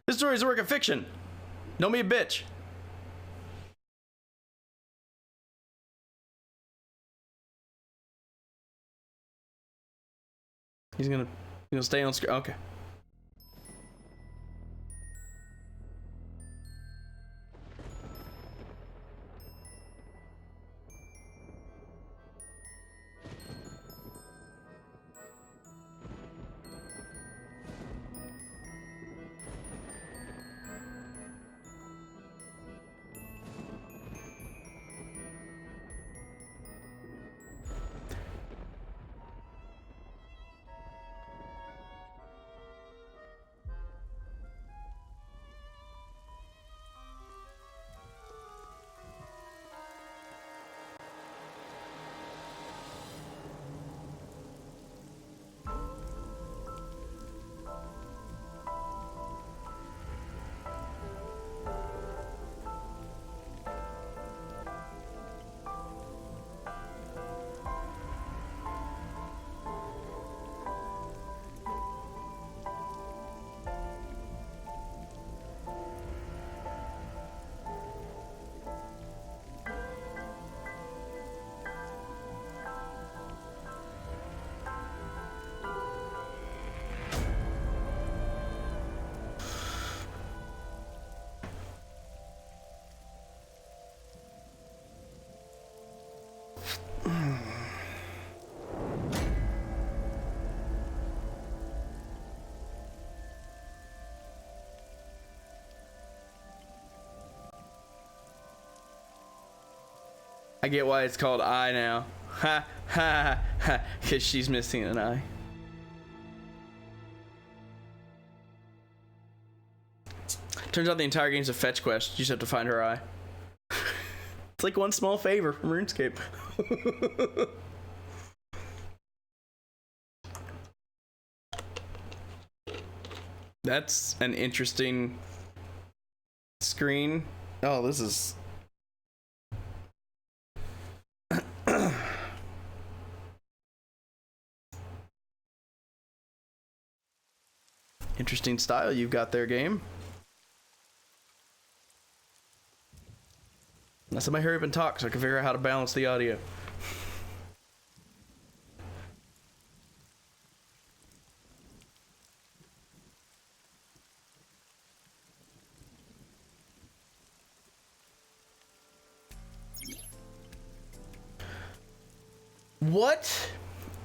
This story is a work of fiction. Don't be a bitch. He's gonna stay on screen. Okay. I get why it's called eye now. Ha ha ha, because she's missing an eye. Turns out the entire game's a fetch quest. You just have to find her eye. It's like one small favor from RuneScape. That's an interesting screen. Oh, this is... Interesting style you've got there, game. Now somebody hurry up and talk so I can figure out how to balance the audio. What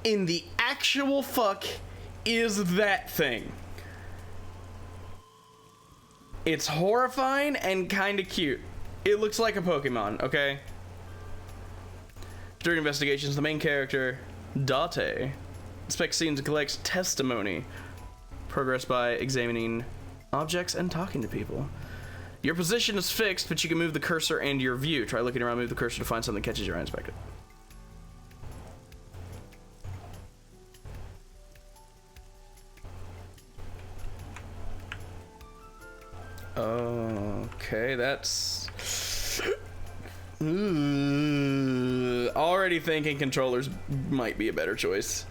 in the actual fuck is that thing? It's horrifying and kind of cute. It looks like a Pokemon, okay? During investigations, the main character, Date, inspects scenes and collects testimony. Progress by examining objects and talking to people. Your position is fixed, but you can move the cursor and your view. Try looking around, move the cursor to find something that catches your eye, inspect it. Okay, that's... Already thinking controllers might be a better choice.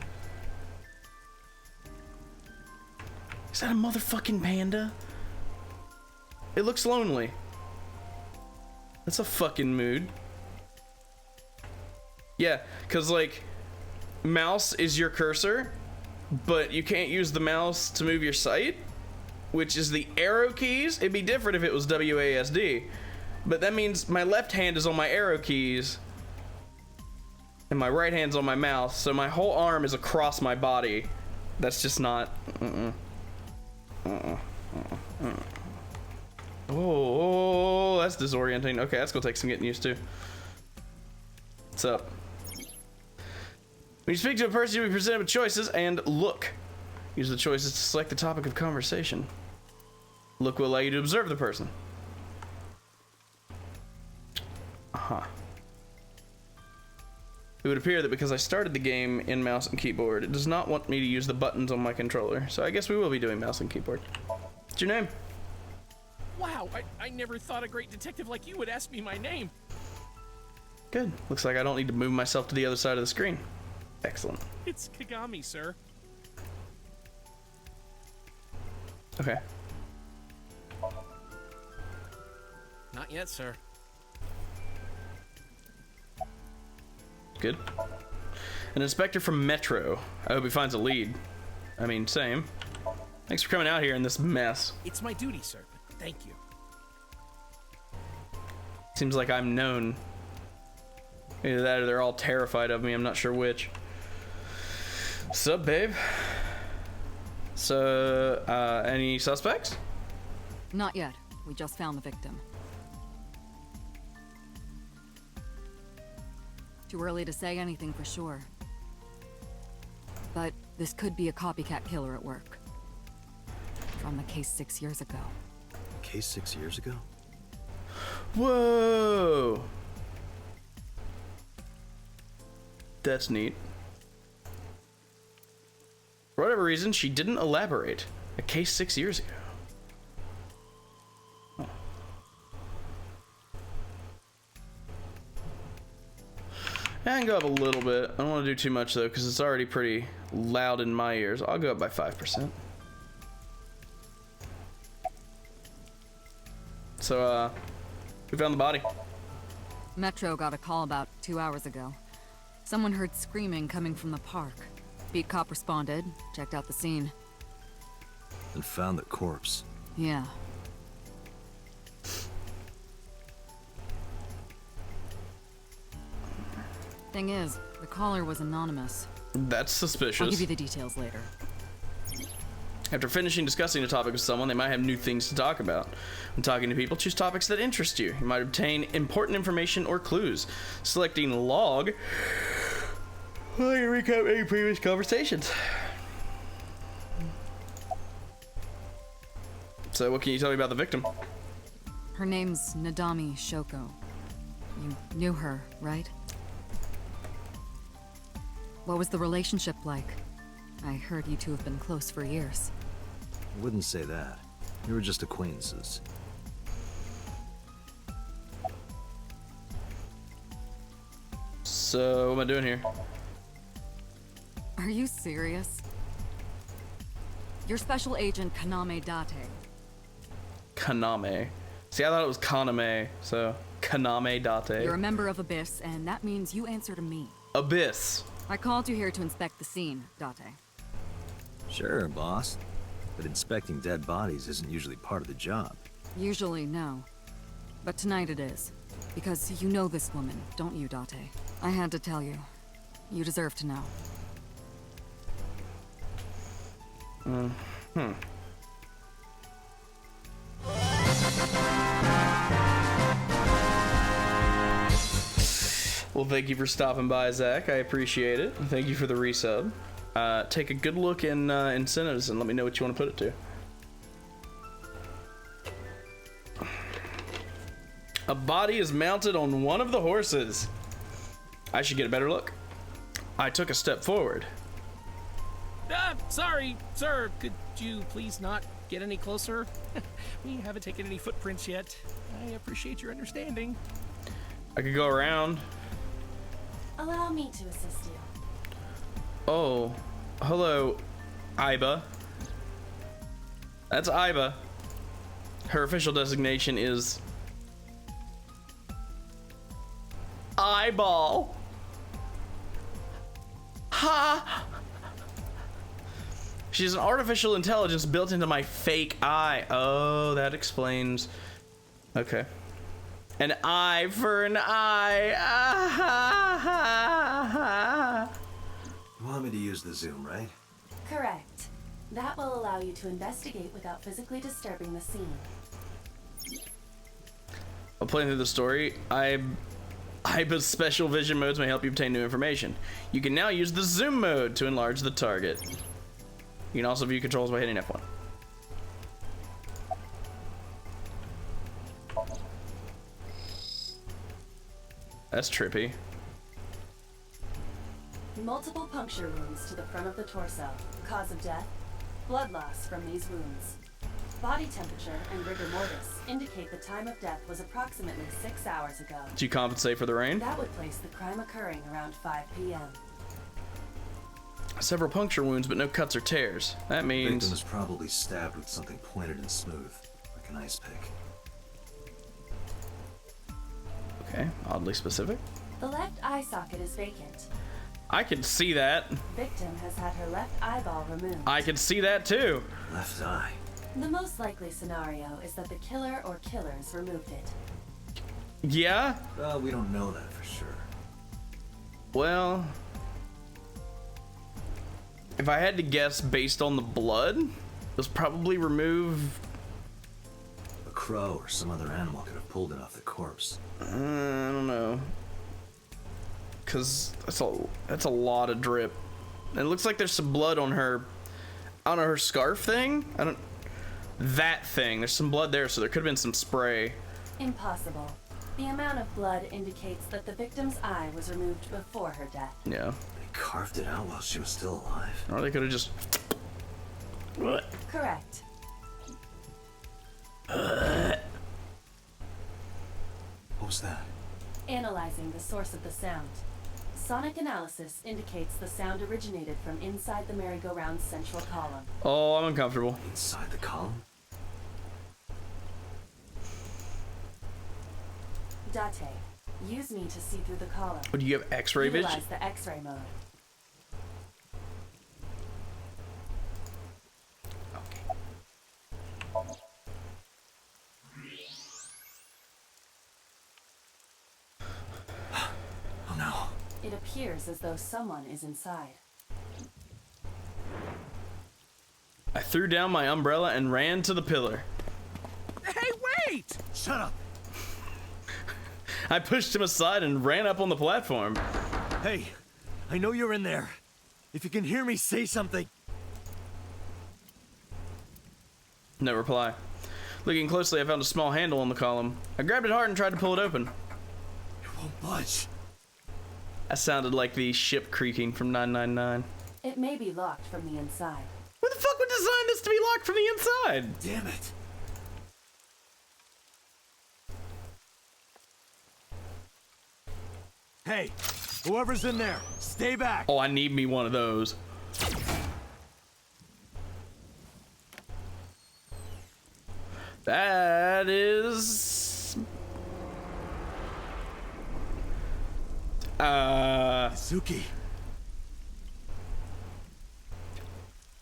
Is that a motherfucking panda? It looks lonely. That's a fucking mood. Yeah, because like, mouse is your cursor, but you can't use the mouse to move your sight, which is the arrow keys. It'd be different if it was WASD, but that means my left hand is on my arrow keys and my right hand's on my mouse, so my whole arm is across my body. That's just not... Oh, that's disorienting. Okay, that's gonna take some getting used to. What's up? When you speak to a person, you'll be presented with choices, and look. Use the choices to select the topic of conversation. Look will allow you to observe the person. Uh-huh. It would appear that because I started the game in mouse and keyboard, it does not want me to use the buttons on my controller. So I guess we will be doing mouse and keyboard. What's your name? Wow, I never thought a great detective like you would ask me my name. Good. Looks like I don't need to move myself to the other side of the screen. Excellent. It's Kagami, sir. Okay. Not yet, sir. Good. An inspector from Metro. I hope he finds a lead. I mean, same. Thanks for coming out here in this mess. It's my duty, sir. Thank you. Seems like I'm known. Either that or they're all terrified of me. I'm not sure which. Sup, babe? So, any suspects? Not yet. We just found the victim. Too early to say anything for sure. But this could be a copycat killer at work. From the case 6 years ago. Case 6 years ago? Whoa! That's neat. For whatever reason, she didn't elaborate. A case 6 years ago. Oh. I can go up a little bit. I don't want to do too much though, because it's already pretty loud in my ears. I'll go up by 5%. So, we found the body. Metro got a call about 2 hours ago. Someone heard screaming coming from the park. Beat cop responded, checked out the scene. And found the corpse. Yeah. Thing is, the caller was anonymous. That's suspicious. I'll give you the details later. After finishing discussing a topic with someone, they might have new things to talk about. When talking to people, choose topics that interest you. You might obtain important information or clues. Selecting log will you recap any previous conversations. So what can you tell me about the victim? Her name's Nadami Shoko. You knew her, right? What was the relationship like? I heard you two have been close for years. I wouldn't say that. We were just acquaintances. So what am I doing here? Are you serious? You're Special Agent Kaname Date. Kaname. See, I thought it was Kaname, so Kaname Date. You're a member of Abyss, and that means you answer to me. Abyss. I called you here to inspect the scene, Date. Sure, boss. But inspecting dead bodies isn't usually part of the job. Usually, no. But tonight it is. Because you know this woman, don't you, Date? I had to tell you. You deserve to know. Well, thank you for stopping by, Zach. I appreciate it. Thank you for the resub. Take a good look in incentives and let me know what you want to put it to. A body is mounted on one of the horses. I should get a better look. I took a step forward. Sorry, sir. Could you please not get any closer? We haven't taken any footprints yet. I appreciate your understanding. I could go around. Allow me to assist you. Oh, hello, Iba. That's Iba. Her official designation is Eyeball. Ha! She's an artificial intelligence built into my fake eye. Oh, that explains. Okay. An eye for an eye. Ah, ha, ha, ha. You want me to use the zoom, right? Correct. That will allow you to investigate without physically disturbing the scene. While playing through the story, Iba's special vision modes may help you obtain new information. You can now use the zoom mode to enlarge the target. You can also view controls by hitting F1. That's trippy. Multiple puncture wounds to the front of the torso. Cause of death, blood loss from these wounds. Body temperature and rigor mortis indicate the time of death was approximately 6 hours ago. Do you compensate for the rain? That would place the crime occurring around 5 p.m. Several puncture wounds, but no cuts or tears. That The means... victim was probably stabbed with something pointed and smooth, like an ice pick. Okay, oddly specific. The left eye socket is vacant. I can see that. Victim has had her left eyeball removed. I can see that too. Left eye. The most likely scenario is that the killer or killers removed it. Yeah? Well, we don't know that for sure. Well, if I had to guess based on the blood, it was probably removed. A crow or some other animal could have pulled it off the corpse. I don't know. Cause that's a lot of drip. And it looks like there's some blood on her, I don't know, her scarf thing? That thing. There's some blood there, so there could have been some spray. Impossible. The amount of blood indicates that the victim's eye was removed before her death. Yeah. They carved it out while she was still alive. Or they could have just. Correct. What was that? Analyzing the source of the sound. Sonic analysis indicates the sound originated from inside the merry-go-round's central column. Oh, I'm uncomfortable. Inside the column? Date. Use me to see through the column. Would you have X-ray vision? Utilize the X-ray mode. Oh no. It appears as though someone is inside. I threw down my umbrella and ran to the pillar. Hey, wait! Shut up! I pushed him aside and ran up on the platform. Hey, I know you're in there. If you can hear me, say something. No reply. Looking closely, I found a small handle on the column. I grabbed it hard and tried to pull it open. It won't budge. That sounded like the ship creaking from 999. It may be locked from the inside. Who the fuck would design this to be locked from the inside? Damn it. Hey, whoever's in there, stay back. Oh, I need me one of those. That is... Suki.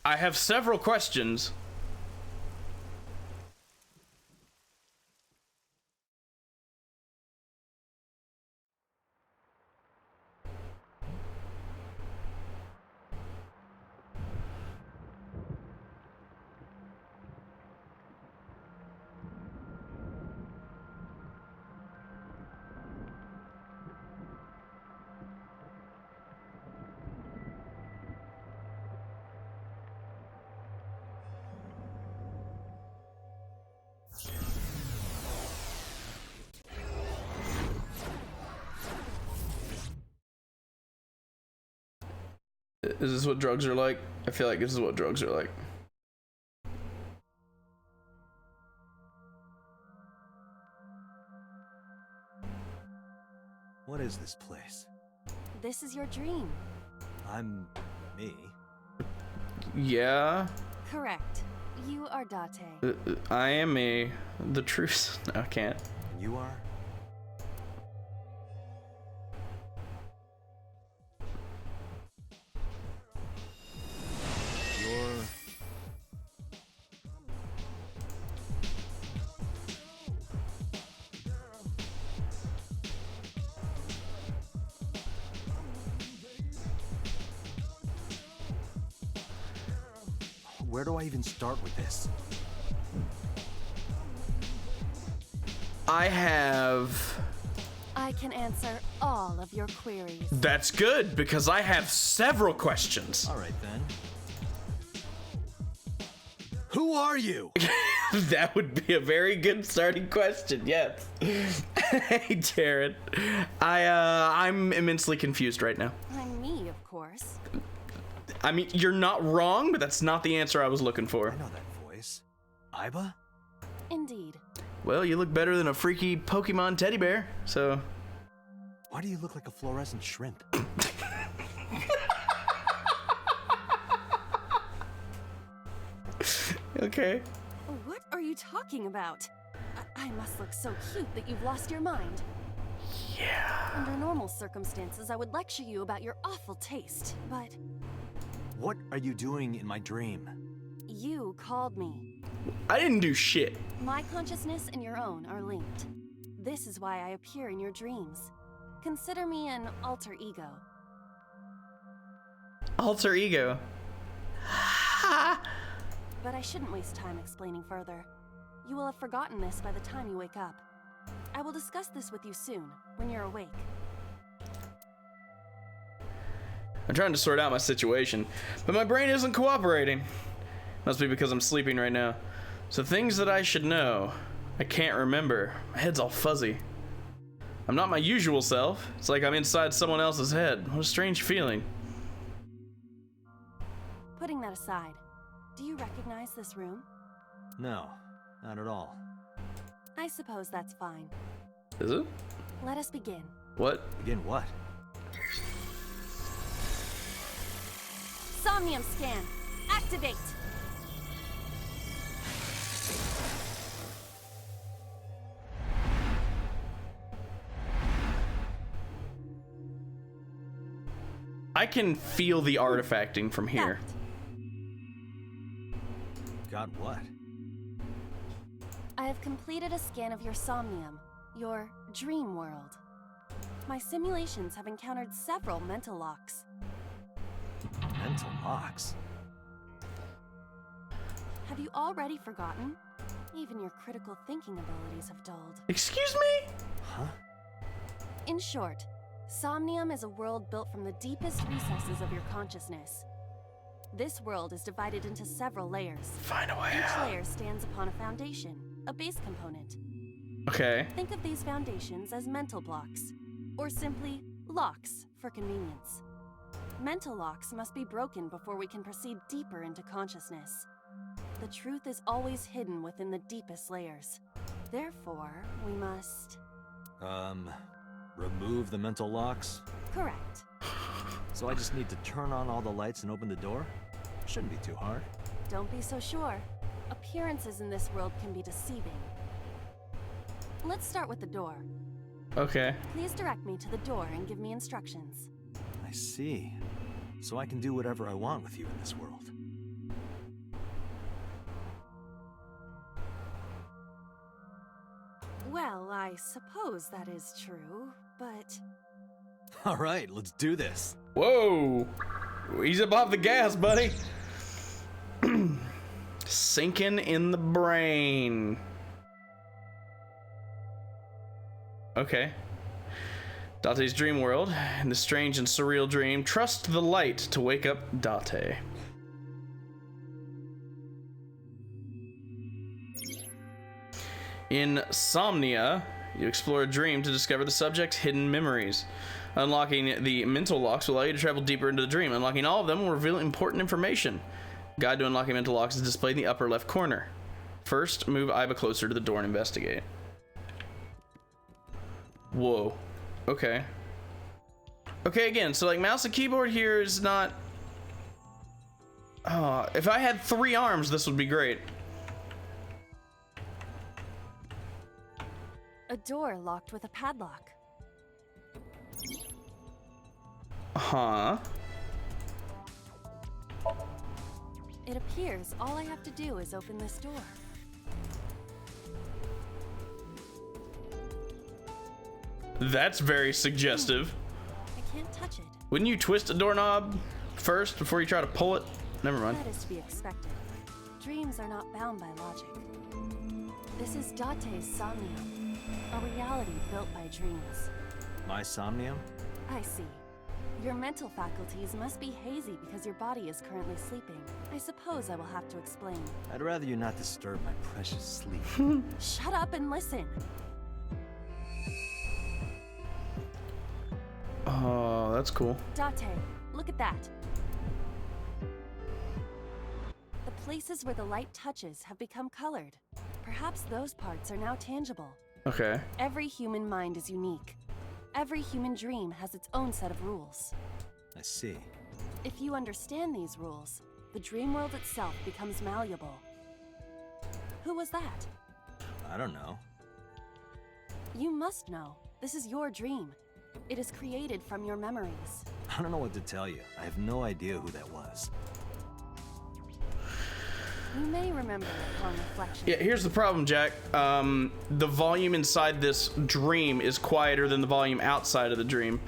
I have several questions. Is this what drugs are like? I feel like this is what drugs are like. What is this place? This is your dream. I'm me. Yeah, Correct. You are Date. I am me. The truth. No, I can't. And you are? You're... Where do I even start with this? I have... I can answer all of your queries. That's good, because I have several questions. All right, then. Who are you? That would be a very good starting question, yes. Hey, Jared. I'm immensely confused right now. I'm me, of course. I mean, you're not wrong, but that's not the answer I was looking for. I know that voice. Iba? Indeed. Well, you look better than a freaky Pokemon teddy bear, so... Why do you look like a fluorescent shrimp? Okay. What are you talking about? I must look so cute that you've lost your mind. Yeah. Under normal circumstances, I would lecture you about your awful taste, but What are you doing in my dream? you called me. I didn't do shit. My consciousness and your own are linked. This is why I appear in your dreams. Consider me an alter ego. Alter ego. But I shouldn't waste time explaining further. You will have forgotten this by the time you wake up. I will discuss this with you soon, when you're awake. I'm trying to sort out my situation, but my brain isn't cooperating. Must be because I'm sleeping right now. So things that I should know, I can't remember. My head's all fuzzy. I'm not my usual self. It's like I'm inside someone else's head. What a strange feeling. Putting that aside, do you recognize this room? No, not at all. I suppose that's fine. Is it? Let us begin. What? Begin what? Somnium scan. Activate. I can feel the artifacting from here. Got what? I have completed a scan of your somnium, your dream world. My simulations have encountered several mental locks. Mental locks? Have you already forgotten? Even your critical thinking abilities have dulled. Excuse me? Huh? In short, Somnium is a world built from the deepest recesses of your consciousness. This world is divided into several layers. Find a way Each out. layer stands upon a foundation, a base component. Okay. Think of these foundations as mental blocks, or simply locks for convenience. Mental locks must be broken before we can proceed deeper into consciousness. The truth is always hidden within the deepest layers. Therefore, we must... Remove the mental locks? Correct. So I just need to turn on all the lights and open the door? Shouldn't be too hard. Don't be so sure. Appearances in this world can be deceiving. Let's start with the door. Okay. Please direct me to the door and give me instructions. I see. So I can do whatever I want with you in this world. Well, I suppose that is true, but... All right, let's do this. Whoa. Ease up off the gas, buddy. Sinking in the brain. Okay. Date's dream world. In the strange and surreal dream, trust the light to wake up Date. In Somnia, you explore a dream to discover the subject's hidden memories. Unlocking the mental locks will allow you to travel deeper into the dream. Unlocking all of them will reveal important information. Guide to unlocking mental locks is displayed in the upper left corner. First, move Iba closer to the door and investigate. Whoa. Okay. Okay, again, so like mouse and keyboard here is not... if I had 3 arms, this would be great. A door locked with a padlock. Huh? It appears all I have to do is open this door. That's very suggestive. I can't touch it. Wouldn't you twist a doorknob first before you try to pull it? Never mind. That is to be expected. Dreams are not bound by logic. This is Date's Somnium, a reality built by dreams. My somnium? I see. Your mental faculties must be hazy because your body is currently sleeping. I suppose I will have to explain. I'd rather you not disturb my precious sleep. Shut up and listen. Oh, that's cool. Date, look at that. The places where the light touches have become colored. Perhaps those parts are now tangible. Okay. Every human mind is unique. Every human dream has its own set of rules. I see. If you understand these rules, the dream world itself becomes malleable. Who was that? I don't know. You must know. This is your dream. It is created from your memories. I don't know what to tell you. I have no idea who that was. You may remember upon reflection. Yeah, here's the problem, Jack. The volume inside this dream is quieter than the volume outside of the dream,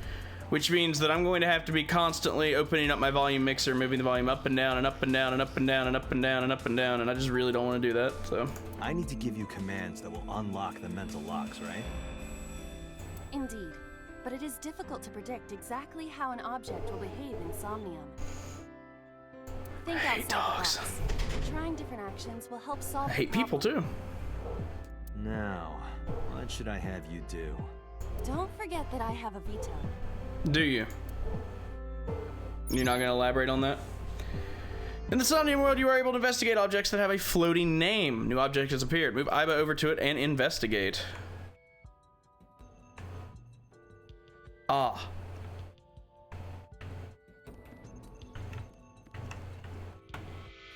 which means that I'm going to have to be constantly opening up my volume mixer, moving the volume up and down and up and down and up and down and up and down and up and down, and I just really don't want to do that, so. I need to give you commands that will unlock the mental locks, right? Indeed, but it is difficult to predict exactly how an object will behave in Somnium. Think outside the box. Trying different actions will help solve I hate people too. Now, what should I have you do? Don't forget that I have a veto. Do you? You're not going to elaborate on that? In the Somnium world, you are able to investigate objects that have a floating name. New object has appeared. Move Iba over to it and investigate. Ah.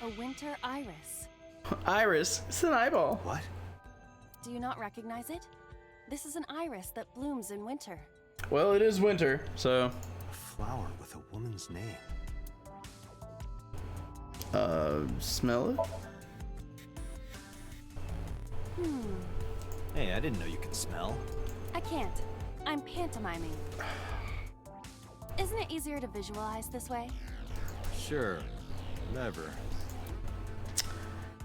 A winter iris. Iris? It's an eyeball. What? Do you not recognize it? This is an iris that blooms in winter. Well, it is winter, so. A flower with a woman's name. Smell it? Hey, I didn't know you could smell. I can't. I'm pantomiming. Isn't it easier to visualize this way? Sure. Never.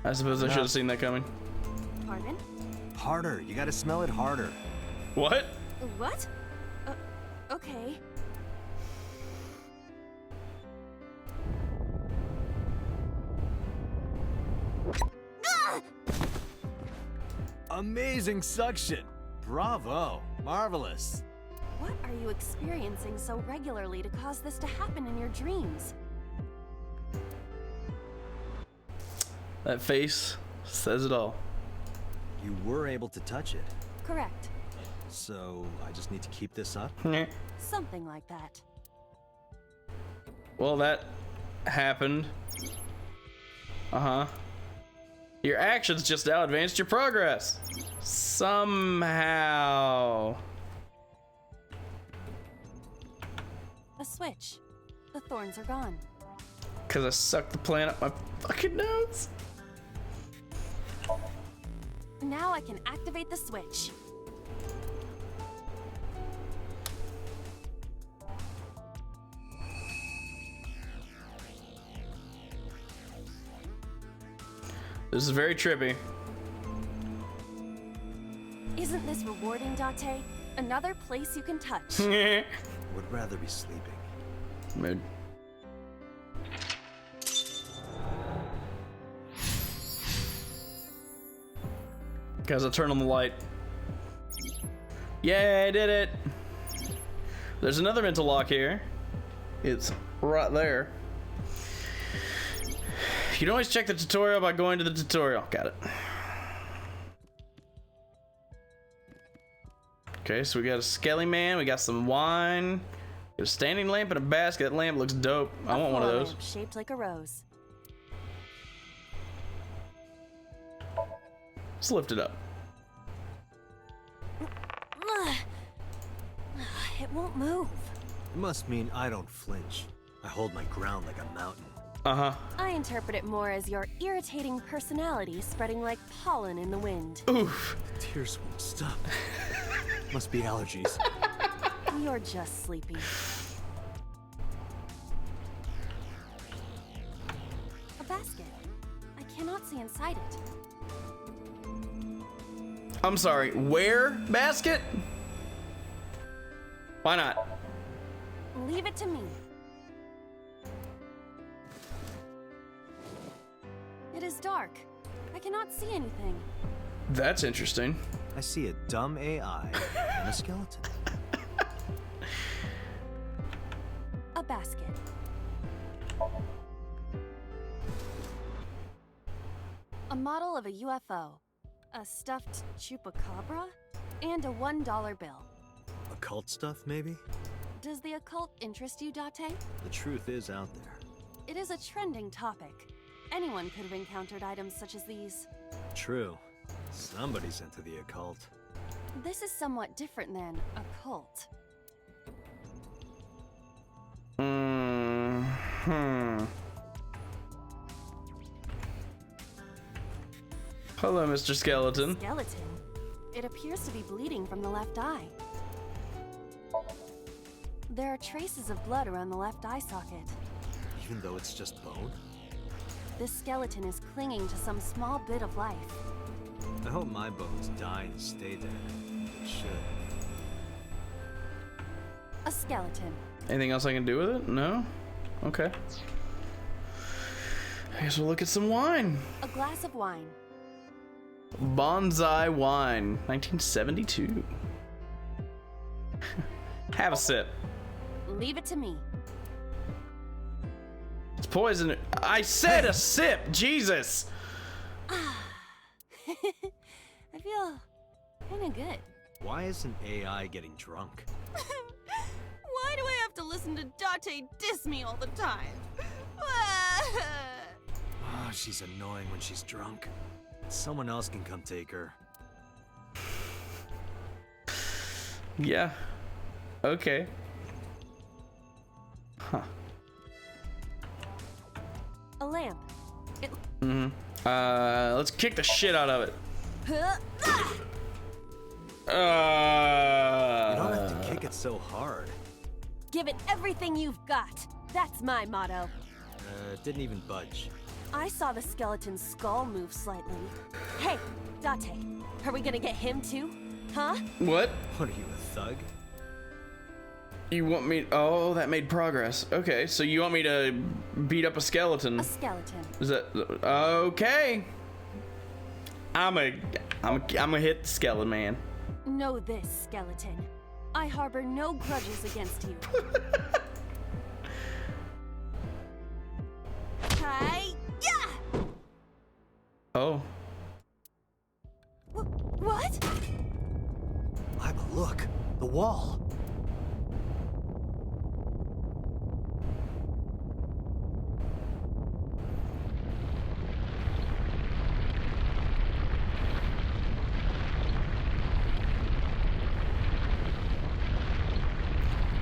I suppose I should have seen that coming. Pardon? Harder. You gotta smell it harder. What? What? Okay. Amazing suction. Bravo. Marvelous. What are you experiencing so regularly to cause this to happen in your dreams? That face says it all. You were able to touch it. Correct. So, I just need to keep this up? Something like that. Well, that happened. Uh-huh. Your actions just now advanced your progress. Somehow. A switch. The thorns are gone. Because I sucked the plant up my fucking nose. Now I can activate the switch. This is very trippy. Isn't this rewarding, Date? Another place you can touch. Mood. Would rather be sleeping. Guys, I'll turn on the light. Yay, I did it! There's another mental lock here. It's right there. You can always check the tutorial by going to the tutorial. Got it. Okay, so we got a skelly man, we got some wine, got a standing lamp and a basket. That lamp looks dope. I want one of those. Lamp shaped like a rose. Let's lift it up. It won't move. It must mean I don't flinch. I hold my ground like a mountain. Uh-huh. I interpret it more as your irritating personality spreading like pollen in the wind. Oof. Tears won't stop. Must be allergies. You're just sleepy. A basket. I cannot see inside it. I'm sorry, where? Basket? Why not? Leave it to me. It is dark. I cannot see anything. That's interesting. I see a dumb AI and a skeleton. A basket. A model of a UFO. A stuffed chupacabra. And a $1 bill. Occult stuff, maybe? Does the occult interest you, Date? The truth is out there. It is a trending topic. Anyone could have encountered items such as these. True. Somebody's into the occult. This is somewhat different than a cult. Hello, Mr. Skeleton. Skeleton. It appears to be bleeding from the left eye. There are traces of blood around the left eye socket. Even though it's just bone? This skeleton is clinging to some small bit of life. I hope my bones die and stay dead. They should. A skeleton. Anything else I can do with it? No? Okay. I guess we'll look at some wine. A glass of wine. Bonsai wine, 1972. Have a sip. Leave it to me. It's poison. I said a sip. Jesus. I feel kinda good. Why isn't AI getting drunk? Why do I have to listen to Date diss me all the time? Oh, she's annoying when she's drunk. Someone else can come take her. Yeah. Okay. Huh. A lamp. It. Let's kick the shit out of it. You don't have to kick it so hard. Give it everything you've got. That's my motto. It didn't even budge. I saw the skeleton's skull move slightly. Hey, Date, are we gonna get him too? Huh? What? What are you, a thug? You want me? Oh, that made progress. Okay, so you want me to beat up a skeleton? A skeleton. Is that okay? I'm a hit the skeleton man. Know this, skeleton. I harbor no grudges against you. Hi, yeah. Oh. What? Lila, look! The wall!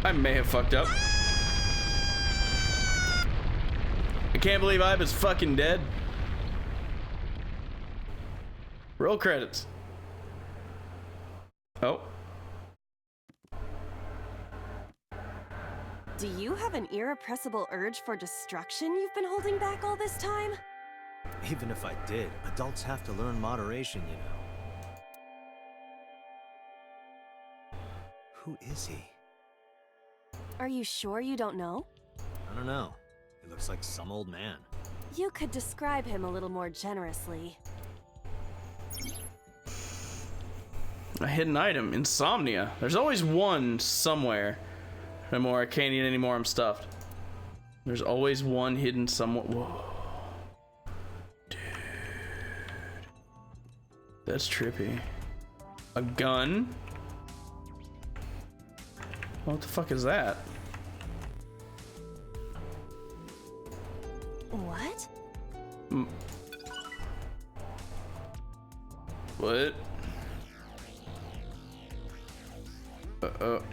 I may have fucked up. I can't believe I was fucking dead. Roll credits. Oh. Do you have an irrepressible urge for destruction you've been holding back all this time? Even if I did, adults have to learn moderation, you know. Who is he? Are you sure you don't know? I don't know. He looks like some old man. You could describe him a little more generously. A hidden item. Insomnia. There's always one somewhere. No more. I can't eat anymore. I'm stuffed. There's always one hidden somewhere. Whoa. Dude. That's trippy. A gun? What the fuck is that? What? What?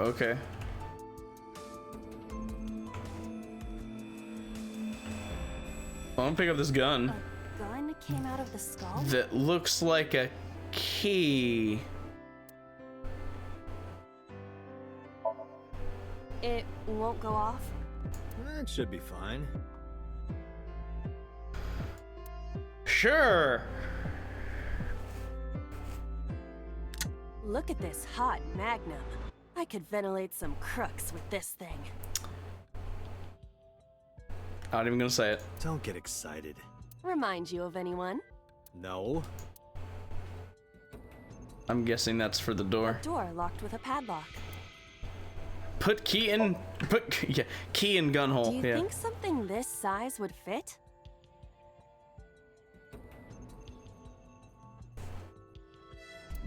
Okay. I'm gonna pick up this gun. A gun came out of the skull? That looks like a key. It won't go off? That should be fine. Sure. Look at this hot magnum. I could ventilate some crooks with this thing. Not even gonna say it. Don't get excited. Remind you of anyone? No. I'm guessing that's for the door. Door locked with a padlock. Put key in. Yeah, key in gun hole. Do you Yeah. think something this size would fit?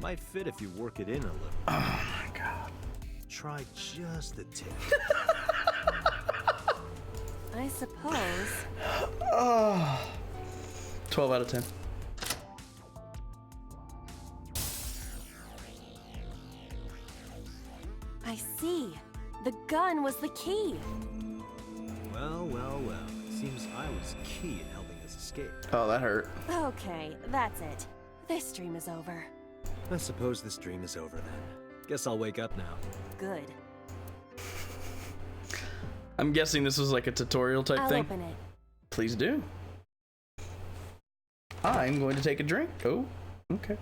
Might fit if you work it in a little. Oh my god. Try just the tip. I suppose. Oh. 12 out of 10. I see. The gun was the key. Well, well, well. Seems I was key in helping us escape. Oh, that hurt. Okay, that's it. This dream is over. I suppose this dream is over then. Guess I'll wake up now. Good. I'm guessing this was like a tutorial type I'll thing. open it. Please do. I'm going to take a drink. Oh, okay.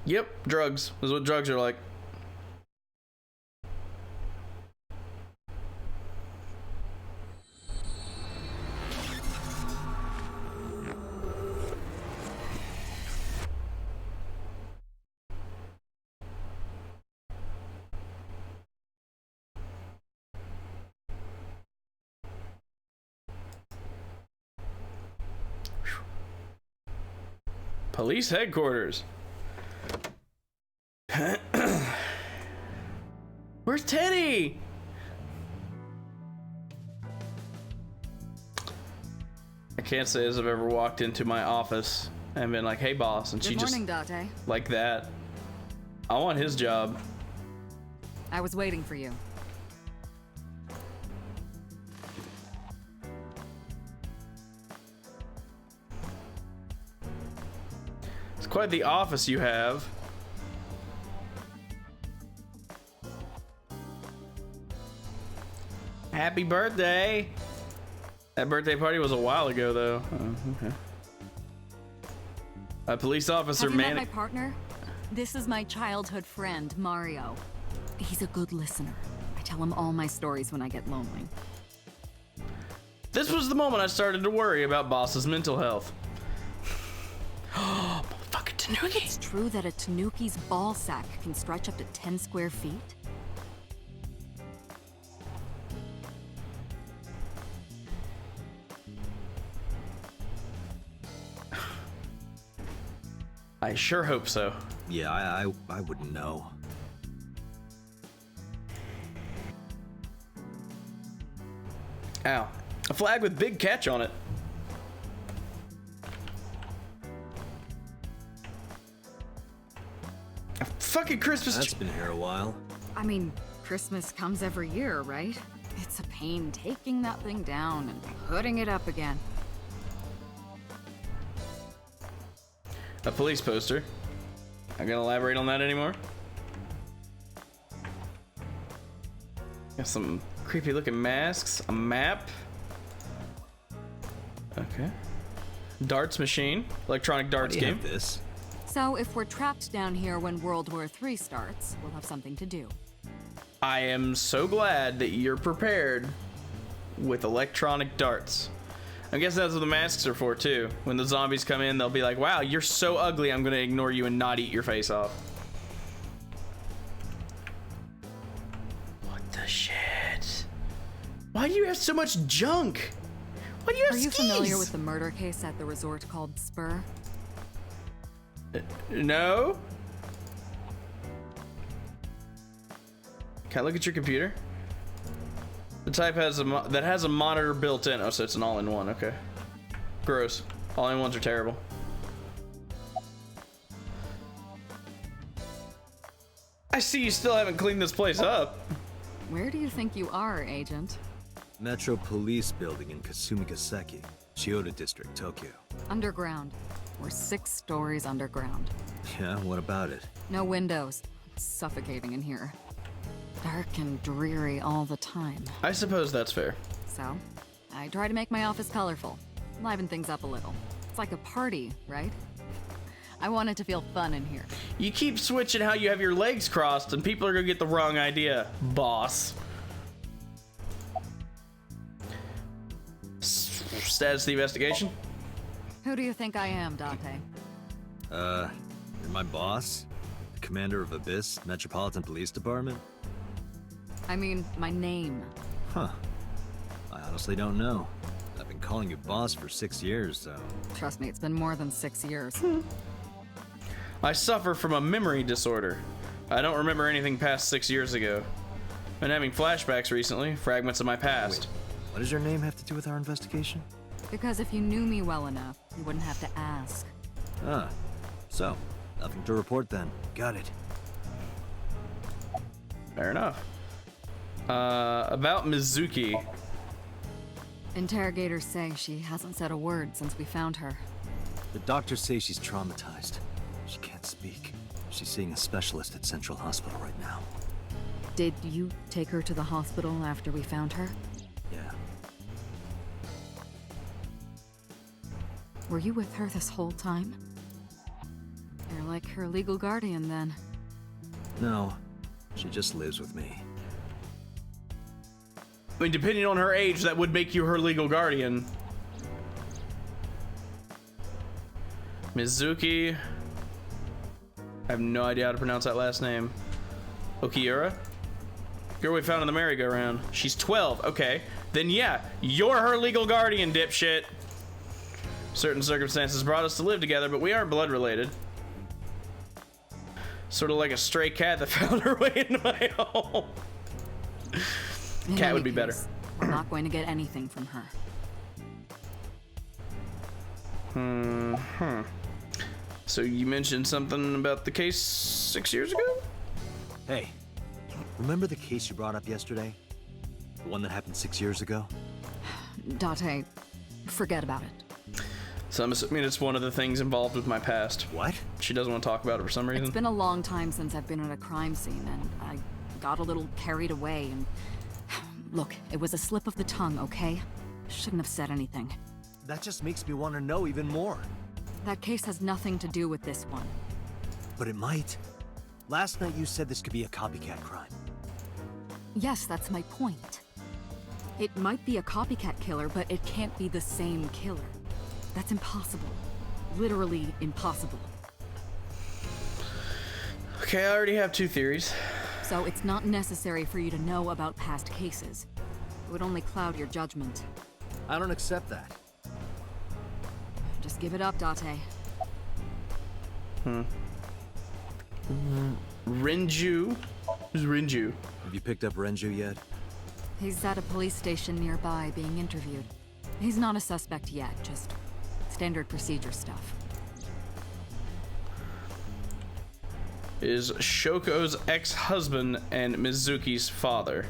Yep, drugs. This is what drugs are like. Police headquarters. Where's Teddy? I can't say as I've ever walked into my office and been like, hey boss, and Good she morning, just Date. like that. I want his job. I was waiting for you. It's quite the office you have. Happy birthday! That birthday party was a while ago, though. Oh, okay. A police officer Have you met my partner? This is my childhood friend, Mario. He's a good listener. I tell him all my stories when I get lonely. This was the moment I started to worry about Boss's mental health. Oh, motherfucking Tanuki! It's true that a Tanuki's ball sack can stretch up to 10 square feet? I sure hope so. Yeah, I wouldn't know. Ow. A flag with big catch on it. A fucking Christmas That's been here a while. I mean, Christmas comes every year, right? It's a pain taking that thing down and putting it up again. A police poster. Not gonna elaborate on that anymore. Got some creepy looking masks. A map. Okay. Darts machine. Electronic darts Why do you game. have this? So if we're trapped down here when World War III starts, we'll have something to do. I am so glad that you're prepared with electronic darts. I guess that's what the masks are for too. When the zombies come in, they'll be like, wow, you're so ugly, I'm gonna ignore you and not eat your face off. What the shit? Why do you have so much junk? Why do you have Are you skis? familiar with the murder case at the resort called Spur? No? Can I look at your computer? The type has that has a monitor built in. Oh, so it's an all-in-one. Okay. Gross. All-in-ones are terrible. I see you still haven't cleaned this place up. Where do you think you are, Agent? Metro Police Building in Kasumigaseki, Chiyoda District, Tokyo. Underground. We're 6 stories underground. Yeah, what about it? No windows. It's suffocating in here. Dark and dreary all the time. I suppose that's fair. So, I try to make my office colorful. Liven things up a little. It's like a party, right? I want it to feel fun in here. You keep switching how you have your legs crossed and people are gonna get the wrong idea, boss. Status of the investigation? Who do you think I am, Date? Your my boss? The commander of Abyss Metropolitan Police Department? I mean, my name. Huh. I honestly don't know. I've been calling you boss for 6 years, so... Trust me, it's been more than 6 years. I suffer from a memory disorder. I don't remember anything past 6 years ago. Been having flashbacks recently, fragments of my past. Wait, what does your name have to do with our investigation? Because if you knew me well enough, you wouldn't have to ask. Ah, so, nothing to report then. Got it. Fair enough. About Mizuki. Interrogators say she hasn't said a word since we found her. The doctors say she's traumatized. She can't speak. She's seeing a specialist at Central Hospital right now. Did you take her to the hospital after we found her? Yeah. Were you with her this whole time? You're like her legal guardian then. No, she just lives with me. I mean, depending on her age, that would make you her legal guardian. Mizuki. I have no idea how to pronounce that last name. Okiura? Girl we found in the merry-go-round. She's 12. Okay. Then yeah, you're her legal guardian, dipshit. Certain circumstances brought us to live together, but we aren't blood related. Sort of like a stray cat that found her way into my home. In Cat any would be better. case, we're not going to get anything from her. So you mentioned something about the case 6 years ago? Hey, remember the case you brought up yesterday? The one that happened 6 years ago? Date, forget about it. So I'm assuming it's one of the things involved with my past. What? She doesn't want to talk about it for some reason. It's been a long time since I've been at a crime scene, and I got a little carried away, and... Look, it was a slip of the tongue, okay? Shouldn't have said anything. That just makes me want to know even more. That case has nothing to do with this one. But it might. Last night you said this could be a copycat crime. Yes, that's my point. It might be a copycat killer, but it can't be the same killer. That's impossible. Literally impossible. Okay, I already have two theories. So it's not necessary for you to know about past cases. It would only cloud your judgment. I don't accept that. Just give it up, Date. Renju? Who's Renju? Have you picked up Renju yet? He's at a police station nearby being interviewed. He's not a suspect yet, just standard procedure stuff. Is Shoko's ex-husband and Mizuki's father.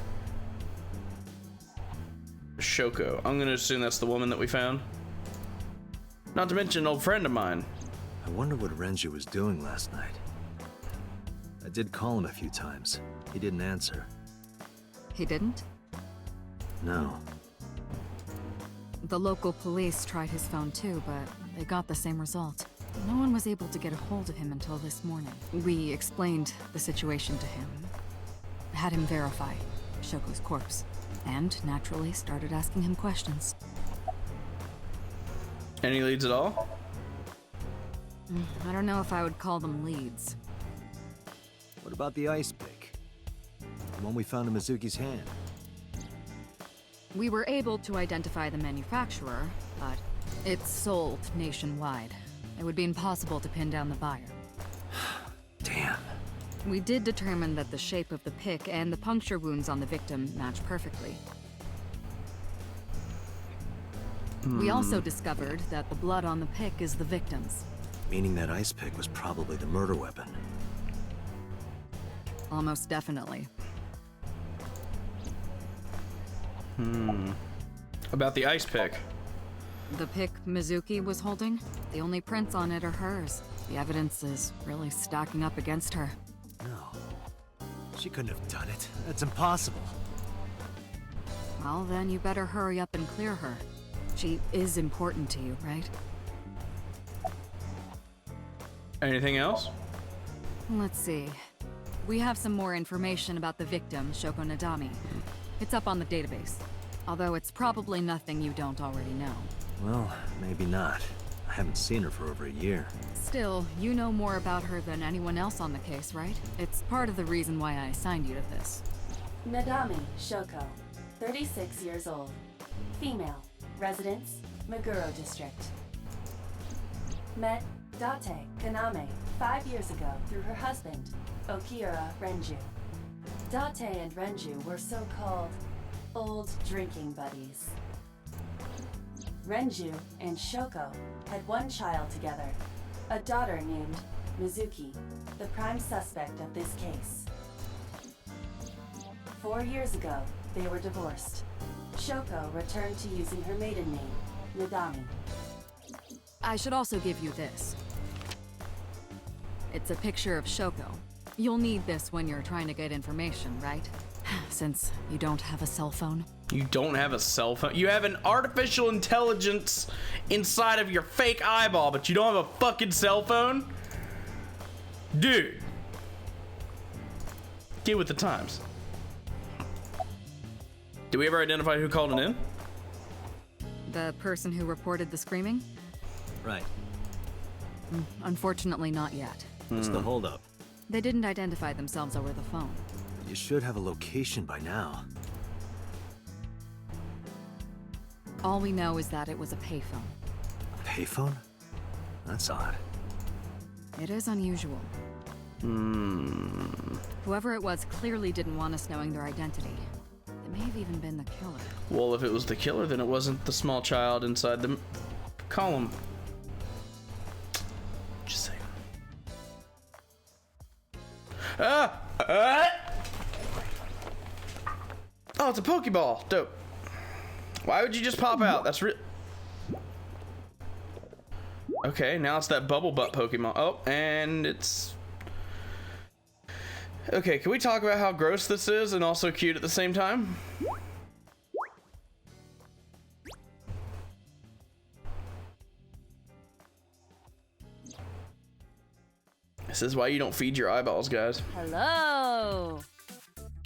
Shoko. I'm gonna assume that's the woman that we found. Not to mention an old friend of mine. I wonder what Renju was doing last night. I did call him a few times. He didn't answer. He didn't? No. The local police tried his phone too, but they got the same result. No one was able to get a hold of him until this morning. We explained the situation to him, had him verify Shoko's corpse, and naturally started asking him questions. Any leads at all? I don't know if I would call them leads. What about the ice pick? The one we found in Mizuki's hand. We were able to identify the manufacturer, but it's sold nationwide. It would be impossible to pin down the buyer. Damn. We did determine that the shape of the pick and the puncture wounds on the victim match perfectly. We also discovered that the blood on the pick is the victim's. Meaning that ice pick was probably the murder weapon. Almost definitely. About the ice pick. The pick Mizuki was holding, the only prints on it are hers. The evidence is really stacking up against her. No. She couldn't have done it. That's impossible. Well, then you better hurry up and clear her. She is important to you, right? Anything else? Let's see. We have some more information about the victim, Shoko Nadami. It's up on the database. Although it's probably nothing you don't already know. Well, maybe not. I haven't seen her for over a year. Still, you know more about her than anyone else on the case, right? It's part of the reason why I assigned you to this. Nadami Shoko, 36 years old. Female. Residence, Meguro District. Met Date Kaname 5 years ago through her husband, Okira Renju. Date and Renju were so-called old drinking buddies. Renju and Shoko had one child together, a daughter named Mizuki, the prime suspect of this case. 4 years ago, they were divorced. Shoko returned to using her maiden name, Nadami. I should also give you this. It's a picture of Shoko. You'll need this when you're trying to get information, right? Since you don't have a cell phone. You don't have a cell phone? You have an artificial intelligence inside of your fake eyeball, but you don't have a fucking cell phone? Dude. Get with the times. Did we ever identify who called it in? The person who reported the screaming? Right. Unfortunately, not yet. What's the holdup? They didn't identify themselves over the phone. You should have a location by now. All we know is that it was a payphone. A payphone? That's odd. It is unusual. Whoever it was clearly didn't want us knowing their identity. It may have even been the killer. Well, if it was the killer, then it wasn't the small child inside the column. Just saying. Oh, it's a Pokeball. Dope. Why would you just pop out? That's real. Okay, now it's that bubble butt Pokemon. Oh, and it's... Okay, can we talk about how gross this is and also cute at the same time? This is why you don't feed your eyeballs, guys. Hello.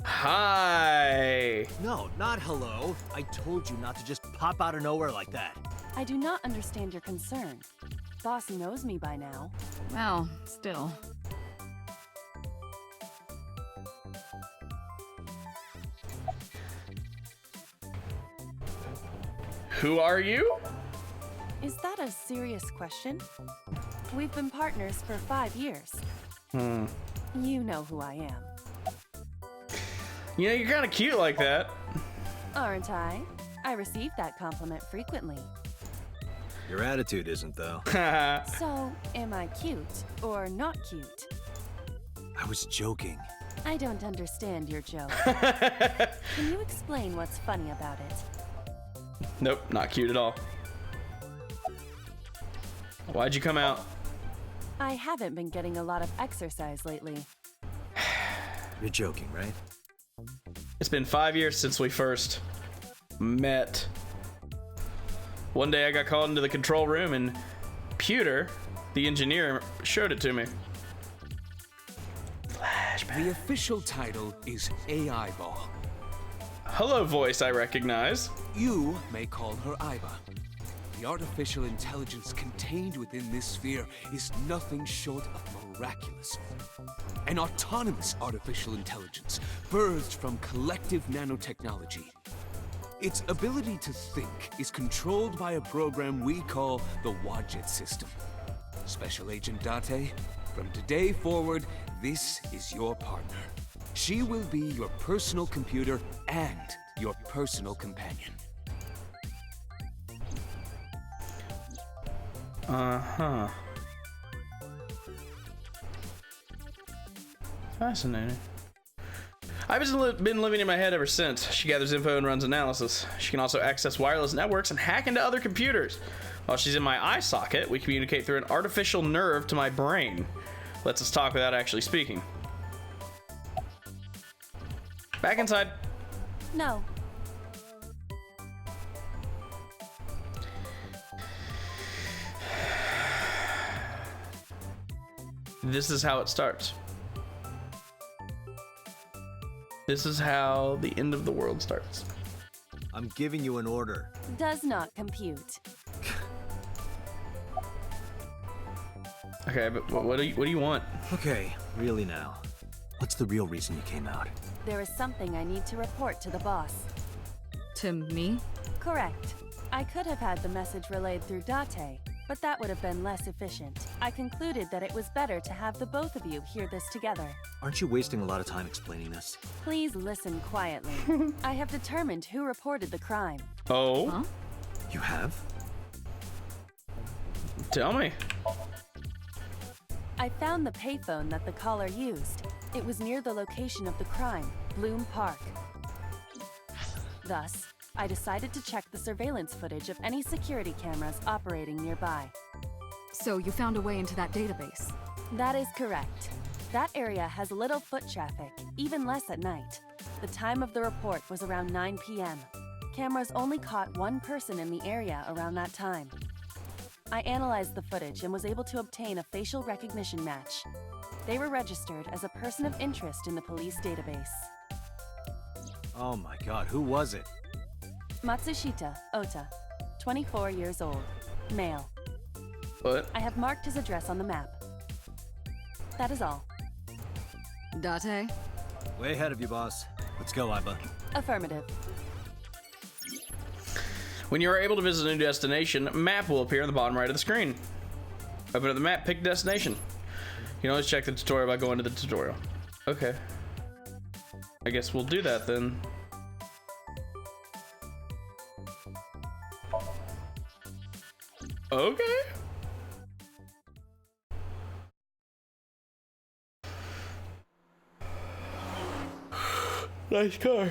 Hi. No, not hello. I told you not to just pop out of nowhere like that. I do not understand your concern. Boss knows me by now. Well, still. Who are you? Is that a serious question? We've been partners for 5 years. You know who I am. You know, you're kind of cute like that. Aren't I? I receive that compliment frequently. Your attitude isn't, though. So, am I cute or not cute? I was joking. I don't understand your joke. Can you explain what's funny about it? Nope, not cute at all. Why'd you come out? I haven't been getting a lot of exercise lately. You're joking, right? It's been 5 years since we first met. One day I got called into the control room and Pewter, the engineer, showed it to me. The official title is AI Ball. Hello, voice I recognize. You may call her Aiba. The artificial intelligence contained within this sphere is nothing short of miraculous. An autonomous artificial intelligence birthed from collective nanotechnology. Its ability to think is controlled by a program we call the Wadjet system. Special Agent Date, from today forward, this is your partner. She will be your personal computer and your personal companion. Uh-huh. Fascinating. I've been living in my head ever since. She gathers info and runs analysis. She can also access wireless networks and hack into other computers. While she's in my eye socket, we communicate through an artificial nerve to my brain. Lets us talk without actually speaking. Back inside. No. This is how it starts. This is how the end of the world starts. I'm giving you an order. Does not compute. Okay, but what do you want? Okay, really now. What's the real reason you came out? There is something I need to report to the boss. To me? Correct. I could have had the message relayed through Date, but that would have been less efficient. I concluded that it was better to have the both of you hear this together. Aren't you wasting a lot of time explaining this? Please listen quietly. I have determined who reported the crime. Oh? Huh? You have? Tell me. I found the payphone that the caller used. It was near the location of the crime, Bloom Park. Thus, I decided to check the surveillance footage of any security cameras operating nearby. So you found a way into that database? That is correct. That area has little foot traffic, even less at night. The time of the report was around 9 p.m. Cameras only caught one person in the area around that time. I analyzed the footage and was able to obtain a facial recognition match. They were registered as a person of interest in the police database. Oh my god, who was it? Matsushita Ota, 24 years old, male. What? I have marked his address on the map. That is all. Date? Way ahead of you, boss. Let's go, Iba. Affirmative. When you are able to visit a new destination, a map will appear on the bottom right of the screen. Open up the map, pick destination. You can always check the tutorial by going to the tutorial. Okay. I guess we'll do that then. Okay. Nice car.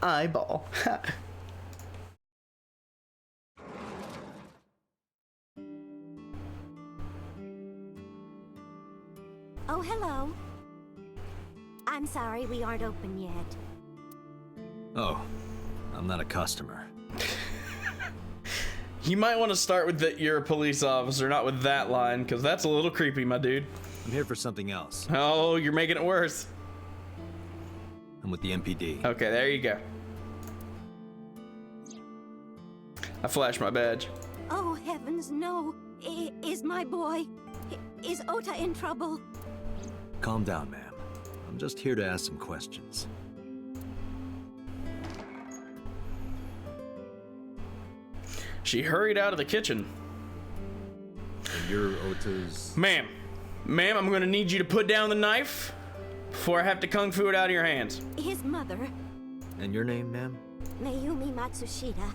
Eyeball. Oh, hello. I'm sorry we aren't open yet. Oh, I'm not a customer. You might want to start with that you're a police officer, not with that line, because that's a little creepy, my dude. I'm here for something else. Oh, you're making it worse. I'm with the MPD. Okay, there you go. I flashed my badge. Oh, heavens, no. Is my boy... Is Ota in trouble? Calm down, ma'am. I'm just here to ask some questions. She hurried out of the kitchen. And you're Ota's... Ma'am, I'm gonna need you to put down the knife before I have to kung fu it out of your hands. His mother, And your name, ma'am? Mayumi Matsushita.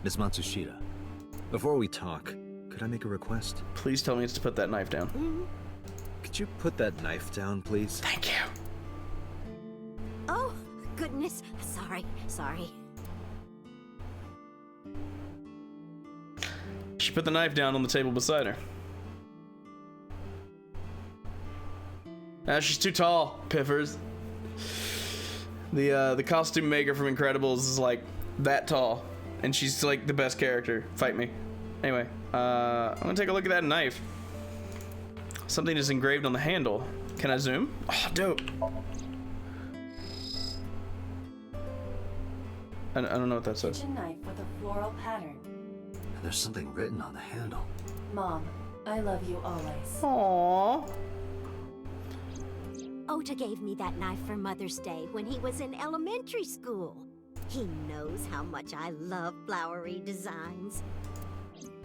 Miss Matsushita. Before we talk, could I make a request? Please tell me it's to put that knife down. Could you put that knife down, please? Thank you. Oh, goodness. Sorry. She put the knife down on the table beside her. She's too tall, Piffers. The costume maker from Incredibles is like that tall, and she's like the best character. Fight me. Anyway, I'm gonna take a look at that knife. Something is engraved on the handle. Can I zoom? Oh, dope. I don't know what that says. Kitchen knife with a floral pattern. And there's something written on the handle. Mom, I love you always. Aww. Ota gave me that knife for Mother's Day when he was in elementary school. He knows how much I love flowery designs.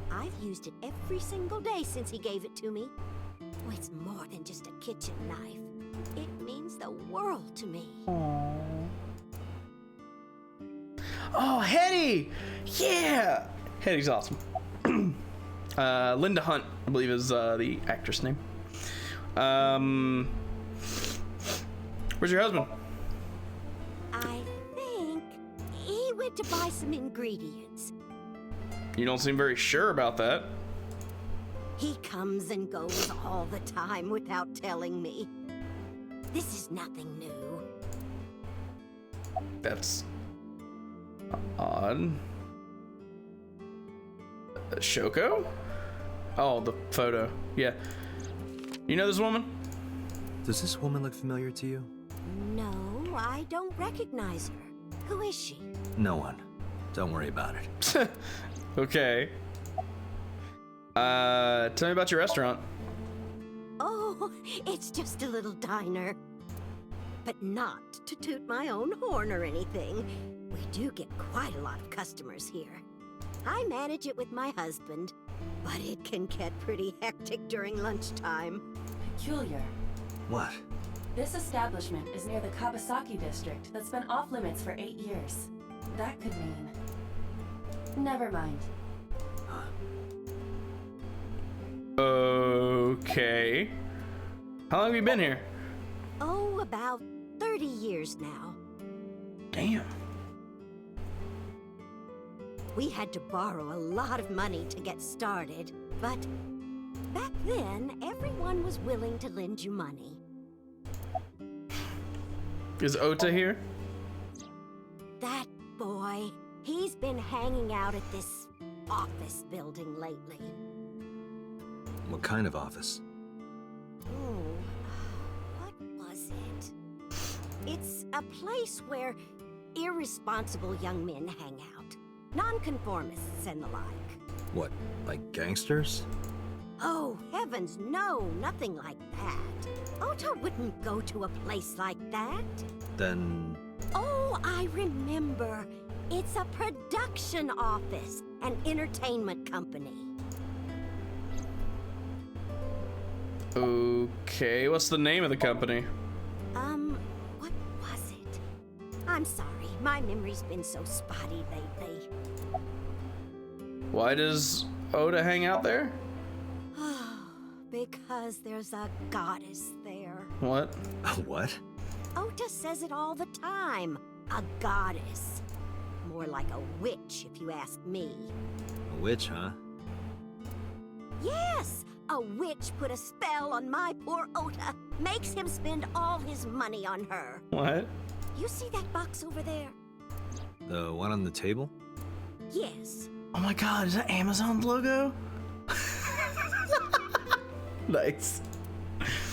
I've used it every single day since he gave it to me. Oh, it's more than just a kitchen knife. It means the world to me. Oh, Hetty! Yeah! Hetty's awesome. Linda Hunt, I believe is the actress name. Where's your husband? I think he went to buy some ingredients. You don't seem very sure about that. He comes and goes all the time without telling me. This is nothing new. That's odd. Shoko? Oh, the photo. Yeah. You know this woman? Does this woman look familiar to you? No, I don't recognize her. Who is she? No one. Don't worry about it. Okay. Tell me about your restaurant. Oh, it's just a little diner. But not to toot my own horn or anything. We do get quite a lot of customers here. I manage it with my husband, but it can get pretty hectic during lunchtime. Peculiar. What? This establishment is near the Kawasaki district that's been off limits for 8 years. That could mean... Never mind. Okay. How long have you been here? Oh, about 30 years now. Damn. We had to borrow a lot of money to get started, but back then, everyone was willing to lend you money. Is Ota here? That boy, he's been hanging out at this office building lately. What kind of office? Oh, what was it? It's a place where irresponsible young men hang out. Nonconformists and the like. What, like gangsters? Oh, heavens, no, nothing like that. Ota wouldn't go to a place like that. Then... Oh, I remember. It's a production office, an entertainment company. Okay, what's the name of the company? What was it? I'm sorry, my memory's been so spotty lately. Why does Ota hang out there? Because there's a goddess there. What? What? Ota says it all the time. A goddess. More like a witch, if you ask me. A witch, huh? Yes! A witch put a spell on my poor Ota. Makes him spend all his money on her. What? You see that box over there? The one on the table? Yes. Oh my god, is that Amazon logo? Nice.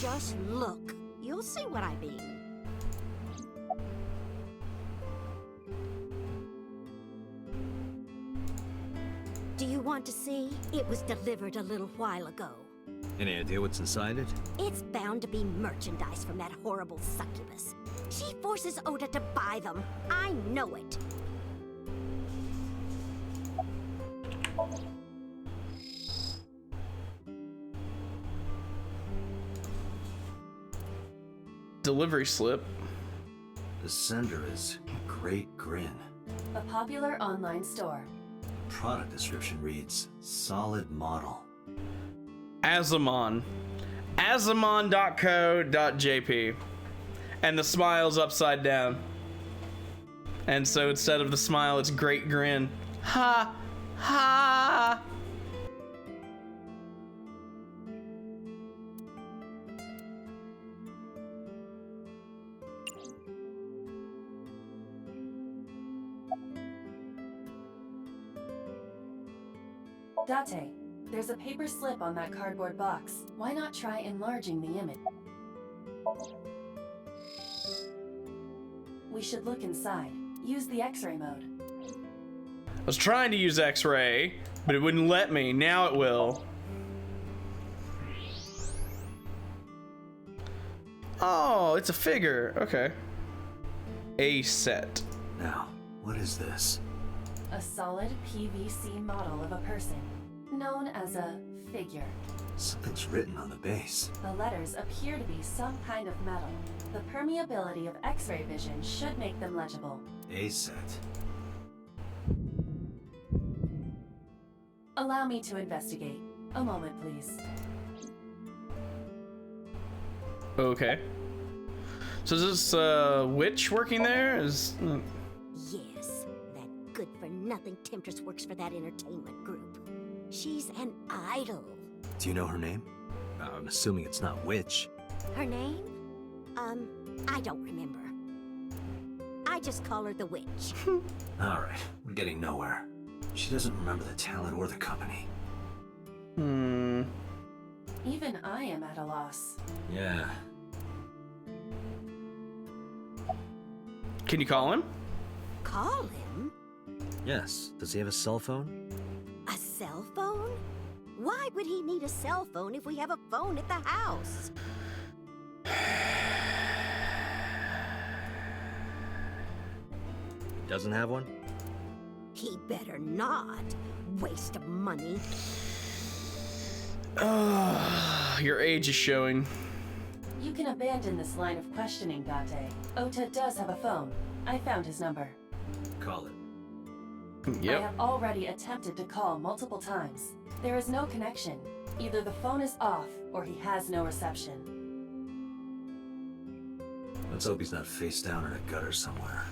Just look. You'll see what I mean. Do you want to see? It was delivered a little while ago. Any idea what's inside it? It's bound to be merchandise from that horrible succubus. She forces Ota to buy them. I know it. Delivery slip. The sender is Great Grin. A popular online store. Product description reads, solid model. Azamon. Azamon.co.jp. And the smile's upside down. And so instead of the smile, it's Great Grin. Ha! Ha! Date, there's a paper slip on that cardboard box. Why not try enlarging the image? We should look inside. Use the X-ray mode. I was trying to use X-ray, but it wouldn't let me. Now it will. Oh, it's a figure. Okay. A set. Now, what is this? A solid PVC model of a person, known as a figure. Something's written on the base. The letters appear to be some kind of metal. The permeability of X-ray vision should make them legible. A set. Allow me to investigate. A moment, please. Okay. So is this witch working there? Is Yes, that good-for-nothing temptress works for that entertainment group. She's an idol. Do you know her name? I'm assuming it's not witch. Her name? I don't remember. I just call her the witch. Alright, we're getting nowhere. She doesn't remember the talent or the company. Even I am at a loss. Yeah. Can you call him? Call him? Yes. Does he have a cell phone? A cell phone? Why would he need a cell phone if we have a phone at the house? Doesn't have one? He better not. Waste of money. Your age is showing. You can abandon this line of questioning, Date. Ota does have a phone. I found his number. Call it. I Yep. have already attempted to call multiple times. There is no connection. Either the phone is off, or he has no reception. Let's hope he's not face down in a gutter somewhere.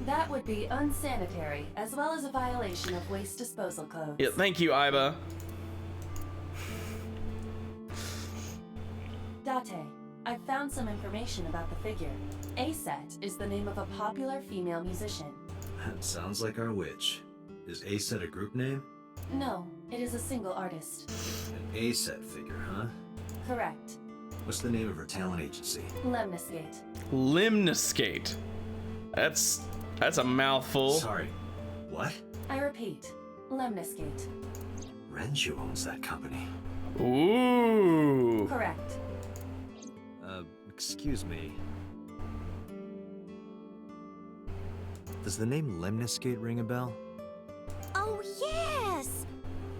That would be unsanitary, as well as a violation of waste disposal codes. Yeah, thank you, Iba. Date, I've found some information about the figure. Aset is the name of a popular female musician. That sounds like our witch. Is A-Set a group name? No, it is a single artist. An A-Set figure, huh? Correct. What's the name of her talent agency? Lemniscate. Limniscate. That's a mouthful. Sorry. What? I repeat, Lemniscate. Renju owns that company. Ooh. Correct. Excuse me. Does the name Lemniscate ring a bell? Oh, yes!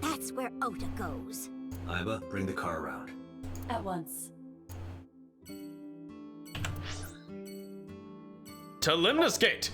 That's where Ota goes. Iba, bring the car around. At once. To Limniscate.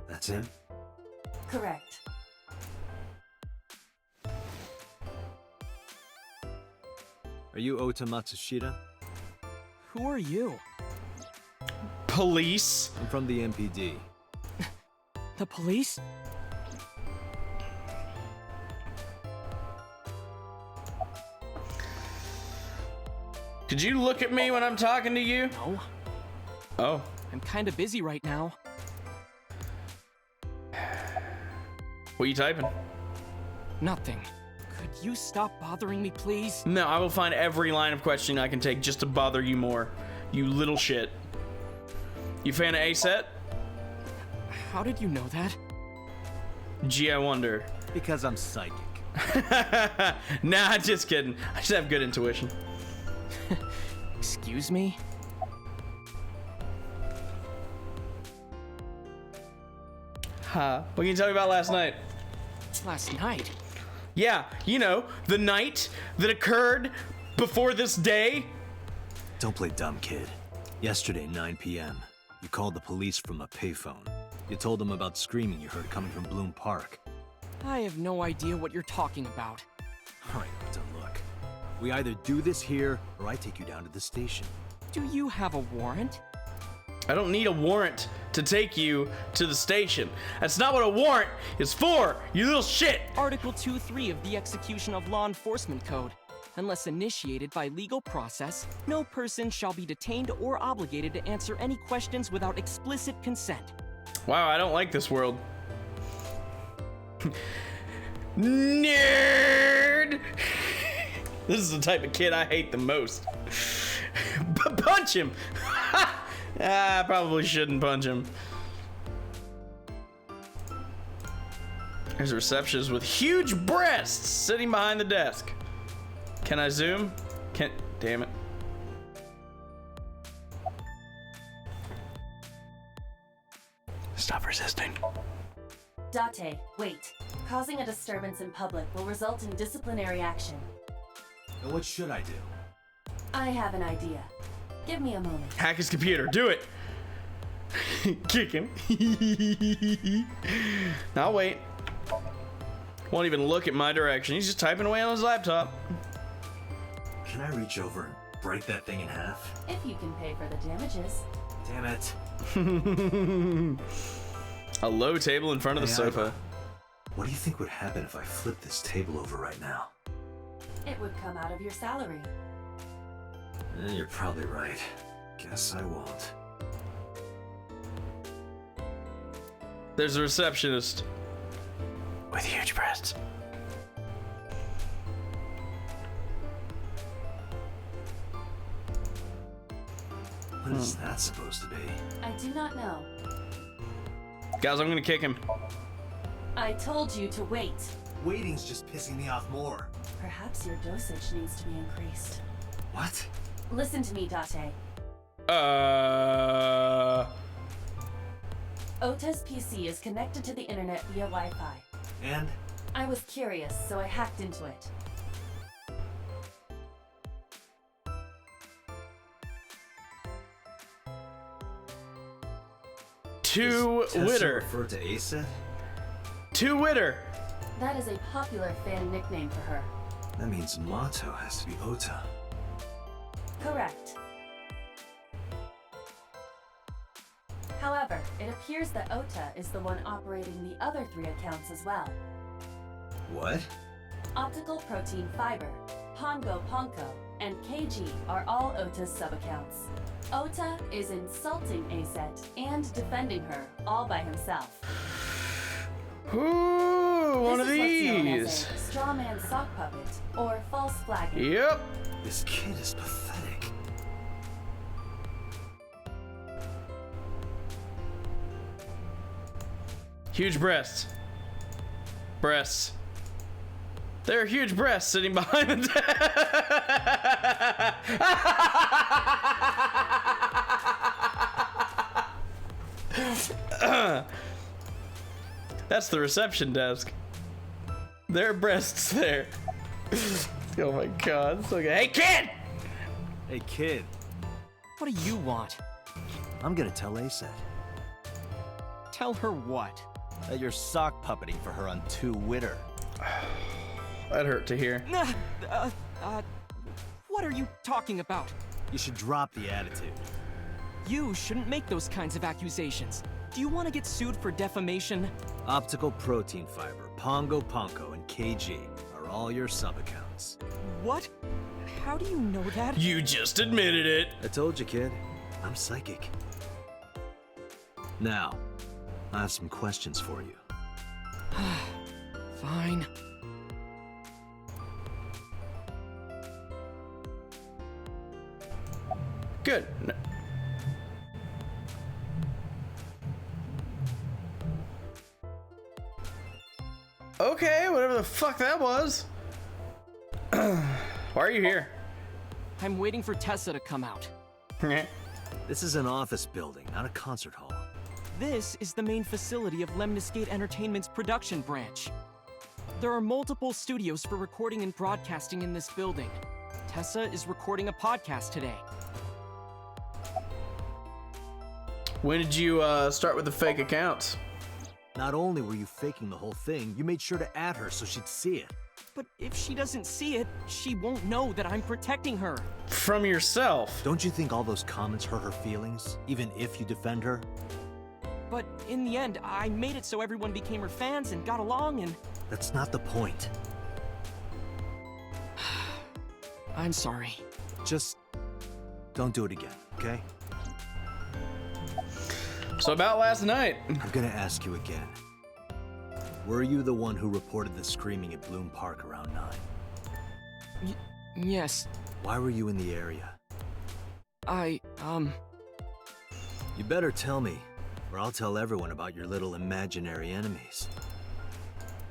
That's him? Correct. Are you Ota Matsushita? Who are you? Police. I'm from the MPD. The police? Could you look at me when I'm talking to you? No. Oh. I'm kinda busy right now. What are you typing? Nothing. Could you stop bothering me, please? No, I will find every line of questioning I can take just to bother you more. You little shit. You fan of A-Set? How did you know that? Gee, I wonder. Because I'm psychic. Nah, just kidding. I just have good intuition. Excuse me? Huh. What can you tell me about last night? Last night? Yeah, you know, the night that occurred before this day. Don't play dumb, kid. Yesterday, 9 p.m., you called the police from a payphone. You told them about screaming you heard coming from Bloom Park. I have no idea what you're talking about. All right, Ota, look. We either do this here, or I take you down to the station. Do you have a warrant? I don't need a warrant to take you to the station. That's not what a warrant is for, you little shit! Article 2.3 of the Execution of Law Enforcement Code. Unless initiated by legal process, no person shall be detained or obligated to answer any questions without explicit consent. Wow, I don't like this world. Nerd! This is the type of kid I hate the most. Punch him! I probably shouldn't punch him. There's a receptionist with huge breasts sitting behind the desk. Can I zoom? Damn it. Stop resisting. Date, wait. Causing a disturbance in public will result in disciplinary action. And what should I do? I have an idea. Give me a moment. Hack his computer. Do it. Kick him. I'll wait. Won't even look at my direction. He's just typing away on his laptop. Can I reach over and break that thing in half? If you can pay for the damages. Damn it. A low table in front of the Hey, sofa. What do you think would happen if I flip this table over right now? It would come out of your salary. You're probably right. Guess I won't. There's a receptionist with huge breasts. What is that supposed to be? I do not know. Guys, I'm gonna kick him. I told you to wait. Waiting's just pissing me off more. Perhaps your dosage needs to be increased. What? Listen to me, Date. Ota's PC is connected to the internet via Wi-Fi. And? I was curious, so I hacked into it. Two Does Tessa Witter. refer to Asa? Two Witter. That is a popular fan nickname for her. That means Mato has to be Ota. Correct. However, it appears that Ota is the one operating the other 3 accounts as well. What? Optical Protein Fiber, Pongo Ponko, and KG are all Ota's sub-accounts. Ota is insulting Aset and defending her all by himself. Ooh, one of This is what's known as these. a straw man sock puppet, or false flagging. Yep. This kid is pathetic. Huge breasts. Breasts. There are huge breasts sitting behind the That's the reception desk. There are breasts there. Oh my god. So good. Hey kid! Hey kid, What do you want? I'm gonna tell Aset Tell her what? That you're sock puppeting for her on Two Witter. That hurt to hear. What are you talking about? You should drop the attitude. You shouldn't make those kinds of accusations. Do you want to get sued for defamation? Optical Protein Fiber, Pongo Ponko, and KG are all your sub-accounts. What? How do you know that? You just admitted it. I told you, kid. I'm psychic. Now, I have some questions for you. Fine. Good. Okay, whatever the fuck that was. Why are you here? I'm waiting for Tessa to come out. This is an office building, not a concert hall. This is the main facility of Lemniscate Entertainment's production branch. There are multiple studios for recording and broadcasting in this building. Tessa is recording a podcast today. When did you start with the fake accounts? Not only were you faking the whole thing, you made sure to add her so she'd see it. But if she doesn't see it, she won't know that I'm protecting her. From yourself. Don't you think all those comments hurt her feelings, even if you defend her? But in the end, I made it so everyone became her fans and got along and... That's not the point. I'm sorry. Just don't do it again, okay? So about last night. I'm gonna ask you again. Were you the one who reported the screaming at Bloom Park around 9? Yes. Why were you in the area? You better tell me, or I'll tell everyone about your little imaginary enemies.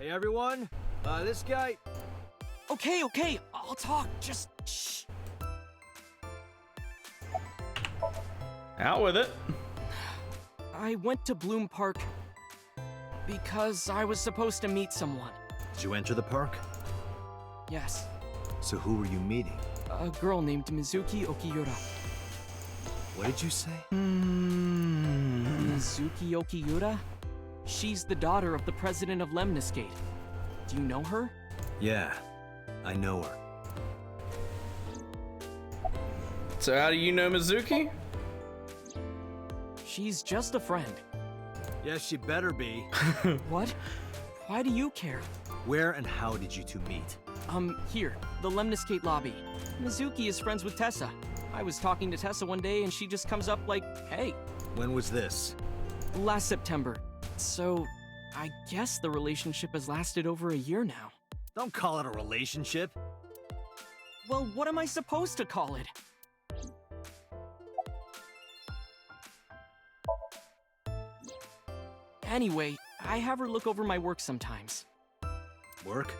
Hey everyone, this guy... Okay, I'll talk, just shh. Out with it. I went to Bloom Park because I was supposed to meet someone. Did you enter the park? Yes, So who were you meeting? a girl named Mizuki Okiura. What did you say? Mizuki Okiura? She's the daughter of the president of Lemniscate. Do you know her? Yeah, I know her. So how do you know Mizuki? She's just a friend. Yes, she better be. What? Why do you care? Where and how did you two meet? Here, the Lemniscate lobby. Mizuki is friends with Tessa. I was talking to Tessa one day and she just comes up like, hey. When was this? Last September. So, I guess the relationship has lasted over a year now. Don't call it a relationship. Well, what am I supposed to call it? Anyway, I have her look over my work sometimes. Work?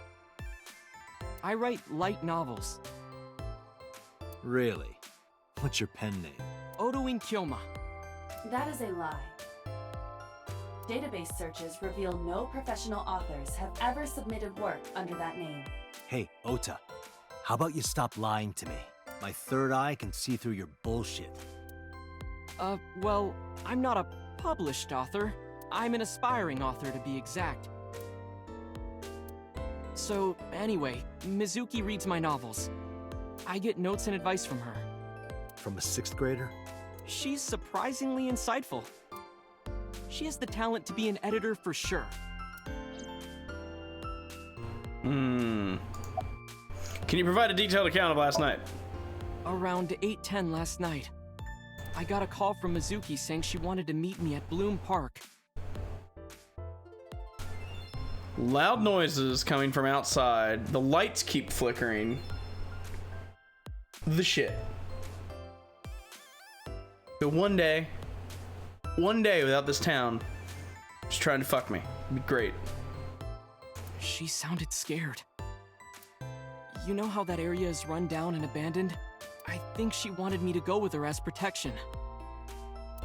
I write light novels. Really? What's your pen name? Odoin Kyoma. That is a lie. Database searches reveal no professional authors have ever submitted work under that name. Hey, Ota. How about you stop lying to me? My third eye can see through your bullshit. Well, I'm not a published author. I'm an aspiring author, to be exact. So, anyway, Mizuki reads my novels. I get notes and advice from her. From a 6th grader? She's surprisingly insightful. She has the talent to be an editor for sure. Can you provide a detailed account of last night? Around 8:10 last night, I got a call from Mizuki saying she wanted to meet me at Bloom Park. Loud noises coming from outside. The lights keep flickering. The shit. But one day without this town, just trying to fuck me. It'd be great. She sounded scared. You know how that area is run down and abandoned? I think she wanted me to go with her as protection.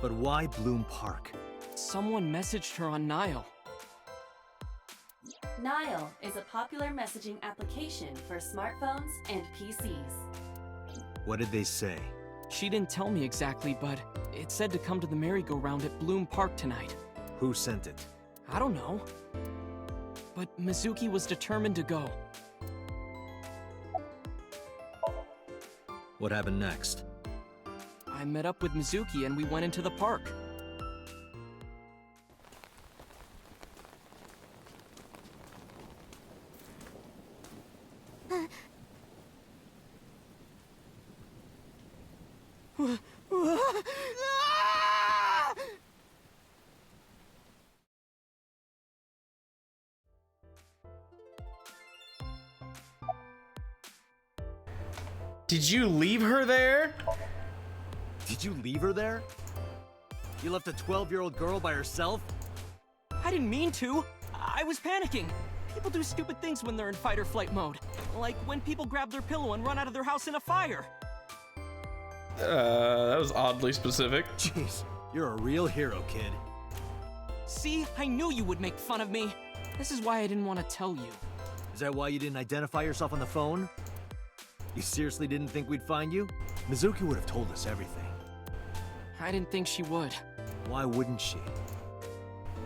But why Bloom Park? Someone messaged her on Nile. Nile is a popular messaging application for smartphones and PCs. What did they say? She didn't tell me exactly, but it said to come to the merry-go-round at Bloom Park tonight. Who sent it? I don't know. But Mizuki was determined to go. What happened next? I met up with Mizuki and we went into the park. Did you leave her there? Did you leave her there? You left a 12-year-old girl by herself? I didn't mean to. I was panicking. People do stupid things when they're in fight or flight mode. Like when people grab their pillow and run out of their house in a fire. That was oddly specific. Jeez, you're a real hero, kid. See, I knew you would make fun of me. This is why I didn't want to tell you. Is that why you didn't identify yourself on the phone? You seriously didn't think we'd find you? Mizuki would have told us everything. I didn't think she would. Why wouldn't she?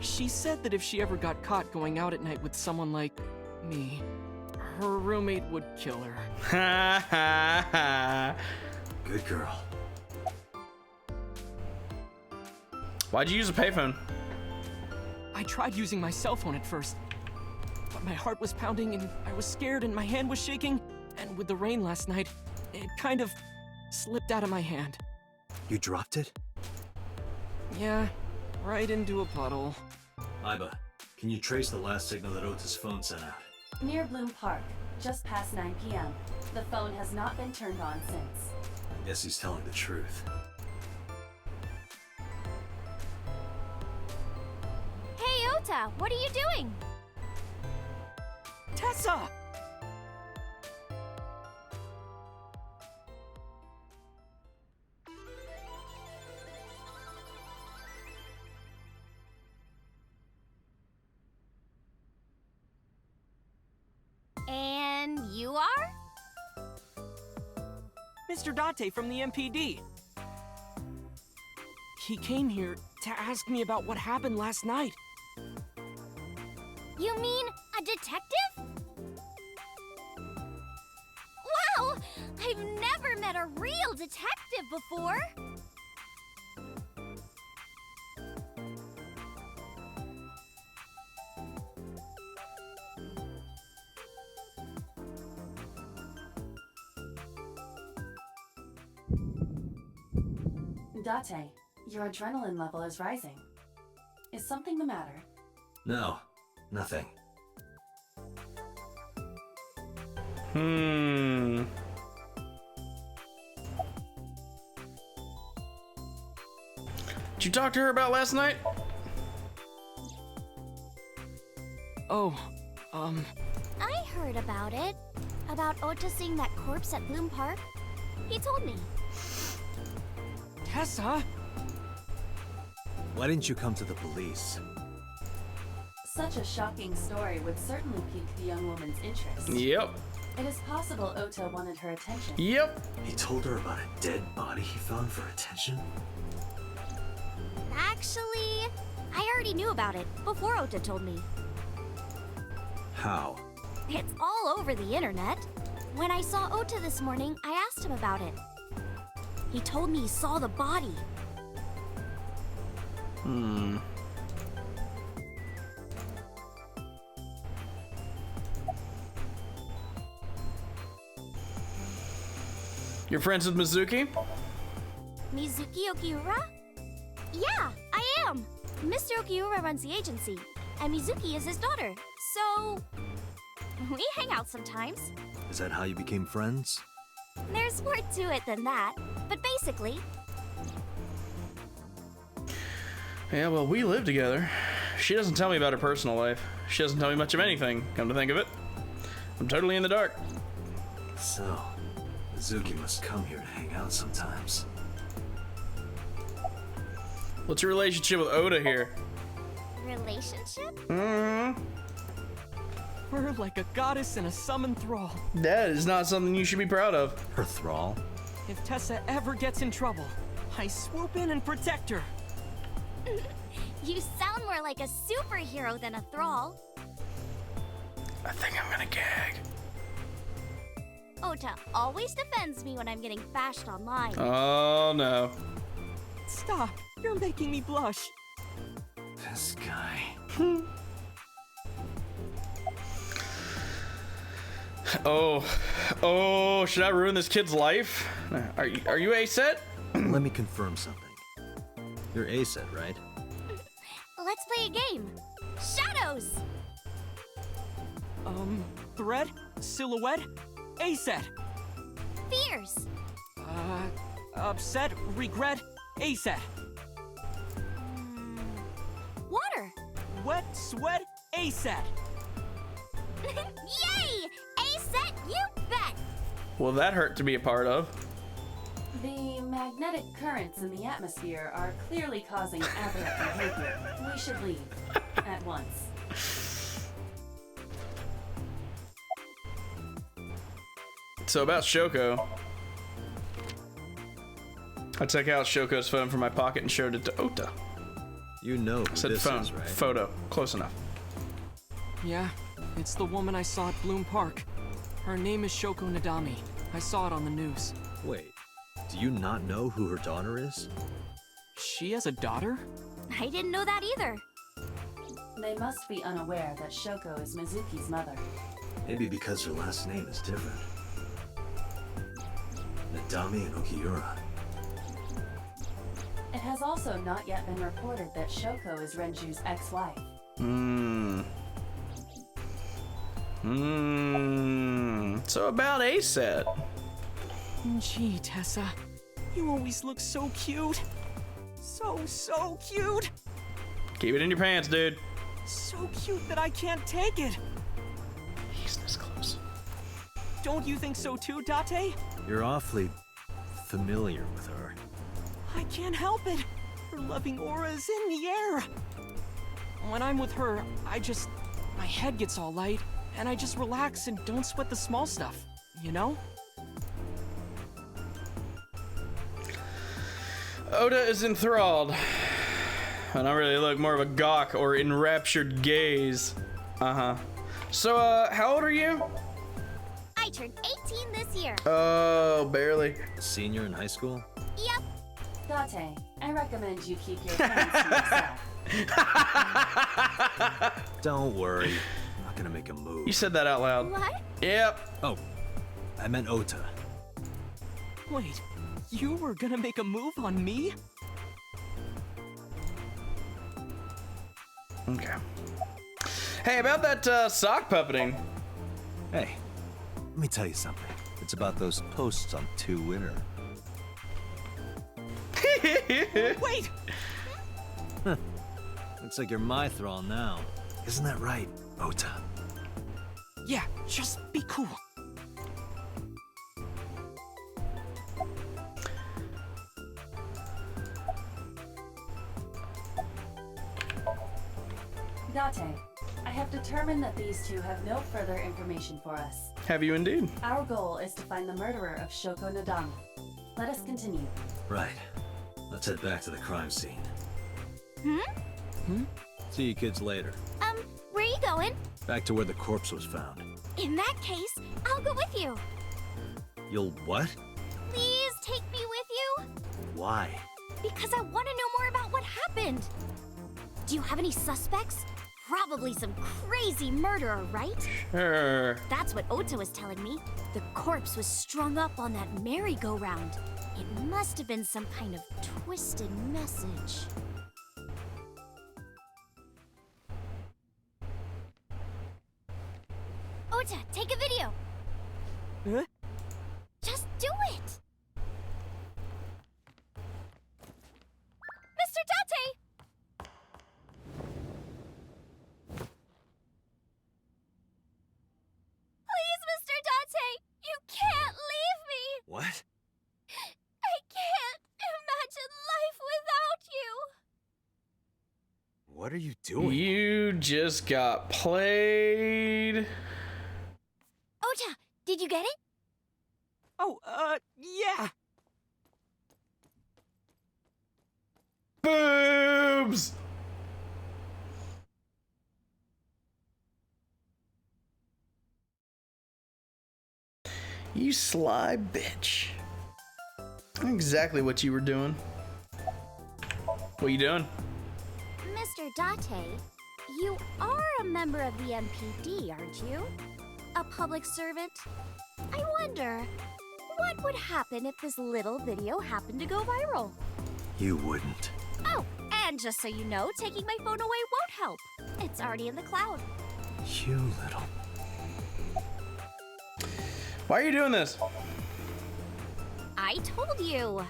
She said that if she ever got caught going out at night with someone like me, her roommate would kill her. Ha ha ha. Good girl. Why'd you use a payphone? I tried using my cell phone at first, but my heart was pounding and I was scared and my hand was shaking, and with the rain last night, it kind of slipped out of my hand. You dropped it? Yeah, right into a puddle. Iba, can you trace the last signal that Ota's phone sent out? Near Bloom Park, just past 9 p.m. The phone has not been turned on since. I guess he's telling the truth. Hey, Ota, what are you doing? Tessa! And you are? Mr. Date from the MPD. He came here to ask me about what happened last night. You mean a detective? Wow! I've never met a real detective before! Date, your adrenaline level is rising. Is something the matter? No, nothing. Did you talk to her about last night? Oh, I heard about it. About Ota seeing that corpse at Bloom Park. He told me. Tessa? Why didn't you come to the police? Such a shocking story would certainly pique the young woman's interest. Yep. It is possible Ota wanted her attention. Yep. He told her about a dead body he found for attention? Actually, I already knew about it before Ota told me. How? It's all over the internet. When I saw Ota this morning, I asked him about it. He told me he saw the body. You're friends with Mizuki? Mizuki Okiura? Yeah, I am. Mr. Okiura runs the agency, and Mizuki is his daughter. So, we hang out sometimes. Is that how you became friends? There's more to it than that, but basically, Yeah, well, we live together. She doesn't tell me about her personal life. She doesn't tell me much of anything, come to think of it. I'm totally in the dark. So, Mizuki must come here to hang out sometimes. What's your relationship with Oda here? relationship? We're like a goddess and a summoned thrall. That is not something you should be proud of. Her thrall? If Tessa ever gets in trouble, I swoop in and protect her. You sound more like a superhero than a thrall. I think I'm gonna gag. Ota always defends me when I'm getting bashed online. Oh no. Stop! You're making me blush. This guy. Oh, should I ruin this kid's life? Are you A-set? Let me confirm something. You're A-set, right? Let's play a game. Shadows! Thread? Silhouette? A-set. Fears. Upset? Regret? A-set. Water. Wet? Sweat? A-set. Yay! A-set, you bet! Well, that hurt to be a part of. The magnetic currents in the atmosphere are clearly causing aberrant behavior. We should leave. At once. So about Shoko. I took out Shoko's phone from my pocket and showed it to Ota. You know I who said this phone, is, right? photo. Close enough. Yeah, it's the woman I saw at Bloom Park. Her name is Shoko Nadami. I saw it on the news. Wait, do you not know who her daughter is? She has a daughter? I didn't know that either. They must be unaware that Shoko is Mizuki's mother. Maybe because her last name is different. Nadami and Okiura. It has also not yet been reported that Shoko is Renju's ex-wife. So about A-set. Gee, Tessa. You always look so cute. So cute. Keep it in your pants, dude. So cute that I can't take it. He's this close. Don't you think so too, Date? You're awfully familiar with her. I can't help it. Her loving aura is in the air. When I'm with her, my head gets all light, and I just relax and don't sweat the small stuff, you know? Oda is enthralled. And I really look more of a gawk or enraptured gaze. So, how old are you? I turned 18 this year. Oh, barely. A senior in high school? Yep. Date, I recommend you keep your hands to yourself. Don't worry. I'm not gonna make a move. You said that out loud. What? Yep. Oh, I meant Ota. Wait, you were gonna make a move on me? Okay. Hey, about that sock puppeting. Hey, let me tell you something. It's about those posts on Twitter. Wait! Looks like you're my thrall now. Isn't that right, Ota? Yeah, just be cool. Date, I have determined that these two have no further information for us. Have you indeed? Our goal is to find the murderer of Shoko Nadama. Let us continue. Right. Let's head back to the crime scene. Hmm? See you kids later. Where are you going? Back to where the corpse was found. In that case, I'll go with you. You'll what? Please take me with you. Why? Because I want to know more about what happened. Do you have any suspects? Probably some crazy murderer, right? Sure. That's what Ota was telling me. The corpse was strung up on that merry-go-round. It must have been some kind of twisted message. Ota, take a video. Huh? Just do it. Mr. Date! Please, Mr. Date, you can't leave me. What? I can't imagine life without you. What are you doing? You just got played. Ota, did you get it? Oh, yeah. Boobs! You sly bitch. I know exactly what you were doing. What you doing? Mr. Date, you are a member of the MPD, aren't you? A public servant? I wonder, what would happen if this little video happened to go viral? You wouldn't. Oh, and just so you know, taking my phone away won't help. It's already in the cloud. You little... Why are you doing this? I told you.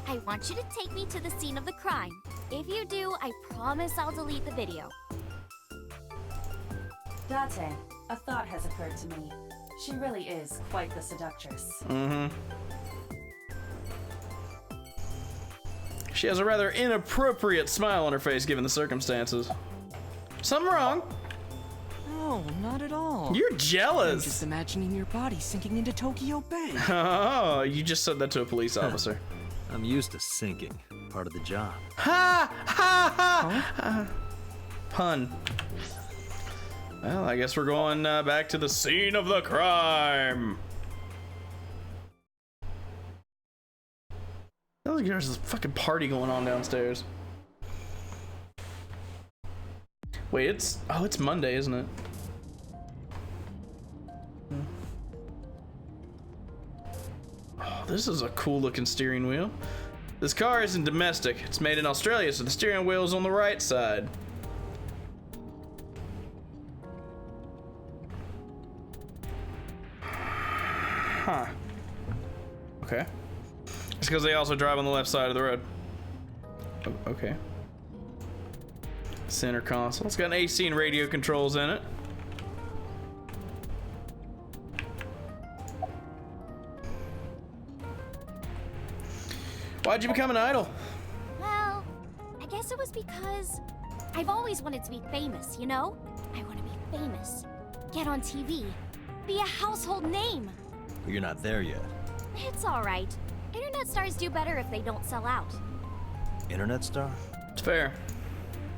I want you to take me to the scene of the crime. If you do, I promise I'll delete the video. Date, a thought has occurred to me. She really is quite the seductress. Mm-hmm. She has a rather inappropriate smile on her face given the circumstances. Something wrong? No, not at all. You're I'm jealous. just imagining your body sinking into Tokyo Bay. Oh, you just said that to a police officer. I'm used to sinking. Part of the job. Ha! Ha! Ha! Pun. Well, I guess we're going back to the scene of the crime. Sounds like there's a fucking party going on downstairs. Wait, it's Monday, isn't it? Oh, this is a cool looking steering wheel. This car isn't domestic. It's made in Australia, so the steering wheel is on the right side. Huh. Okay. It's because they also drive on the left side of the road. Okay. Center console. It's got an AC and radio controls in it. Why'd you become an idol? Well, I guess it was because I've always wanted to be famous, you know? I want to be famous. Get on TV. Be a household name. But you're not there yet. It's alright. Internet stars do better if they don't sell out. Internet star? It's fair.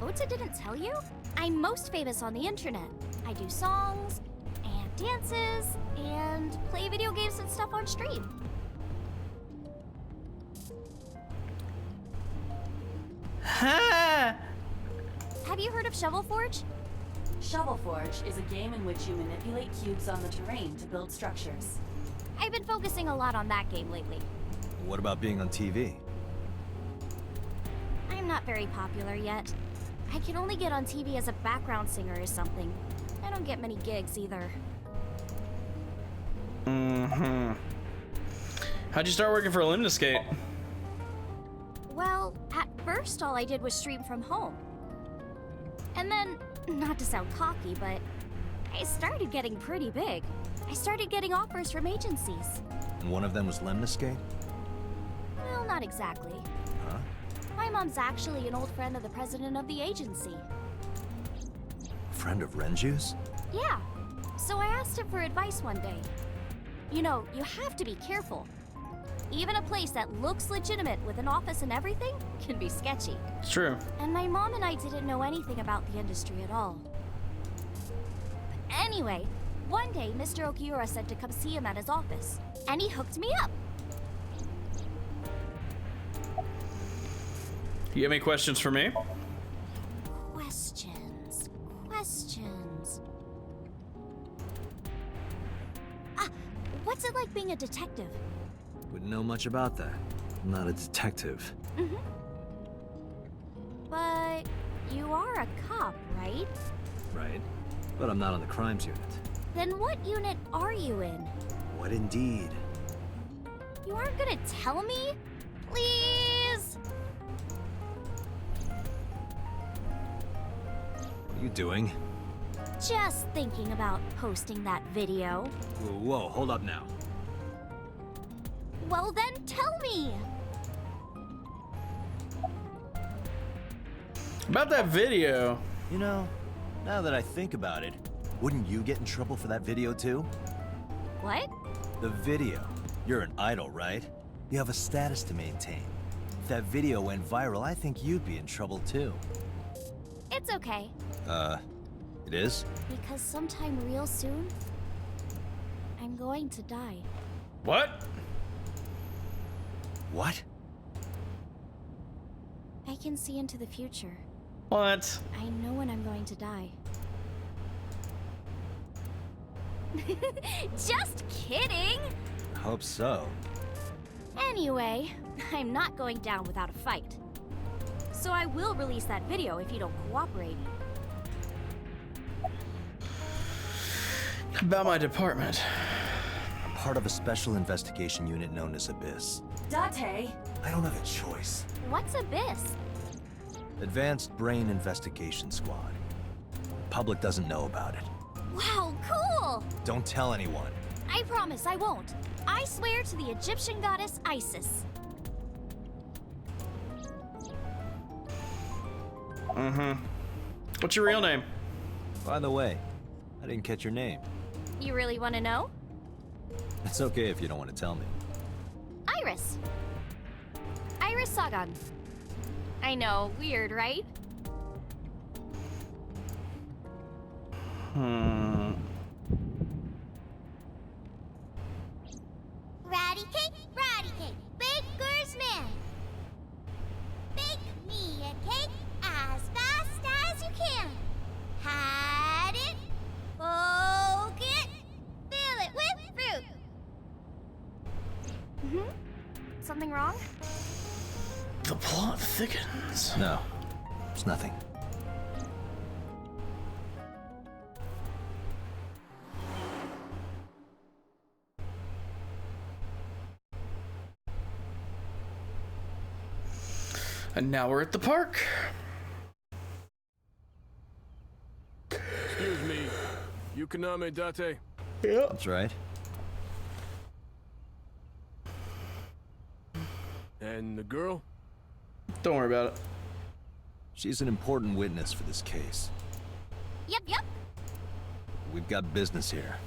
Ota didn't tell you? I'm most famous on the internet. I do songs, and dances, and play video games and stuff on stream. Ha! Have you heard of Shovel Forge? Shovel Forge is a game in which you manipulate cubes on the terrain to build structures. I've been focusing a lot on that game lately. What about being on TV? I'm not very popular yet. I can only get on TV as a background singer or something. I don't get many gigs either. Mm-hmm. How'd you start working for Lemniscate? Well, at first all I did was stream from home. And then, not to sound cocky, but I started getting pretty big. I started getting offers from agencies. And one of them was Lemniscate? Well, not exactly. Huh? My mom's actually an old friend of the president of the agency. Friend of Renju's? Yeah. So I asked him for advice one day. You know, you have to be careful. Even a place that looks legitimate with an office and everything can be sketchy. It's true. And my mom and I didn't know anything about the industry at all. But anyway, one day Mr. Okiura said to come see him at his office, and he hooked me up. You have any questions for me? Questions. What's it like being a detective? Wouldn't know much about that. I'm not a detective. Mm-hmm. But you are a cop, right? Right. But I'm not on the crimes unit. Then what unit are you in? What indeed? You aren't gonna tell me? Please? What are you doing? Just thinking about posting that video. Whoa, hold up now. Well then, tell me! About that video. You know, now that I think about it, wouldn't you get in trouble for that video too? What? The video. You're an idol, right? You have a status to maintain. If that video went viral, I think you'd be in trouble too. It's okay. It is? Because sometime real soon, I'm going to die. What? What? I can see into the future. What? I know when I'm going to die. Just kidding! Hope so. Anyway, I'm not going down without a fight. So I will release that video if you don't cooperate. About my department. I'm part of a special investigation unit known as Abyss. Date! I don't have a choice. What's Abyss? Advanced Brain Investigation Squad. Public doesn't know about it. Wow, cool! Don't tell anyone. I promise I won't. I swear to the Egyptian goddess Isis. Mm-hmm. What's your real name? By the way, I didn't catch your name. You really want to know? It's okay if you don't want to tell me. Iris. Iris Sagan. I know, weird, right? Ratty cake, baker's man. Bake me a cake as fast as you can. Hide it, poke it, fill it with fruit. Something wrong? The plot thickens. No, it's nothing. And now we're at the park. Excuse me, Yukaname Date. Yeah. That's right. And the girl? Don't worry about it. She's an important witness for this case. Yep. We've got business here.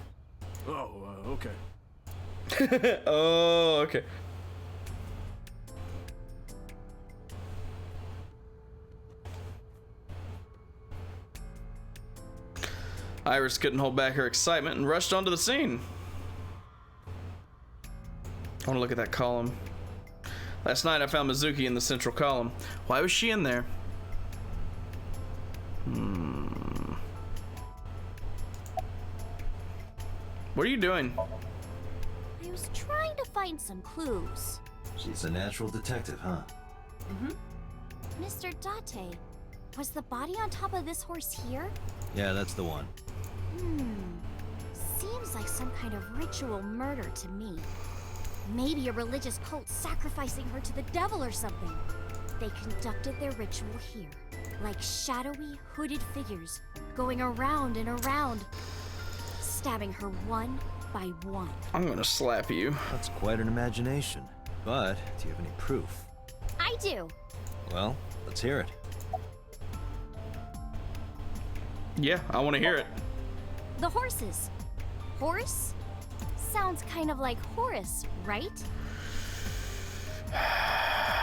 Oh, okay. Oh, okay. Iris couldn't hold back her excitement and rushed onto the scene. I want to look at that column. Last night I found Mizuki in the central column. Why was she in there? What are you doing? I was trying to find some clues. She's a natural detective, huh? Mr. Date, Was the body on top of this horse here? Yeah, that's the one. Seems like some kind of ritual murder to me. Maybe a religious cult sacrificing her to the devil or something. They conducted their ritual here, like shadowy, hooded figures, going around and around, stabbing her one by one. I'm gonna slap you. That's quite an imagination. But, do you have any proof? I do. Well, let's hear it. Yeah, I want to hear it. The horses. Horse? Sounds kind of like Horus, right? What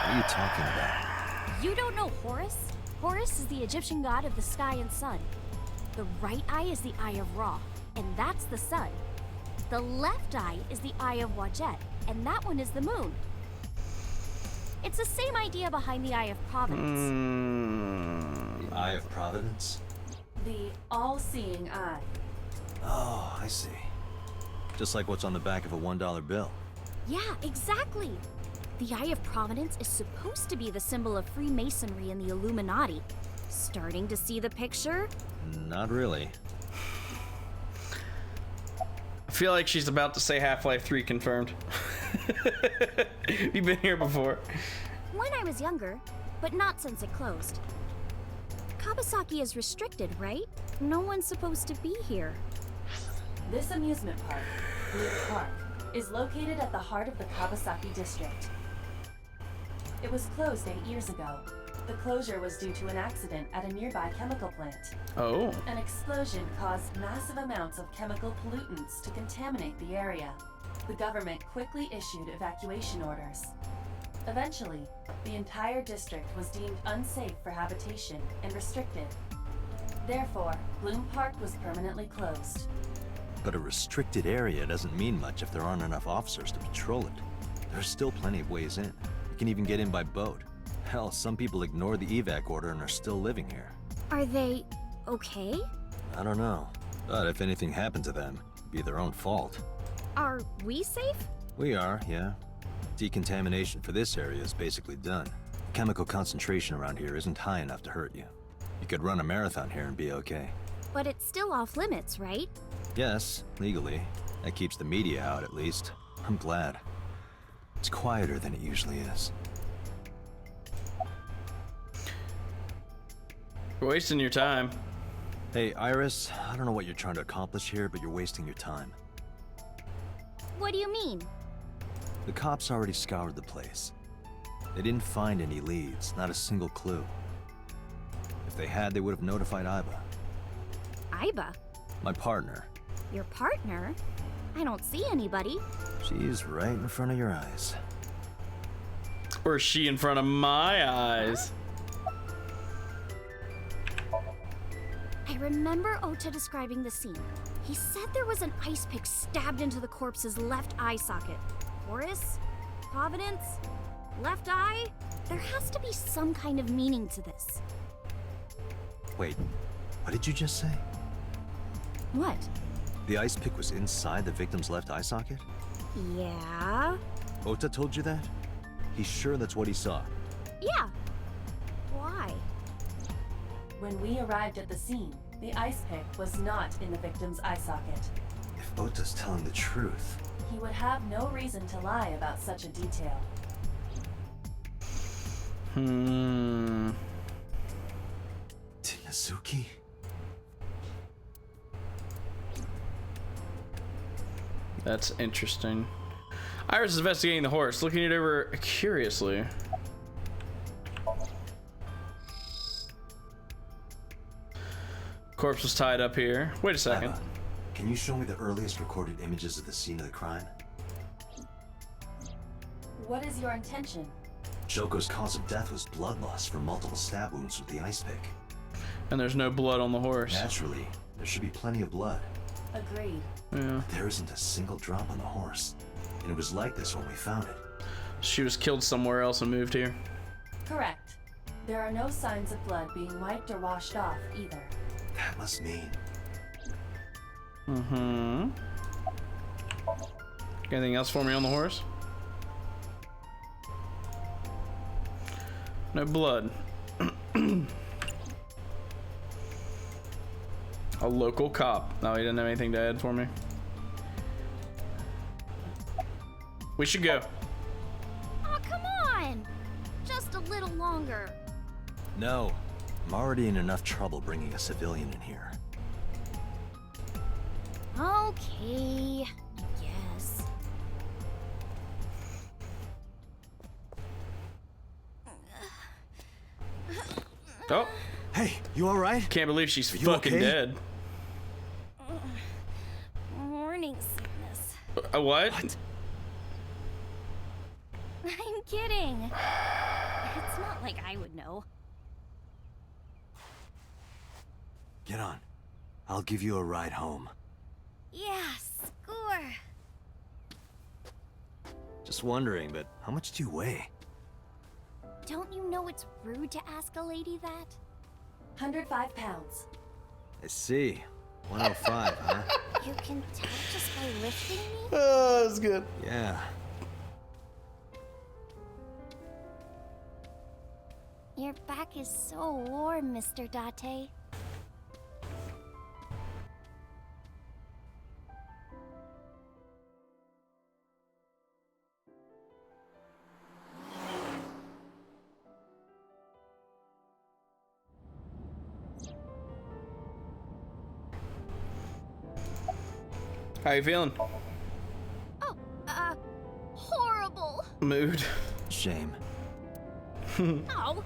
are you talking about? You don't know Horus? Horus is the Egyptian god of the sky and sun. The right eye is the Eye of Ra, and that's the sun. The left eye is the Eye of Wadjet, and that one is the moon. It's the same idea behind the Eye of Providence. The Eye of Providence? The all-seeing eye. Oh, I see. Just like what's on the back of a $1 bill. Yeah, exactly. The Eye of Providence is supposed to be the symbol of Freemasonry and the Illuminati. Starting to see the picture? Not really. I feel like she's about to say Half-Life 3 confirmed. You've been here before. When I was younger, but not since it closed. Kawasaki is restricted, right? No one's supposed to be here. This amusement park, Blue Park, is located at the heart of the Kawasaki district. It was closed 8 years ago. The closure was due to an accident at a nearby chemical plant. Oh. An explosion caused massive amounts of chemical pollutants to contaminate the area. The government quickly issued evacuation orders. Eventually, the entire district was deemed unsafe for habitation and restricted. Therefore, Bloom Park was permanently closed. But a restricted area doesn't mean much if there aren't enough officers to patrol it. There's still plenty of ways in. You can even get in by boat. Hell, some people ignored the evac order and are still living here. Are they okay? I don't know. But if anything happened to them, it'd be their own fault. Are we safe? We are, yeah. Decontamination for this area is basically done. Chemical concentration around here isn't high enough to hurt you. You could run a marathon here and be okay. But it's still off limits, right? Yes, legally. That keeps the media out, at least. I'm glad. It's quieter than it usually is. You're wasting your time. Hey, Iris, I don't know what you're trying to accomplish here, but you're wasting your time. What do you mean? The cops already scoured the place. They didn't find any leads, not a single clue. If they had, they would have notified Iba. Iba? My partner. Your partner? I don't see anybody. She's right in front of your eyes. Or is she in front of my eyes? I remember Ota describing the scene. He said there was an ice pick stabbed into the corpse's left eye socket. Horus? Providence? Left eye? There has to be some kind of meaning to this. Wait, what did you just say? What? The ice pick was inside the victim's left eye socket? Yeah? Ota told you that? He's sure that's what he saw. Yeah. Why? When we arrived at the scene, the ice pick was not in the victim's eye socket. If Ota's telling the truth... He would have no reason to lie about such a detail. Tinazuki? That's interesting. Iris is investigating the horse, looking it over curiously. Corpse was tied up here. Wait a second. Abba, can you show me the earliest recorded images of the scene of the crime? What is your intention? Joko's cause of death was blood loss from multiple stab wounds with the ice pick. And there's no blood on the horse. Naturally, there should be plenty of blood. Agreed. Yeah. There isn't a single drop on the horse. And it was like this when we found it. She was killed somewhere else and moved here. Correct. There are no signs of blood being wiped or washed off either. That must mean... Mm-hmm. Anything else for me on the horse? No blood. A local cop. No, he didn't have anything to add for me. We should go. Oh, come on! Just a little longer. No. I'm already in enough trouble bringing a civilian in here. Okay, yes. Oh. Hey, you alright? Can't believe she's you fucking okay? dead. Morning sickness. What? I'm kidding. It's not like I would know. Get on. I'll give you a ride home. Yeah, score. Just wondering, but how much do you weigh? Don't you know it's rude to ask a lady that? 105 pounds. I see. 105, huh? You can tell just by lifting me? Oh, that's good. Yeah. Your back is so warm, Mr. Date. How you feeling? Oh, horrible. Mood. Shame. Oh,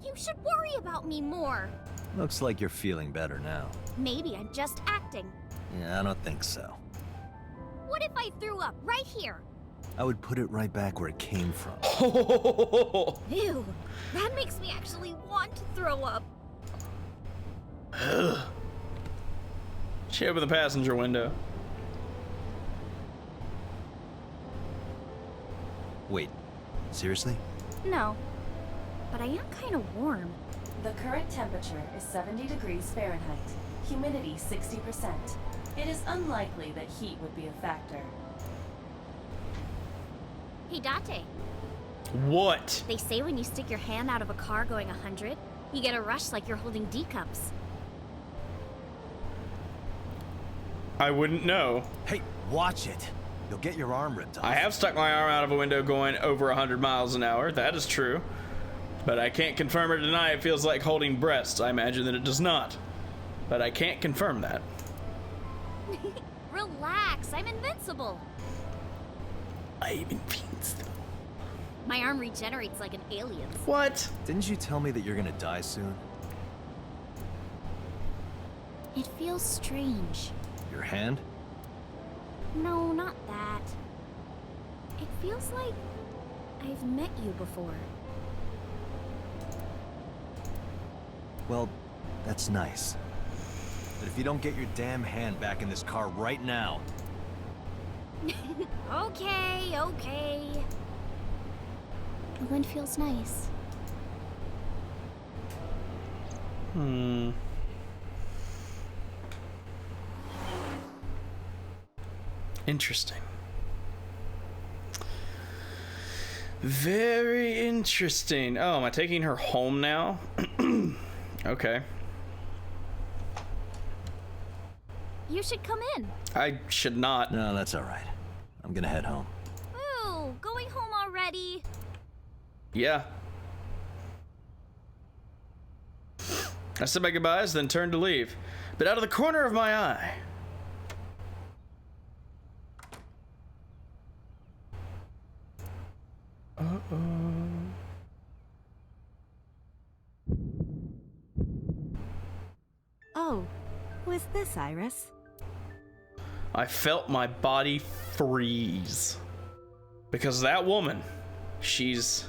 you should worry about me more. Looks like you're feeling better now. Maybe I'm just acting. Yeah, I don't think so. What if I threw up right here? I would put it right back where it came from. Ew, that makes me actually want to throw up. She opened the passenger window. Wait, seriously? No, but I am kind of warm. The current temperature is 70 degrees Fahrenheit. Humidity 60%. It is unlikely that heat would be a factor. Hey, Date. What? They say when you stick your hand out of a car going 100, you get a rush like you're holding D cups. I wouldn't know. Hey, watch it. You'll get your arm ripped off. I have stuck my arm out of a window going over 100 miles an hour. That is true. But I can't confirm or deny it feels like holding breasts. I imagine that it does not. But I can't confirm that. Relax, I'm invincible. I'm invincible. My arm regenerates like an alien's. What? Didn't you tell me that you're gonna die soon? It feels strange. Your hand? No, not that. It feels like I've met you before. Well, that's nice. But if you don't get your damn hand back in this car right now... Okay, okay. The wind feels nice. Interesting. Very interesting. Oh, am I taking her home now? Okay. You should come in. I should not. No, that's all right. I'm gonna head home. Ooh, going home already. Yeah. I said my goodbyes, then turned to leave. But out of the corner of my eye... Oh, who is this, Iris? I felt my body freeze. Because that woman, she's...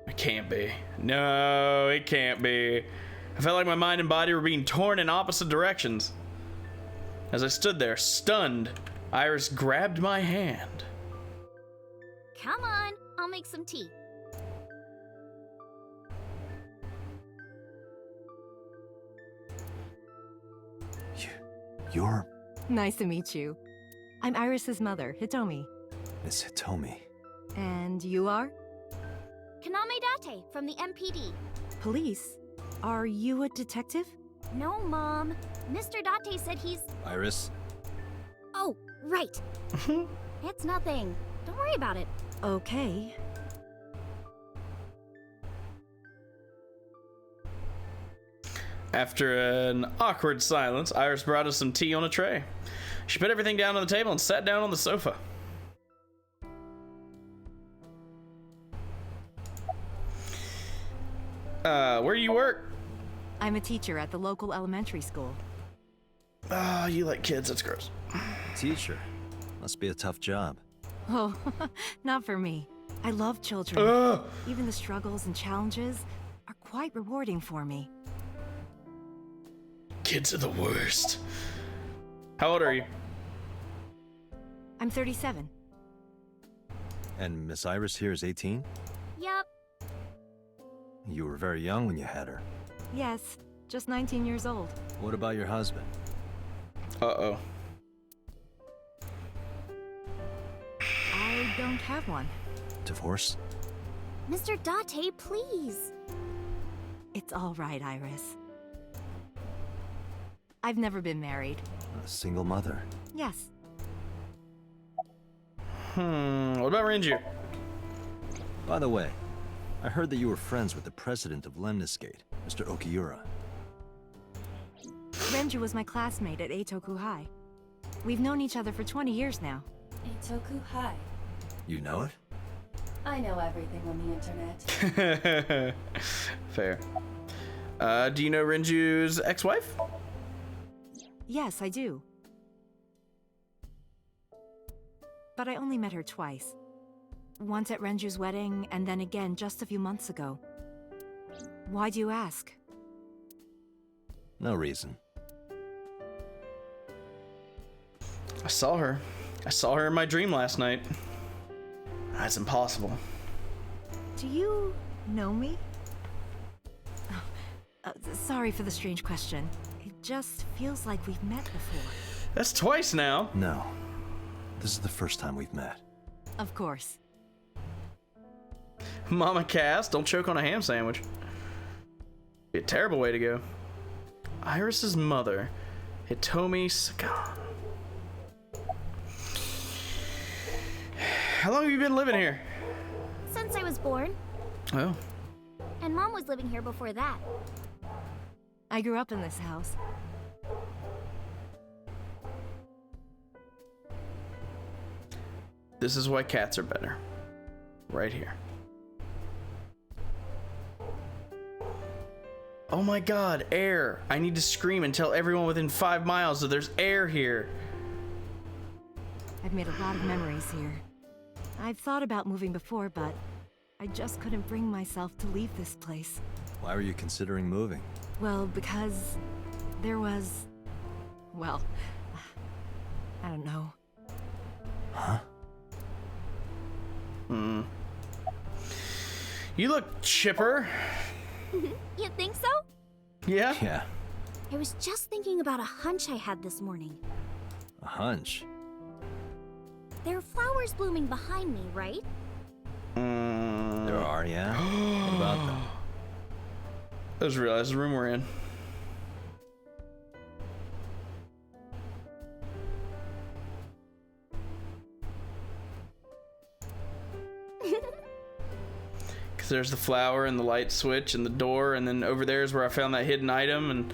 It can't be. No, it can't be. I felt like my mind and body were being torn in opposite directions. As I stood there, stunned, Iris grabbed my hand. Come on, I'll make some tea. You're... Nice to meet you. I'm Iris's mother, Hitomi. Miss Hitomi. And you are? Kaname Date from the MPD. Police? Are you a detective? No, Mom. Mr. Date said he's... Iris? Oh, right. It's nothing. Don't worry about it. Okay. After an awkward silence, Iris brought us some tea on a tray. She put everything down on the table and sat down on the sofa. Where do you work? I'm a teacher at the local elementary school. Oh, you like kids, that's gross. Teacher. Must be a tough job. Oh, not for me. I love children. Ugh. Even the struggles and challenges are quite rewarding for me. Kids are the worst. How old are you? I'm 37. And Miss Iris here is 18? Yep. You were very young when you had her. Yes, just 19 years old. What about your husband? Uh-oh. I don't have one. Divorce? Mr. Date, please. It's all right, Iris. I've never been married. A single mother? Yes. What about Renju? By the way, I heard that you were friends with the president of Lemniscate, Mr. Okiura. Renju was my classmate at Eitoku High. We've known each other for 20 years now. Eitoku High. You know it? I know everything on the internet. Fair. Do you know Renju's ex-wife? Yes, I do. But I only met her twice. Once at Renju's wedding, and then again just a few months ago. Why do you ask? No reason. I saw her. I saw her in my dream last night. That's impossible. Do you know me? Oh, sorry for the strange question. It just feels like we've met before. That's twice now. No. This is the first time we've met. Of course. Mama Cass, don't choke on a ham sandwich. Be a terrible way to go. Iris's mother, Hitomi Sagan. How long have you been living here? Since I was born. Oh. And Mom was living here before that. I grew up in this house. This is why cats are better. Right here. Oh my god, air. I need to scream and tell everyone within 5 miles that there's air here. I've made a lot of memories here. I've thought about moving before, but I just couldn't bring myself to leave this place. Why were you considering moving? Well, because there was... well, I don't know. Huh? You look chipper. You think so? Yeah? Yeah. I was just thinking about a hunch I had this morning. A hunch? There are flowers blooming behind me, right? There are, yeah? What about them? I just realized the room we're in. Because there's the flower and the light switch and the door, and then over there is where I found that hidden item, and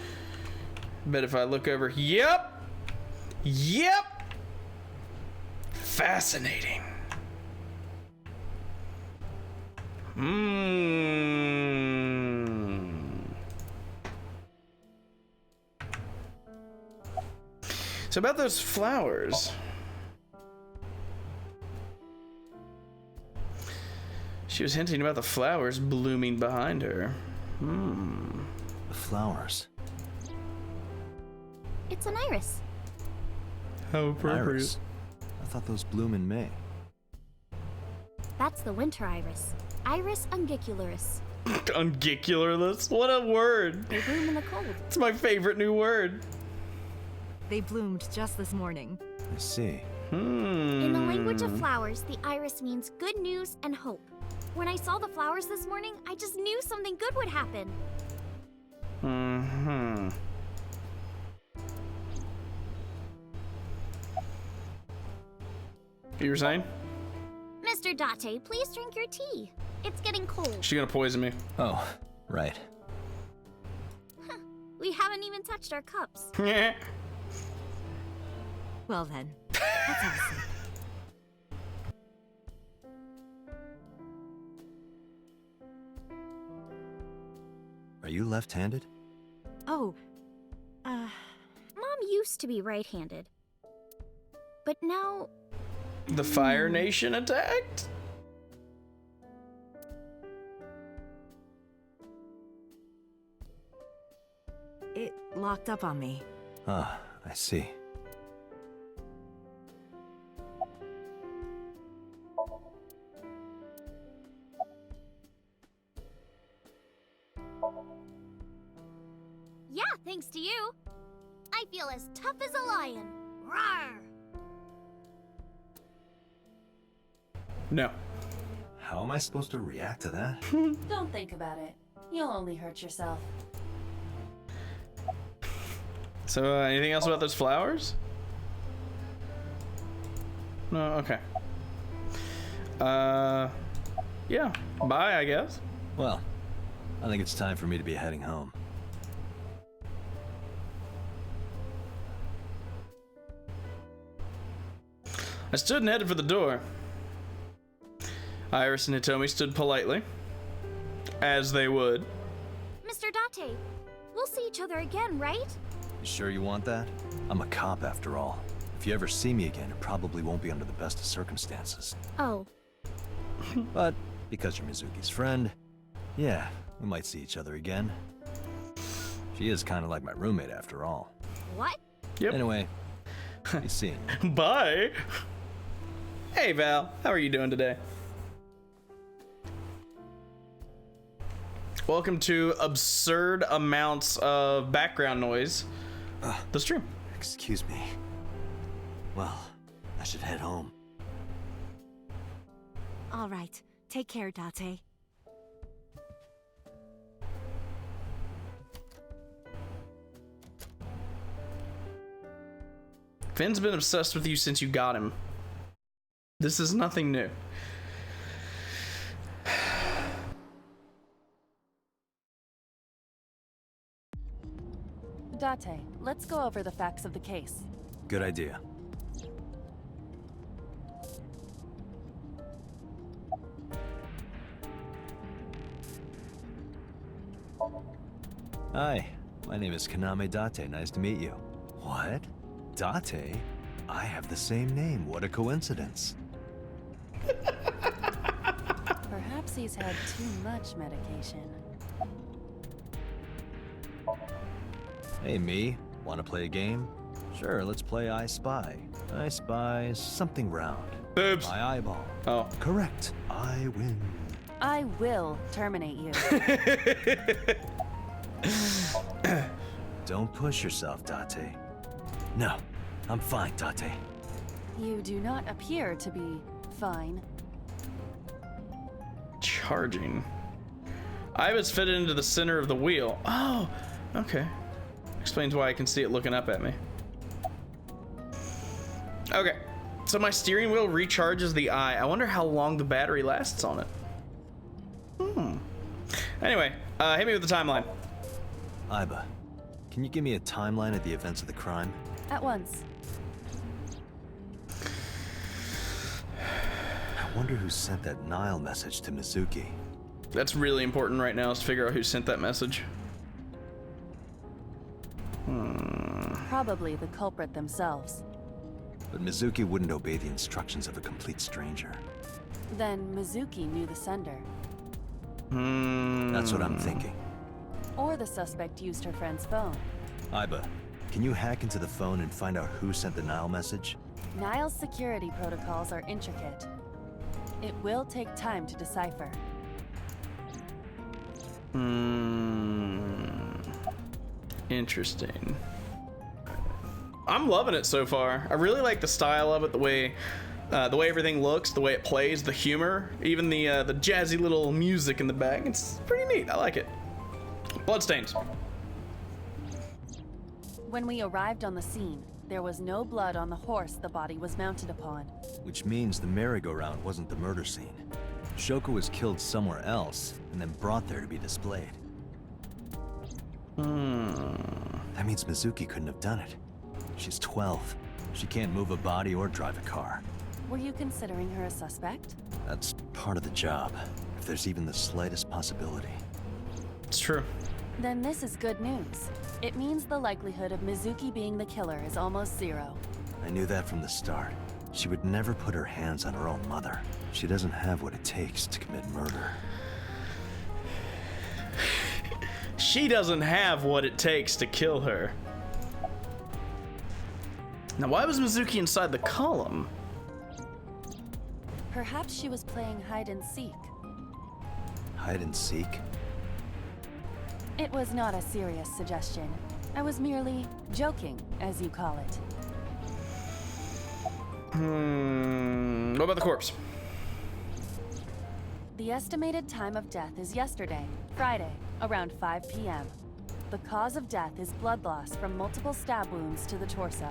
I bet if I look over... Yep! Yep! Fascinating. So about those flowers. She was hinting about the flowers blooming behind her. The flowers. It's an iris. How appropriate. Iris. I thought those bloom in May. That's the winter iris. Iris ungicularis. Ungicularis? What a word. They bloom in the cold. It's my favorite new word. They bloomed just this morning. I see. In the language of flowers, the iris means good news and hope. When I saw the flowers this morning, I just knew something good would happen. You were saying? Mr. Date, please drink your tea. It's getting cold. She's gonna poison me. Oh, right. We haven't even touched our cups. Well then, that's awesome. Are you left-handed? Oh, Mom used to be right-handed. But now... The Fire Nation attacked? it locked up on me. Ah, I see. Yeah, thanks to you. I feel as tough as a lion. Rawr! No. How am I supposed to react to that? Don't think about it. You'll only hurt yourself. So, anything else about those flowers? No, okay. Yeah, bye, I guess. Well, I think it's time for me to be heading home. I stood and headed for the door. Iris and Hitomi stood politely, as they would. Mr. Date, we'll see each other again, right? You sure you want that? I'm a cop after all. If you ever see me again, it probably won't be under the best of circumstances. Oh. But because you're Mizuki's friend, yeah, we might see each other again. She is kind of like my roommate after all. What? Yep. Anyway, be seeing you. Bye. Hey, Val. How are you doing today? Welcome to absurd amounts of background noise. The stream. Excuse me. Well, I should head home. All right, take care, Date. Finn's been obsessed with you since you got him. This is nothing new. Date, let's go over the facts of the case. Good idea. Hi, my name is Kaname Date. Nice to meet you. What? Date? I have the same name. What a coincidence. Perhaps he's had too much medication. Hey, me. Want to play a game? Sure, let's play I Spy. I spy something round. Boobs. My eyeball. Oh. Correct. I win. I will terminate you. Don't push yourself, Date. No, I'm fine, Date. You do not appear to be fine. Charging. I was fitted into the center of the wheel. Oh, okay. Explains why I can see it looking up at me. Okay, so my steering wheel recharges the eye. I wonder how long the battery lasts on it. Anyway, hit me with the timeline. Aiba, can you give me a timeline of the events of the crime? At once. I wonder who sent that Nile message to Mizuki. That's really important right now, is to figure out who sent that message. Probably the culprit themselves. But Mizuki wouldn't obey the instructions of a complete stranger. Then Mizuki knew the sender. That's what I'm thinking. Or the suspect used her friend's phone. Aiba, can you hack into the phone and find out who sent the Nile message? Nile's security protocols are intricate. It will take time to decipher. Interesting. I'm loving it so far. I really like the style of it, the way everything looks, the way it plays, the humor, even the jazzy little music in the back. It's pretty neat. I like it. Bloodstains. When we arrived on the scene, there was no blood on the horse the body was mounted upon. Which means the merry-go-round wasn't the murder scene. Shoko was killed somewhere else and then brought there to be displayed. That means Mizuki couldn't have done it. She's 12. She can't move a body or drive a car. Were you considering her a suspect? That's part of the job, if there's even the slightest possibility. It's true. Then this is good news. It means the likelihood of Mizuki being the killer is almost zero. I knew that from the start. She would never put her hands on her own mother. She doesn't have what it takes to commit murder. She doesn't have what it takes to kill her. Now, why was Mizuki inside the column? Perhaps she was playing hide and seek. Hide and seek? It was not a serious suggestion. I was merely joking, as you call it. What about the corpse? The estimated time of death is yesterday, Friday, around 5 p.m. The cause of death is blood loss from multiple stab wounds to the torso.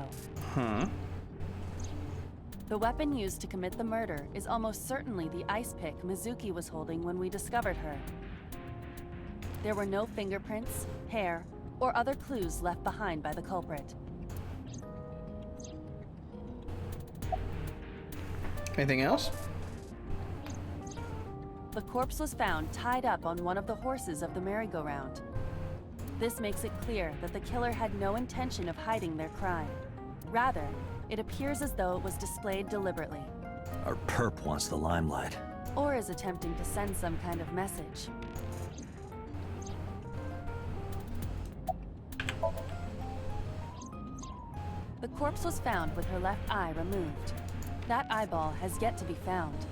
The weapon used to commit the murder is almost certainly the ice pick Mizuki was holding when we discovered her. There were no fingerprints, hair, or other clues left behind by the culprit. Anything else? The corpse was found tied up on one of the horses of the merry-go-round. This makes it clear that the killer had no intention of hiding their crime. Rather, it appears as though it was displayed deliberately. Our perp wants the limelight. Or is attempting to send some kind of message. The corpse was found with her left eye removed. That eyeball has yet to be found.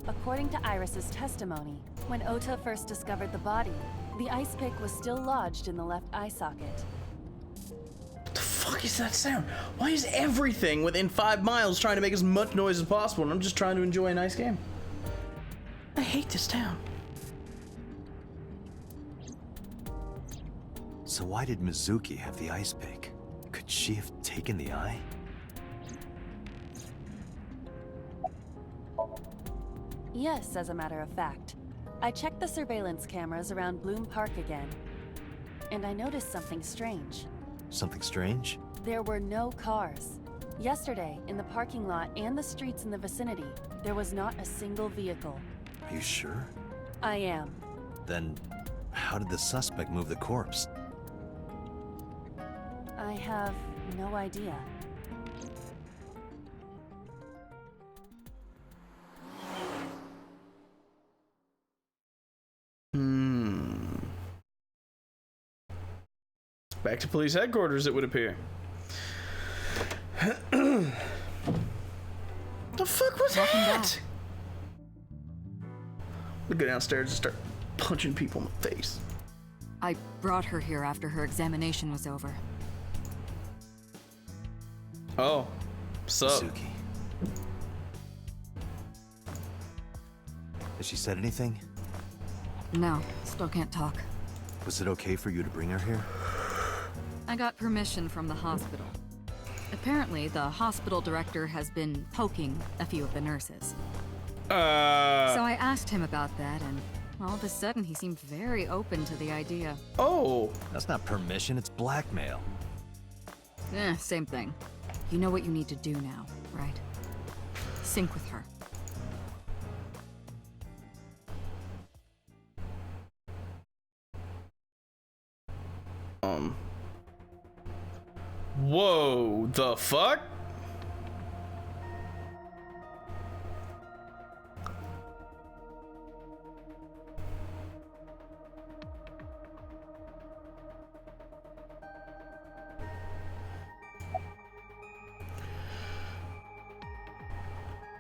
According to Iris's testimony, when Ota first discovered the body, the ice pick was still lodged in the left eye socket. What the fuck is that sound? Why is everything within 5 miles trying to make as much noise as possible and I'm just trying to enjoy a nice game? I hate this town. So why did Mizuki have the ice pick? Could she have taken the eye? Yes, as a matter of fact. I checked the surveillance cameras around Bloom Park again, and I noticed something strange. Something strange? There were no cars. Yesterday, in the parking lot and the streets in the vicinity, there was not a single vehicle. Are you sure? I am. Then, how did the suspect move the corpse? I have no idea. Back to police headquarters, it would appear. The fuck was that? We'll go downstairs and start punching people in the face. I brought her here after her examination was over. Oh, sup? Mizuki. Has she said anything? No, still can't talk. Was it okay for you to bring her here? I got permission from the hospital. Apparently, the hospital director has been poking a few of the nurses. So I asked him about that, and all of a sudden he seemed very open to the idea. Oh! That's not permission, it's blackmail. Same thing. You know what you need to do now, right? Sync with her. Whoa, the fuck?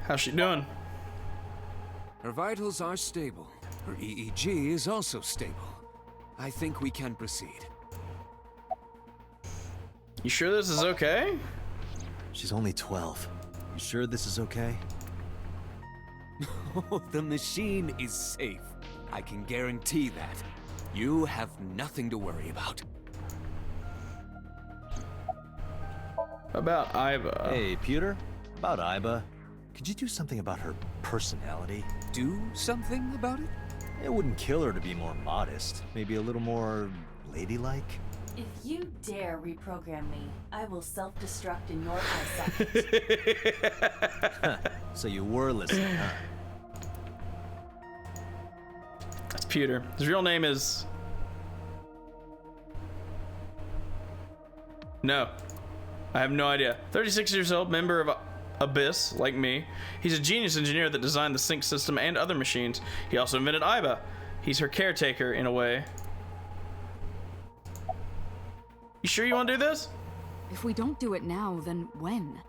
How's she doing? Her vitals are stable. Her EEG is also stable. I think we can proceed. You sure this is okay? She's only 12. You sure this is okay? The machine is safe. I can guarantee that. You have nothing to worry about. About Iba. Hey, Pewter. About Iba. Could you do something about her personality? Do something about it? It wouldn't kill her to be more modest. Maybe a little more ladylike? If you dare reprogram me, I will self-destruct in your eyesight. So you were listening, huh? That's Pewter. His real name is... No. I have no idea. 36 years old, member of Abyss, like me. He's a genius engineer that designed the sync system and other machines. He also invented Iba. He's her caretaker, in a way. You sure you want to do this? If we don't do it now, then when?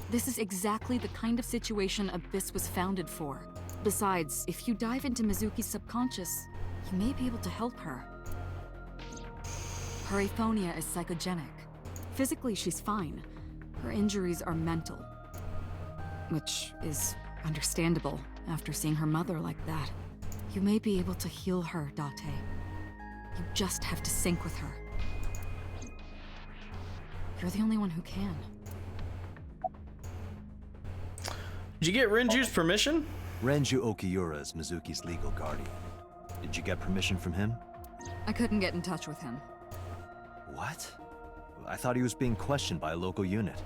This is exactly the kind of situation Abyss was founded for. Besides, if you dive into Mizuki's subconscious, you may be able to help her. Her aphonia is psychogenic. Physically, she's fine. Her injuries are mental. Which is understandable after seeing her mother like that. You may be able to heal her, Date. You just have to sync with her. You're the only one who can. Did you get Renju's permission? Renju Okiura is Mizuki's legal guardian. Did you get permission from him? I couldn't get in touch with him. What? I thought he was being questioned by a local unit.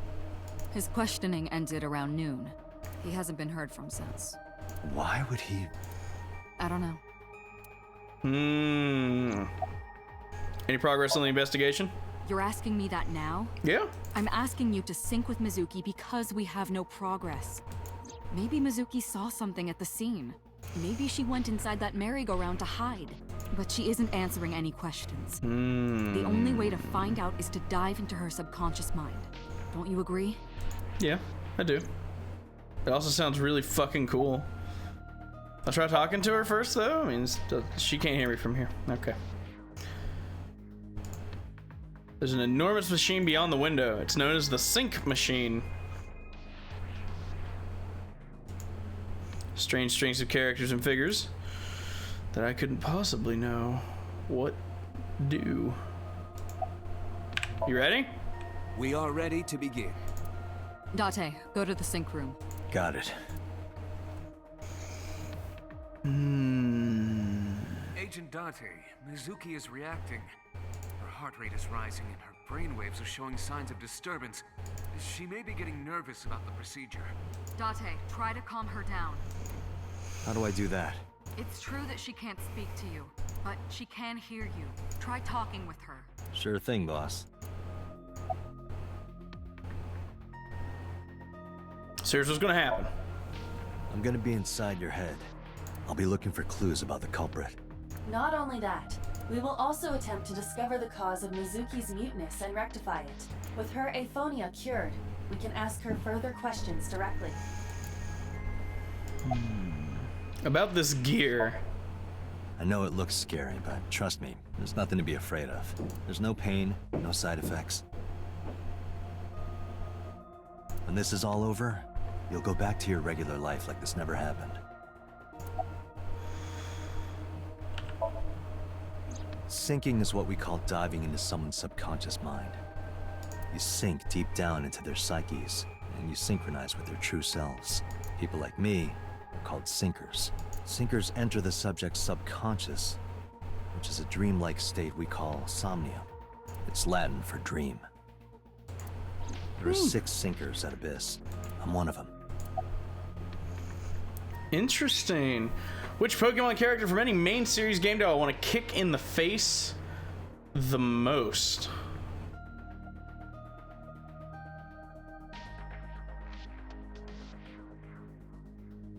His questioning ended around noon. He hasn't been heard from since. Why would he... I don't know. Any progress on the investigation? You're asking me that now? Yeah. I'm asking you to sync with Mizuki because we have no progress. Maybe Mizuki saw something at the scene. Maybe she went inside that merry-go-round to hide. But she isn't answering any questions. The only way to find out is to dive into her subconscious mind. Don't you agree? Yeah, I do. It also sounds really fucking cool. I'll try talking to her first, though. I mean, she can't hear me from here. Okay. There's an enormous machine beyond the window. It's known as the Sync Machine. Strange strings of characters and figures that I couldn't possibly know what do. You ready? We are ready to begin. Date, go to the sync room. Got it. Agent Date, Mizuki is reacting. Her heart rate is rising and her brainwaves are showing signs of disturbance. She may be getting nervous about the procedure. Date, try to calm her down. How do I do that? It's true that she can't speak to you, but she can hear you. Try talking with her. Sure thing, boss. So here's what's gonna happen. I'm gonna be inside your head. I'll be looking for clues about the culprit. Not only that, we will also attempt to discover the cause of Mizuki's muteness and rectify it. With her aphonia cured, we can ask her further questions directly. About this gear. I know it looks scary, but trust me, there's nothing to be afraid of. There's no pain, no side effects. When this is all over, you'll go back to your regular life like this never happened. Syncing is what we call diving into someone's subconscious mind. You sink deep down into their psyches, and you synchronize with their true selves. People like me are called syncers. Syncers enter the subject's subconscious, which is a dreamlike state we call somnium. It's Latin for dream. There are 6 syncers at Abyss. I'm one of them. Interesting. Which Pokemon character from any main series game do I want to kick in the face the most?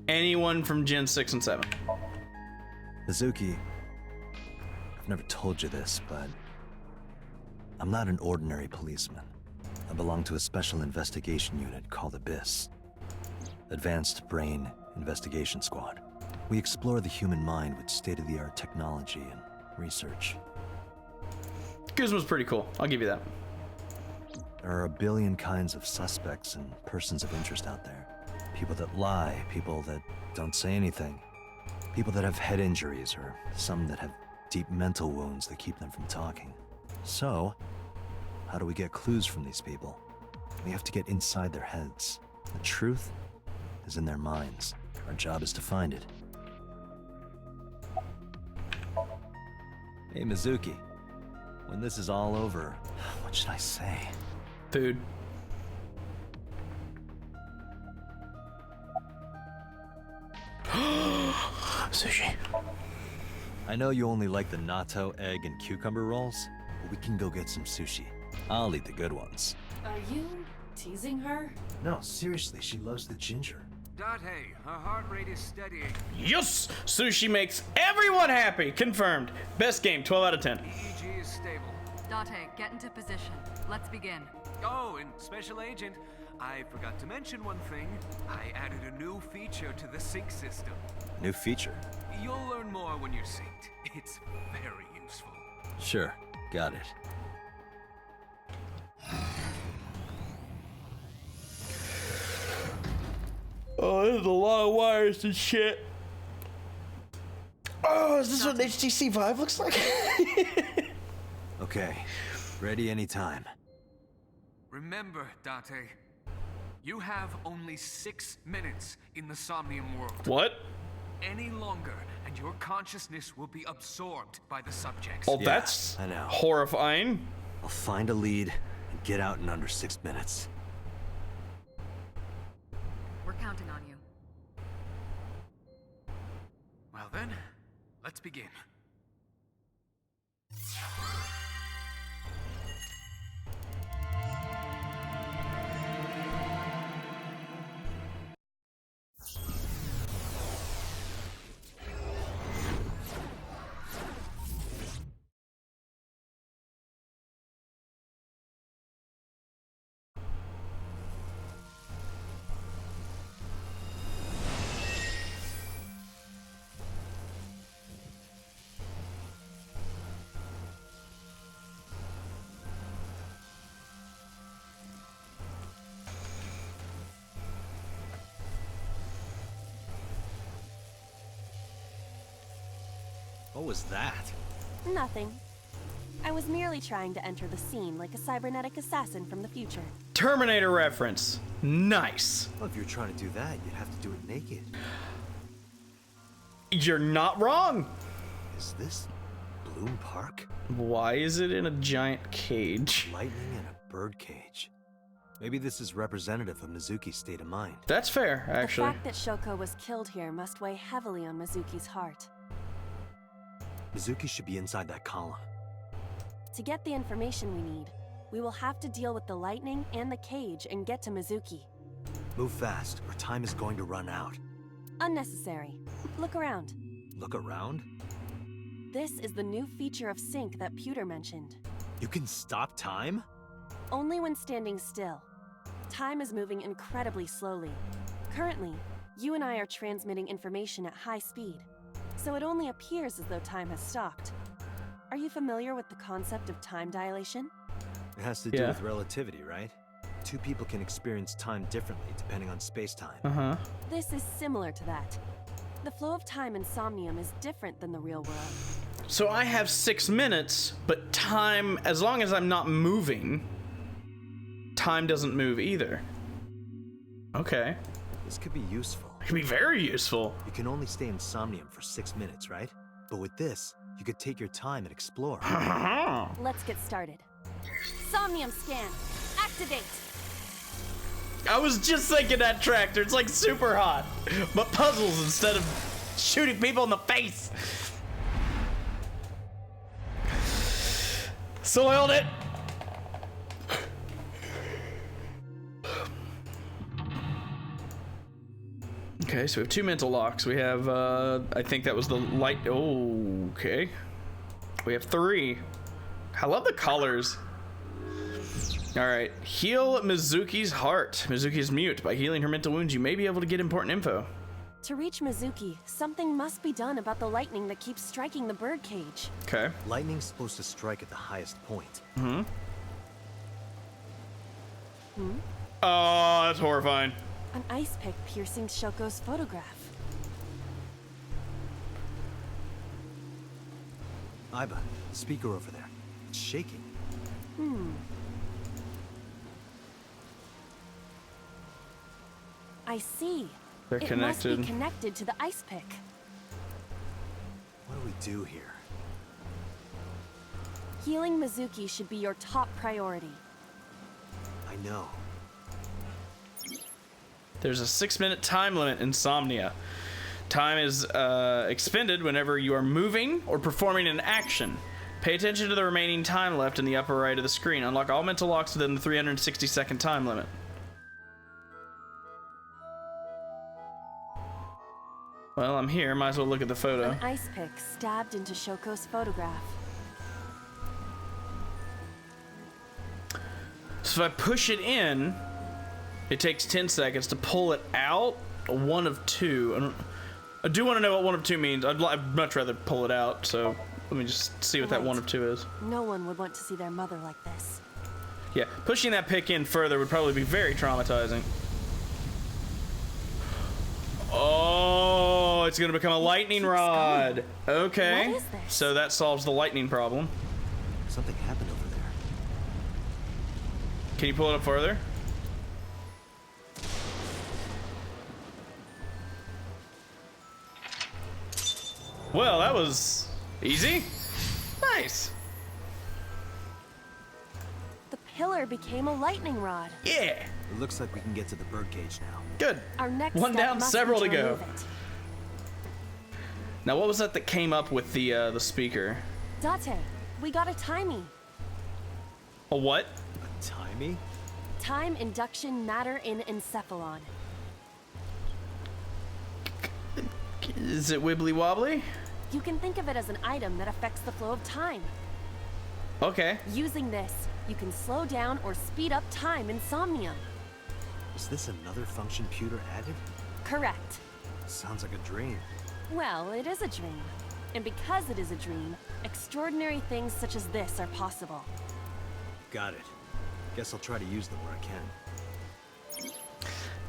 Anyone from Gen 6 and 7. Mizuki, I've never told you this, but I'm not an ordinary policeman. I belong to a special investigation unit called Abyss. Advanced Brain Investigation Squad. We explore the human mind with state-of-the-art technology and research. Guzma's pretty cool. I'll give you that. There are a billion kinds of suspects and persons of interest out there. People that lie, people that don't say anything. People that have head injuries, or some that have deep mental wounds that keep them from talking. So, how do we get clues from these people? We have to get inside their heads. The truth is in their minds. Our job is to find it. Hey, Mizuki. When this is all over, what should I say? Food. Sushi. I know you only like the natto, egg, and cucumber rolls, but we can go get some sushi. I'll eat the good ones. Are you teasing her? No, seriously, she loves the ginger. Date, her heart rate is steadying. Yes! Sushi makes everyone happy. Confirmed. Best game, 12 out of 10. EEG is stable. Date, get into position. Let's begin. Oh, and Special Agent, I forgot to mention one thing. I added a new feature to the sync system. New feature? You'll learn more when you're synced. It's very useful. Sure, got it. Oh, there's a lot of wires and shit. Oh, is this what HTC Vive looks like? Okay, ready anytime. Remember, Date, you have only 6 minutes in the Somnium world. What? Any longer, and your consciousness will be absorbed by the subjects. Oh, Yeah, that's I know. horrifying. I'll find a lead and get out in under 6 minutes. We're counting on you. Well then, let's begin. What was that? Nothing. I was merely trying to enter the scene like a cybernetic assassin from the future. Terminator reference. Nice. Well, if you're trying to do that, you'd have to do it naked. You're not wrong. Is this Bloom Park? Why is it in a giant cage? Lightning in a bird cage. Maybe this is representative of Mizuki's state of mind. That's fair, actually. The fact that Shoko was killed here must weigh heavily on Mizuki's heart. Mizuki should be inside that column. To get the information we need, we will have to deal with the lightning and the cage and get to Mizuki. Move fast, or time is going to run out. Unnecessary. Look around. Look around? This is the new feature of sync that Pewter mentioned. You can stop time? Only when standing still. Time is moving incredibly slowly. Currently, you and I are transmitting information at high speed, so it only appears as though time has stopped. Are you familiar with the concept of time dilation? It has to do with relativity, right? Two people can experience time differently depending on space-time. This is similar to that. The flow of time in Somnium is different than the real world. So I have 6 minutes, but time, as long as I'm not moving, time doesn't move either. Okay. This could be useful. It could be very useful. You can only stay in Somnium for 6 minutes, right? But with this, you could take your time and explore. Let's get started. Somnium scan. Activate. I was just thinking that tractor. It's like super hot, but puzzles instead of shooting people in the face. Soiled it. Okay, so we have 2 mental locks. We have, I think that was the light. Oh, okay. We have 3. I love the colors. All right, heal Mizuki's heart. Mizuki is mute. By healing her mental wounds, you may be able to get important info. To reach Mizuki, something must be done about the lightning that keeps striking the birdcage. Okay. Lightning's supposed to strike at the highest point. Oh, that's horrifying. An ice pick piercing Shoko's photograph. Aiba, the speaker over there. It's shaking. I see. They're It connected. must be connected to the ice pick. What do we do here? Healing Mizuki should be your top priority. I know. There's a 6-minute time limit in Somnia. Time is expended whenever you are moving or performing an action. Pay attention to the remaining time left in the upper right of the screen. Unlock all mental locks within the 360-second time limit. Well, I'm here. Might as well look at the photo. An ice pick stabbed into Shoko's photograph. So if I push it in, it takes 10 seconds to pull it out. One of two. I do want to know what one of two means. I'd much rather pull it out, so let me just see what that one of two is. No one would want to see their mother like this. Yeah, pushing that pick in further would probably be very traumatizing. Oh, it's gonna become a lightning rod. Okay, What is this? so that solves the lightning problem. Something happened over there. Can you pull it up further? Well, that was easy. Nice. The pillar became a lightning rod. Yeah. It looks like we can get to the birdcage now. Good. Our next One step down, must several be to go. remove it. Now, what was that came up with the speaker? Date, we got a timey. A what? A timey? Time induction matter in encephalon. Is it wibbly wobbly? You can think of it as an item that affects the flow of time. Okay. Using this, you can slow down or speed up time in Somnium. Is this another function Pewter added? Correct. Sounds like a dream. Well, it is a dream. And because it is a dream, extraordinary things such as this are possible. Got it. Guess I'll try to use them where I can.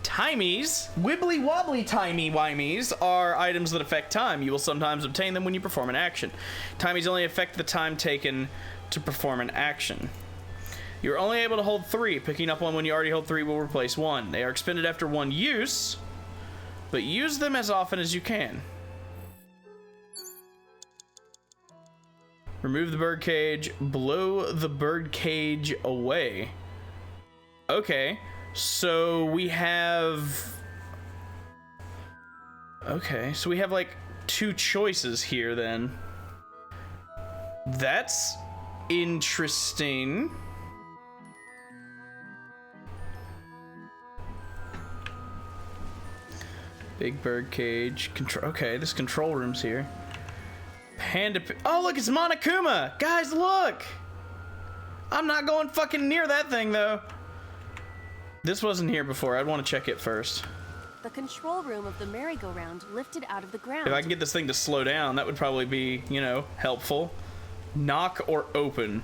Timies, wibbly wobbly timey-wimies, are items that affect time. You will sometimes obtain them when you perform an action. Timies only affect the time taken to perform an action. You're only able to hold 3. Picking up one when you already hold 3 will replace 1. They are expended after 1 use, but use them as often as you can. Remove the birdcage. Blow the birdcage away. Okay. So we have... Okay, so we have like 2 choices here then. That's interesting. Big bird cage. Control. Okay, this control room's here. Panda. Oh, look, it's Monokuma! Guys, look! I'm not going fucking near that thing, though. This wasn't here before. I'd want to check it first. The control room of the merry-go-round lifted out of the ground. If I can get this thing to slow down, that would probably be, you know, helpful. Knock or open.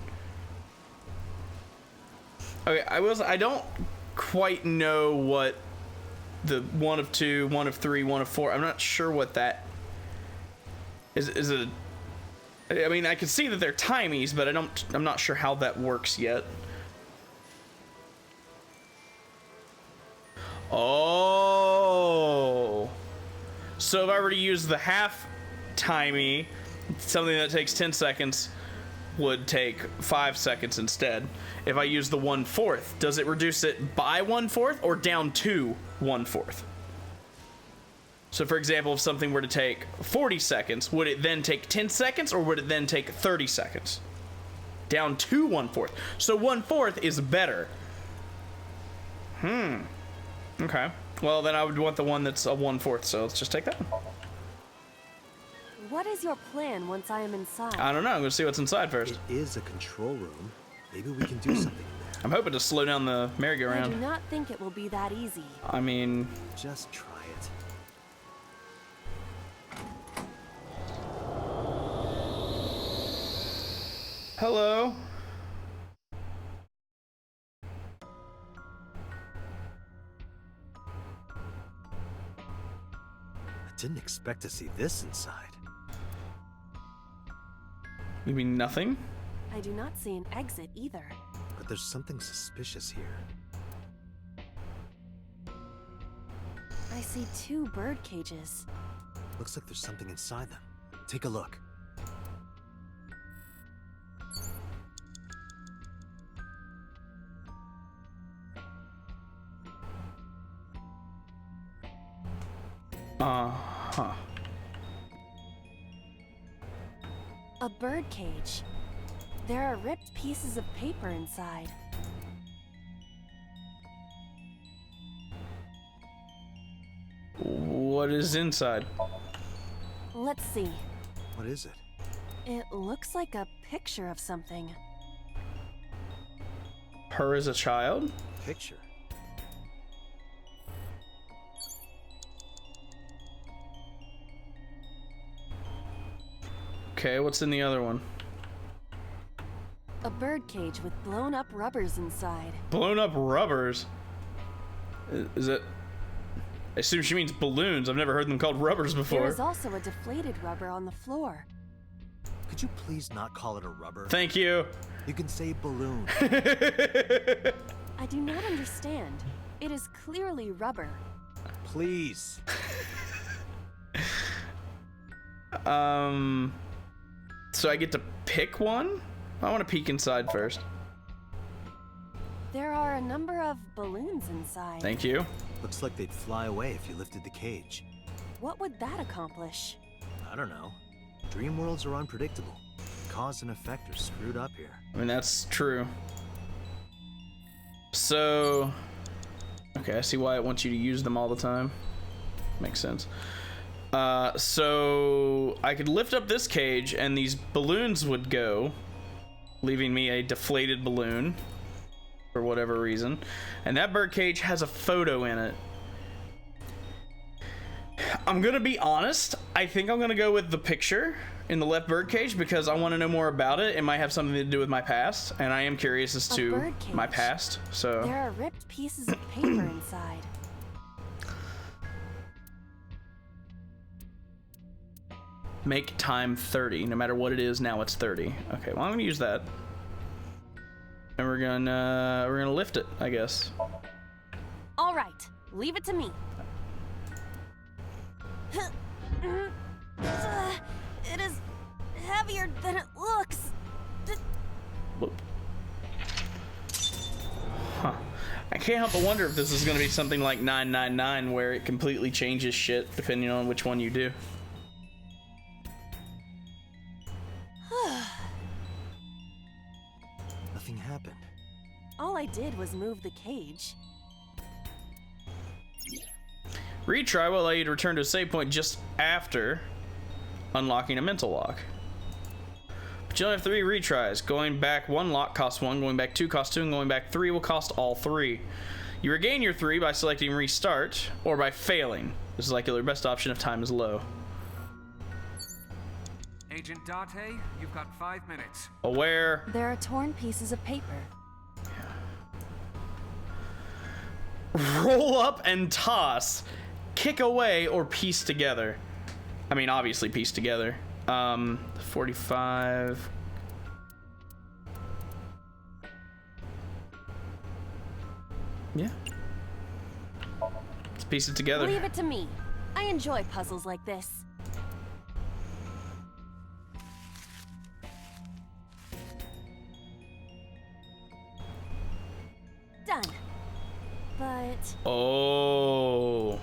Okay, I don't quite know what the 1 of 2, 1 of 3, 1 of 4. I'm not sure what that is. Is it? I mean, I can see that they're timies, but I'm not sure how that works yet. Oh. So if I were to use the half timey, something that takes 10 seconds would take 5 seconds instead. If I use the 1/4, does it reduce it by 1/4 or down to 1/4? So for example, if something were to take 40 seconds, would it then take 10 seconds or would it then take 30 seconds? Down to 1/4. So 1/4 is better. Okay. Well, then I would want the one that's a 1/4, so let's just take that one. What is your plan once I am inside? I don't know. I'm going to see what's inside first. It is a control room. Maybe we can do something in there. I'm hoping to slow down the I do merry-go-round. not think it will be that easy. I mean... Just try it. Hello? Didn't expect to see this inside. You mean nothing? I do not see an exit either. But there's something suspicious here. I see 2 bird cages. Looks like there's something inside them. Take a look. Uh-huh. A bird cage. There are ripped pieces of paper inside. What is inside? Let's see. What is it? It looks like a picture of something. Her as a child? Picture? Okay, what's in the other one? A bird cage with blown up rubbers inside. Blown up rubbers? Is it? I assume she means balloons. I've never heard them called rubbers before. There is also a deflated rubber on the floor. Could you please not call it a rubber? Thank you. You can say balloon. I do not understand. It is clearly rubber. Please. So I get to pick one? I want to peek inside first. There are a number of balloons inside. Thank you. Looks like they'd fly away if you lifted the cage. What would that accomplish? I don't know. Dream worlds are unpredictable. Cause and effect are screwed up here. I mean, that's true. So... Okay, I see why it wants you to use them all the time. Makes sense. So I could lift up this cage and these balloons would go, leaving me a deflated balloon for whatever reason. And that bird cage has a photo in it. I'm gonna be honest, I think I'm gonna go with the picture in the left bird cage because I want to know more about it. It might have something to do with my past, and I am curious as to my past. So there are ripped pieces of paper inside. Make time 30. No matter what it is, now it's 30. Okay, well I'm gonna use that. And we're gonna lift it, I guess. All right, leave it to me. It is heavier than it looks. Whoop. Huh. I can't help but wonder if this is gonna be something like 999 where it completely changes shit depending on which one you do. Nothing happened. All I did was move the cage. Retry will allow you to return to a save point just after unlocking a mental lock. But you only have 3 retries. Going back 1 lock costs 1, going back 2 costs 2, and going back 3 will cost all 3. You regain your 3 by selecting restart or by failing. This is likely your best option if time is low. Agent Date, you've got 5 minutes. Aware. There are torn pieces of paper. Roll up and toss. Kick away or piece together. I mean, obviously piece together. 45. Yeah. Let's piece it together. Leave it to me. I enjoy puzzles like this. Done. But... Oh.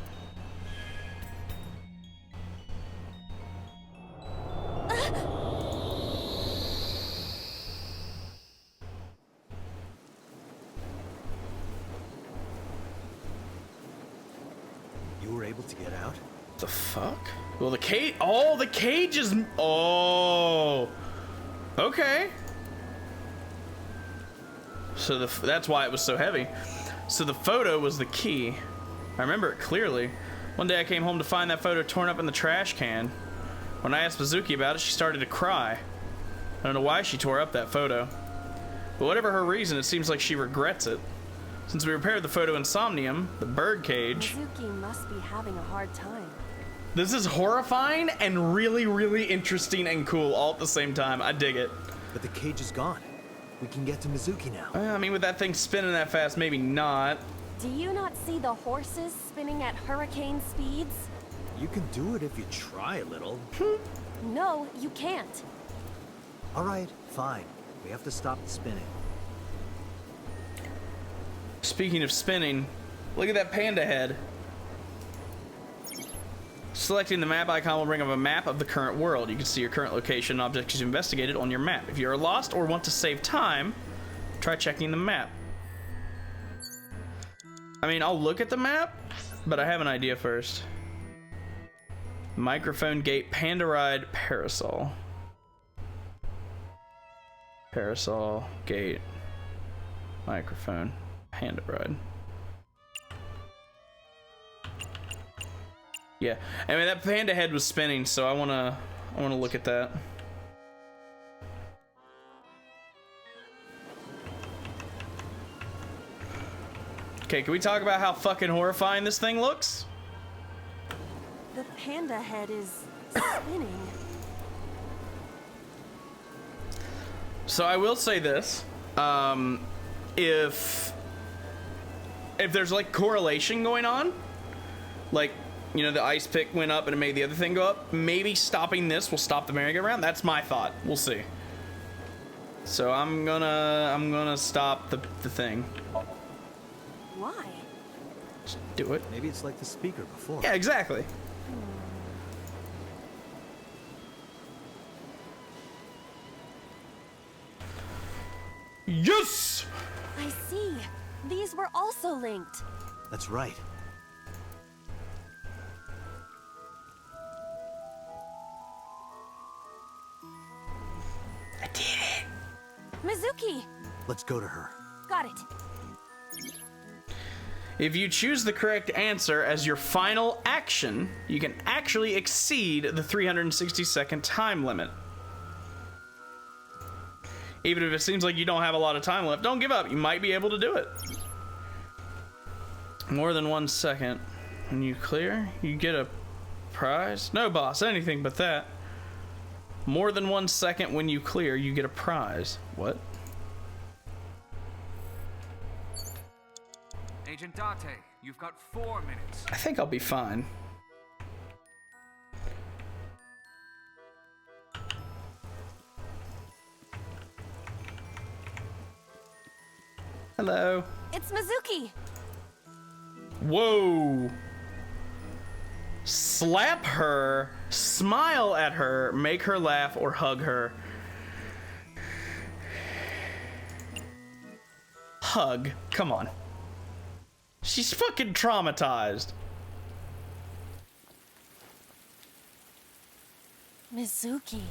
You were able to get out? The fuck? Well, the cage. Oh, the cage is. Oh. Okay. So that's why it was so heavy. So the photo was the key. I remember it clearly. One day I came home to find that photo torn up in the trash can. When I asked Mizuki about it, she started to cry. I don't know why she tore up that photo. But whatever her reason, it seems like she regrets it. Since we repaired the photo in Somnium, the bird cage... Mizuki must be having a hard time. This is horrifying and really, really interesting and cool all at the same time. I dig it. But the cage is gone. We can get to Mizuki now. I mean, with that thing spinning that fast, maybe not. Do you not see the horses spinning at hurricane speeds? You can do it if you try a little. No, you can't. All right, fine. We have to stop the spinning. Speaking of spinning, look at that panda head. Selecting the map icon will bring up a map of the current world. You can see your current location and objects you investigated on your map. If you are lost or want to save time, try checking the map. I mean, I'll look at the map, but I have an idea first. Microphone gate, panda ride, parasol. Parasol, gate, microphone, panda ride. Yeah, I mean that panda head was spinning, so I wanna look at that. Okay, can we talk about how fucking horrifying this thing looks? The panda head is spinning. So I will say this, if there's like correlation going on, like, you know, the ice pick went up and it made the other thing go up, maybe stopping this will stop the merry-go-round. That's my thought. We'll see. So I'm gonna stop the thing. Why? Just do it. Maybe it's like the speaker before. Yeah, exactly. Yes! I see. These were also linked. That's right. I did it. Mizuki! Let's go to her. Got it. If you choose the correct answer as your final action, you can actually exceed the 360-second time limit. Even if it seems like you don't have a lot of time left, don't give up. You might be able to do it. More than 1 second. When you clear, you get a prize. No, boss, anything but that. More than 1 second when you clear, you get a prize. What? Agent Date, you've got 4 minutes. I think I'll be fine. Hello. It's Mizuki. Whoa. Slap her, smile at her, make her laugh, or hug her. Hug. Come on. She's fucking traumatized. Mizuki.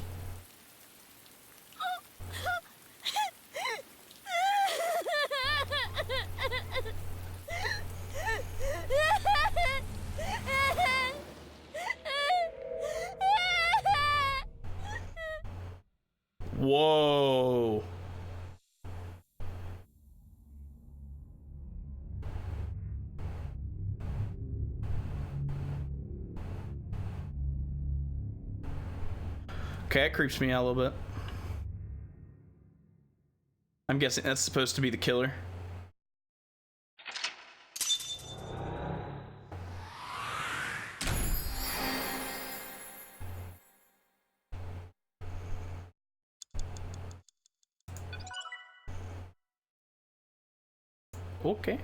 Whoa. Okay, that creeps me out a little bit. I'm guessing that's supposed to be the killer. Okay.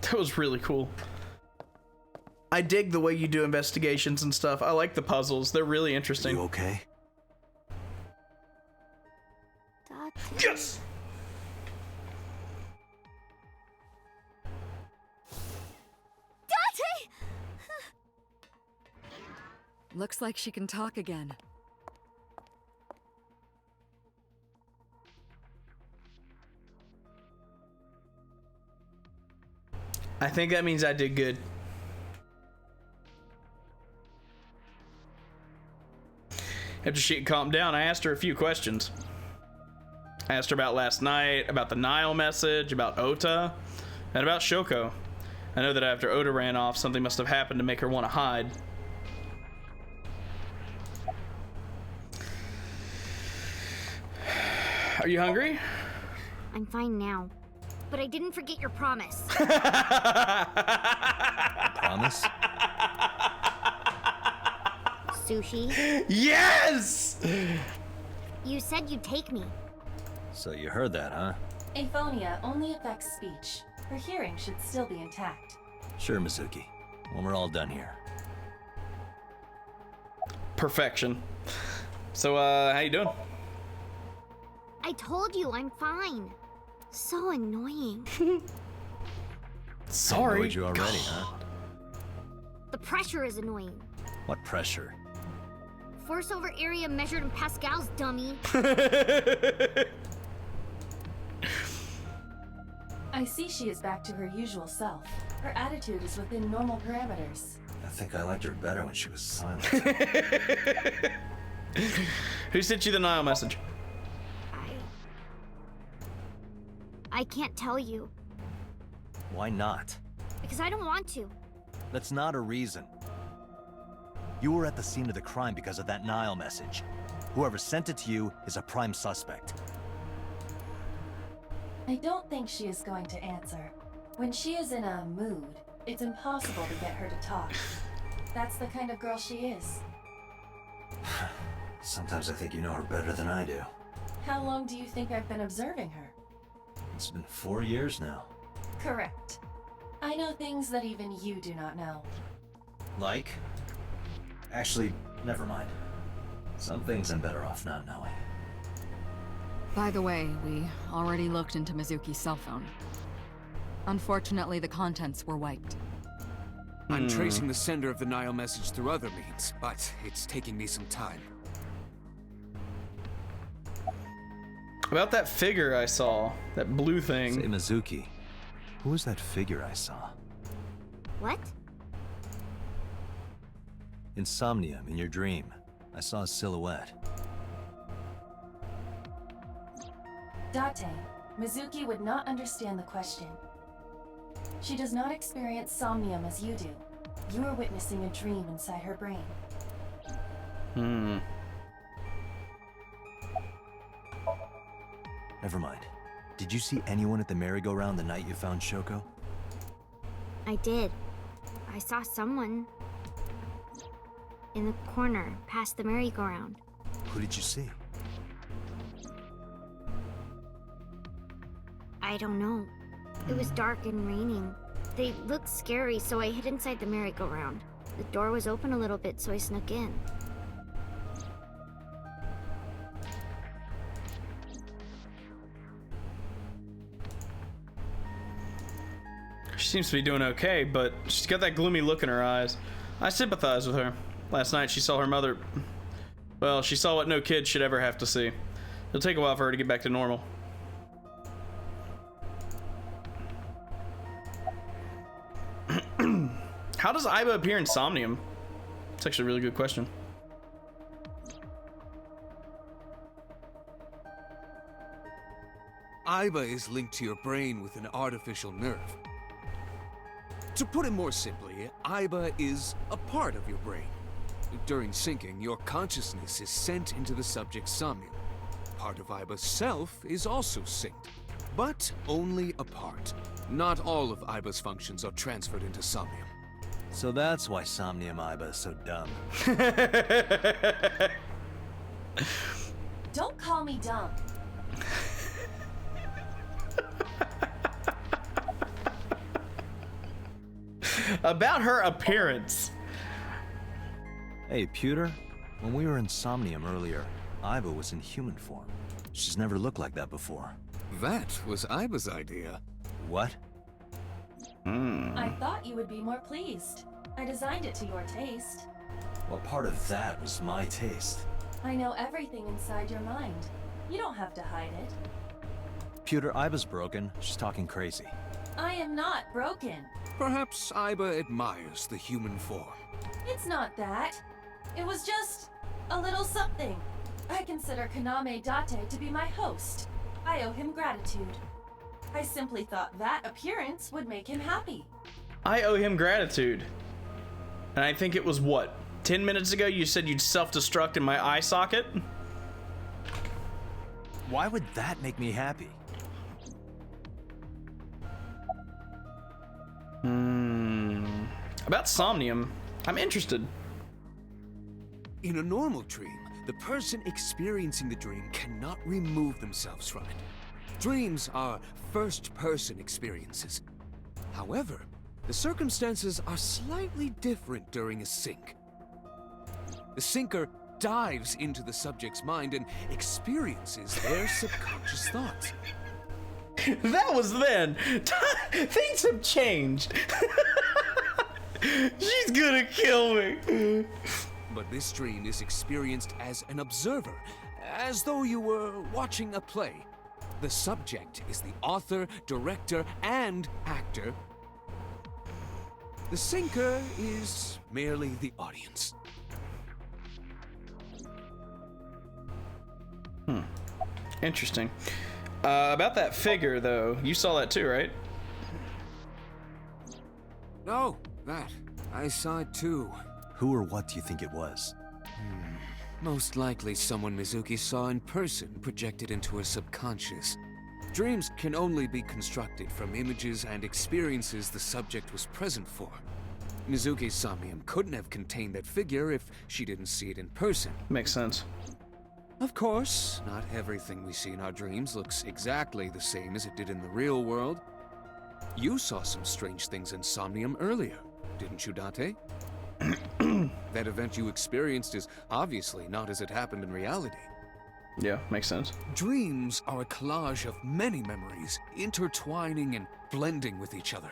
That was really cool. I dig the way you do investigations and stuff. I like the puzzles. They're really interesting. You okay? Yes! Looks like she can talk again. I think that means I did good. After she had calmed down, I asked her a few questions. I asked her about last night, about the Nile message, about Ota, and about Shoko. I know that after Ota ran off, something must have happened to make her want to hide. Are you hungry? I'm fine now. But I didn't forget your promise. Promise? Sushi? Yes! You said you'd take me. So you heard that, huh? Aphonia only affects speech. Her hearing should still be intact. Sure, Mizuki. When we're all done here. Perfection. So, how you doing? I told you I'm fine. So annoying. Sorry. Annoyed you already, huh? The pressure is annoying. What pressure? Force over area measured in pascals, dummy. I see she is back to her usual self. Her attitude is within normal parameters. I think I liked her better when she was silent. Who sent you the Nile message? I can't tell you. Why not? Because I don't want to. That's not a reason. You were at the scene of the crime because of that Nile message. Whoever sent it to you is a prime suspect. I don't think she is going to answer. When she is in a mood, it's impossible to get her to talk. That's the kind of girl she is. Sometimes I think you know her better than I do. How long do you think I've been observing her? It's been 4 years now. Correct. I know things that even you do not know. Like? Actually, never mind. Some things I'm better off not knowing. By the way, we already looked into Mizuki's cell phone. Unfortunately, the contents were wiped. I'm tracing the sender of the Nile message through other means, but it's taking me some time. About that figure I saw, that blue thing. Say, Mizuki, who was that figure I saw? What? In Somnium, in your dream, I saw a silhouette. Date, Mizuki would not understand the question. She does not experience somnium as you do. You are witnessing a dream inside her brain. Never mind. Did you see anyone at the merry-go-round the night you found Shoko? I did. I saw someone in the corner past the merry-go-round. Who did you see? I don't know. It was dark and raining. They looked scary, so I hid inside the merry-go-round. The door was open a little bit, so I snuck in. She seems to be doing okay, but she's got that gloomy look in her eyes. I sympathize with her. Last night she saw her mother... Well, she saw what no kid should ever have to see. It'll take a while for her to get back to normal. How does Aiba appear in Somnium? It's actually a really good question. Aiba is linked to your brain with an artificial nerve. To put it more simply, Aiba is a part of your brain. During syncing, your consciousness is sent into the subject's somnium. Part of Aiba's self is also synced, but only a part. Not all of Aiba's functions are transferred into Somnium. So that's why Somnium Aiba is so dumb. Don't call me dumb. About her appearance. Hey, Pewter, when we were in Somnium earlier, Aiba was in human form. She's never looked like that before. That was Aiba's idea. What? I thought you would be more pleased. I designed it to your taste. Well, part of that was my taste. I know everything inside your mind. You don't have to hide it. Pewter, Iba's broken. She's talking crazy. I am not broken. Perhaps Iba admires the human form. It's not that. It was just a little something. I consider Kaname Date to be my host. I owe him gratitude. I simply thought that appearance would make him happy. I owe him gratitude. And I think it was what? 10 minutes ago you said you'd self-destruct in my eye socket? Why would that make me happy? About Somnium, I'm interested. In a normal dream, the person experiencing the dream cannot remove themselves from it. Dreams are first-person experiences. However, the circumstances are slightly different during a sync. The syncer dives into the subject's mind and experiences their subconscious thoughts. That was then. Things have changed. She's gonna kill me. But this dream is experienced as an observer, as though you were watching a play. The subject is the author, director, and actor. The syncer is merely the audience. Interesting. About that figure, though, you saw that too, right? Oh, that. I saw it too. Who or what do you think it was? Most likely someone Mizuki saw in person projected into her subconscious. Dreams can only be constructed from images and experiences the subject was present for. Mizuki's Somnium couldn't have contained that figure if she didn't see it in person. Makes sense. Of course, not everything we see in our dreams looks exactly the same as it did in the real world. You saw some strange things in Somnium earlier, didn't you, Date? That event you experienced is obviously not as it happened in reality. Yeah, makes sense. Dreams are a collage of many memories, intertwining and blending with each other.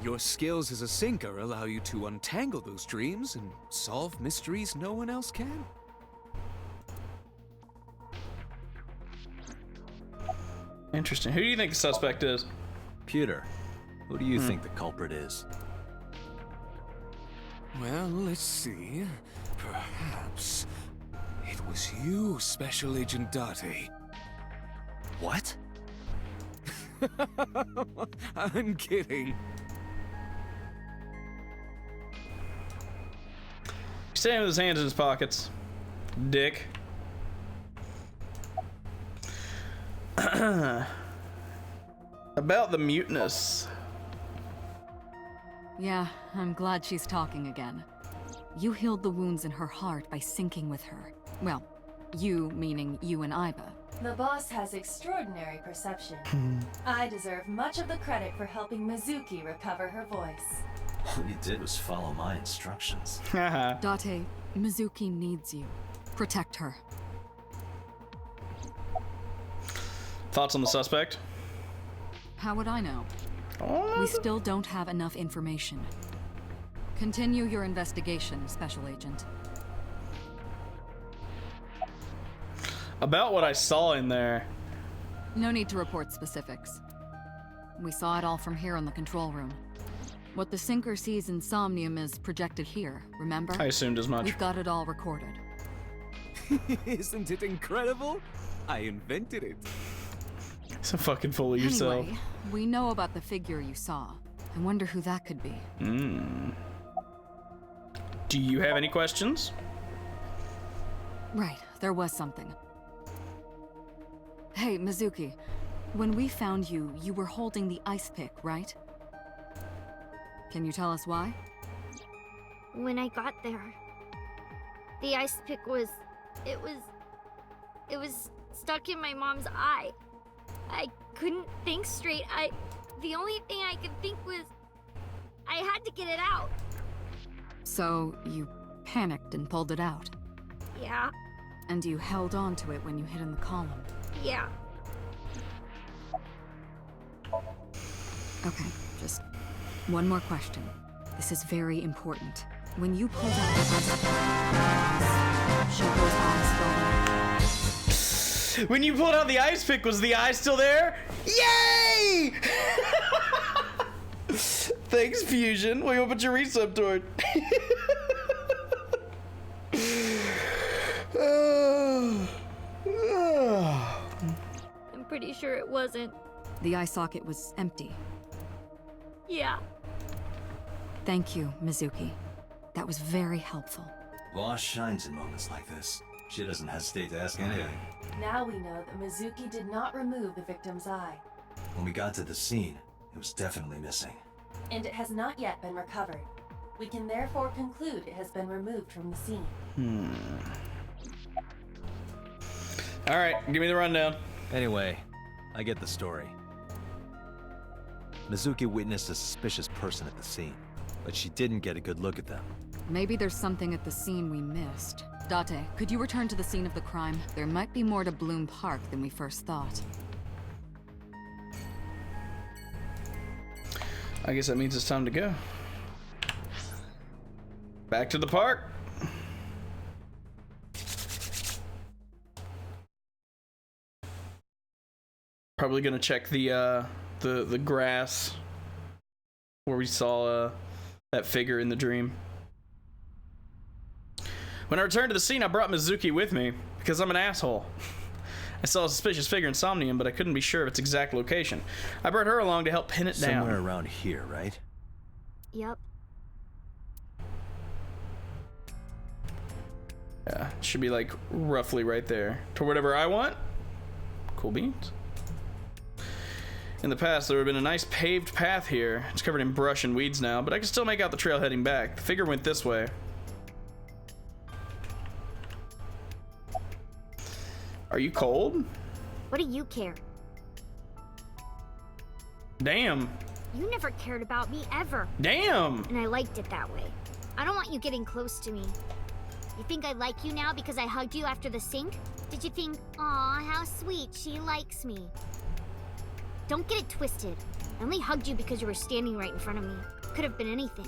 Your skills as a syncer allow you to untangle those dreams and solve mysteries no one else can. Interesting. Who do you think the suspect is? Pewter, who do you think the culprit is? Well, let's see. Perhaps it was you, Special Agent Date. What? I'm kidding. He's standing with his hands in his pockets. Dick. About the mutinous. Yeah, I'm glad she's talking again. You healed the wounds in her heart by syncing with her. Well, you meaning you and Iba. The boss has extraordinary perception. I deserve much of the credit for helping Mizuki recover her voice. All you did was follow my instructions. Date, Mizuki needs you. Protect her. Thoughts on the suspect? How would I know? We still don't have enough information. Continue your investigation, Special Agent. About what I saw in there. No need to report specifics. We saw it all from here in the control room. What the syncer sees in Somnium is projected here, remember? I assumed as much. We've got it all recorded. Isn't it incredible? I invented it. So fucking full of yourself. Anyway, we know about the figure you saw. I wonder who that could be. Do you have any questions? Right, there was something. Hey, Mizuki. When we found you, you were holding the ice pick, right? Can you tell us why? When I got there, the ice pick was... It was stuck in my mom's eye. I couldn't think straight. The only thing I could think was... I had to get it out. So, you panicked and pulled it out? Yeah. And you held on to it when you hid in the column? Yeah. Okay, just one more question. This is very important. When you pulled out the ice, should those eyes still there? When you pulled out the ice pick, was the eye still there? Yay! Thanks, Fusion. Wait, what put your resub toward? I'm pretty sure it wasn't. The eye socket was empty. Yeah. Thank you, Mizuki. That was very helpful. Law shines in moments like this. She doesn't hesitate to ask anything. Now we know that Mizuki did not remove the victim's eye, When we got to the scene, it was definitely missing. and it has not yet been recovered. We can therefore conclude it has been removed from the scene. Alright, give me the rundown. Anyway, I get the story. Mizuki witnessed a suspicious person at the scene, but she didn't get a good look at them. Maybe there's something at the scene we missed. Date, could you return to the scene of the crime? There might be more to Bloom Park than we first thought. I guess that means it's time to go. Back to the park. Probably gonna check the grass where we saw that figure in the dream. When I returned to the scene, I brought Mizuki with me because I'm an asshole. I saw a suspicious figure in Somnium, but I couldn't be sure of its exact location. I brought her along to help pin it down. Somewhere around here, right? Yep. Yeah, it should be like roughly right there. To whatever I want. Cool beans. In the past, there would have been a nice paved path here. It's covered in brush and weeds now, but I can still make out the trail heading back. The figure went this way. Are you cold? What do you care? Damn. You never cared about me ever. Damn. And I liked it that way. I don't want you getting close to me. You think I like you now because I hugged you after the sink? Did you think, aw, how sweet, she likes me? Don't get it twisted. I only hugged you because you were standing right in front of me. Could have been anything.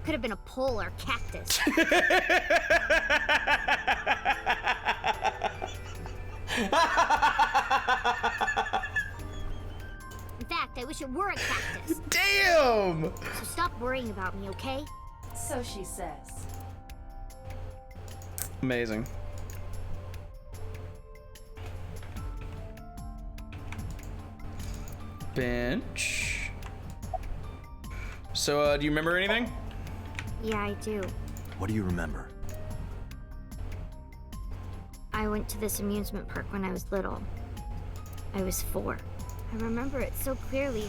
Could have been a pole or cactus. In fact, I wish it were a cactus. Damn! So stop worrying about me, okay? So she says. Amazing. Bench. So, do you remember anything? Yeah, I do. What do you remember? I went to this amusement park when I was little. I was 4. I remember it so clearly.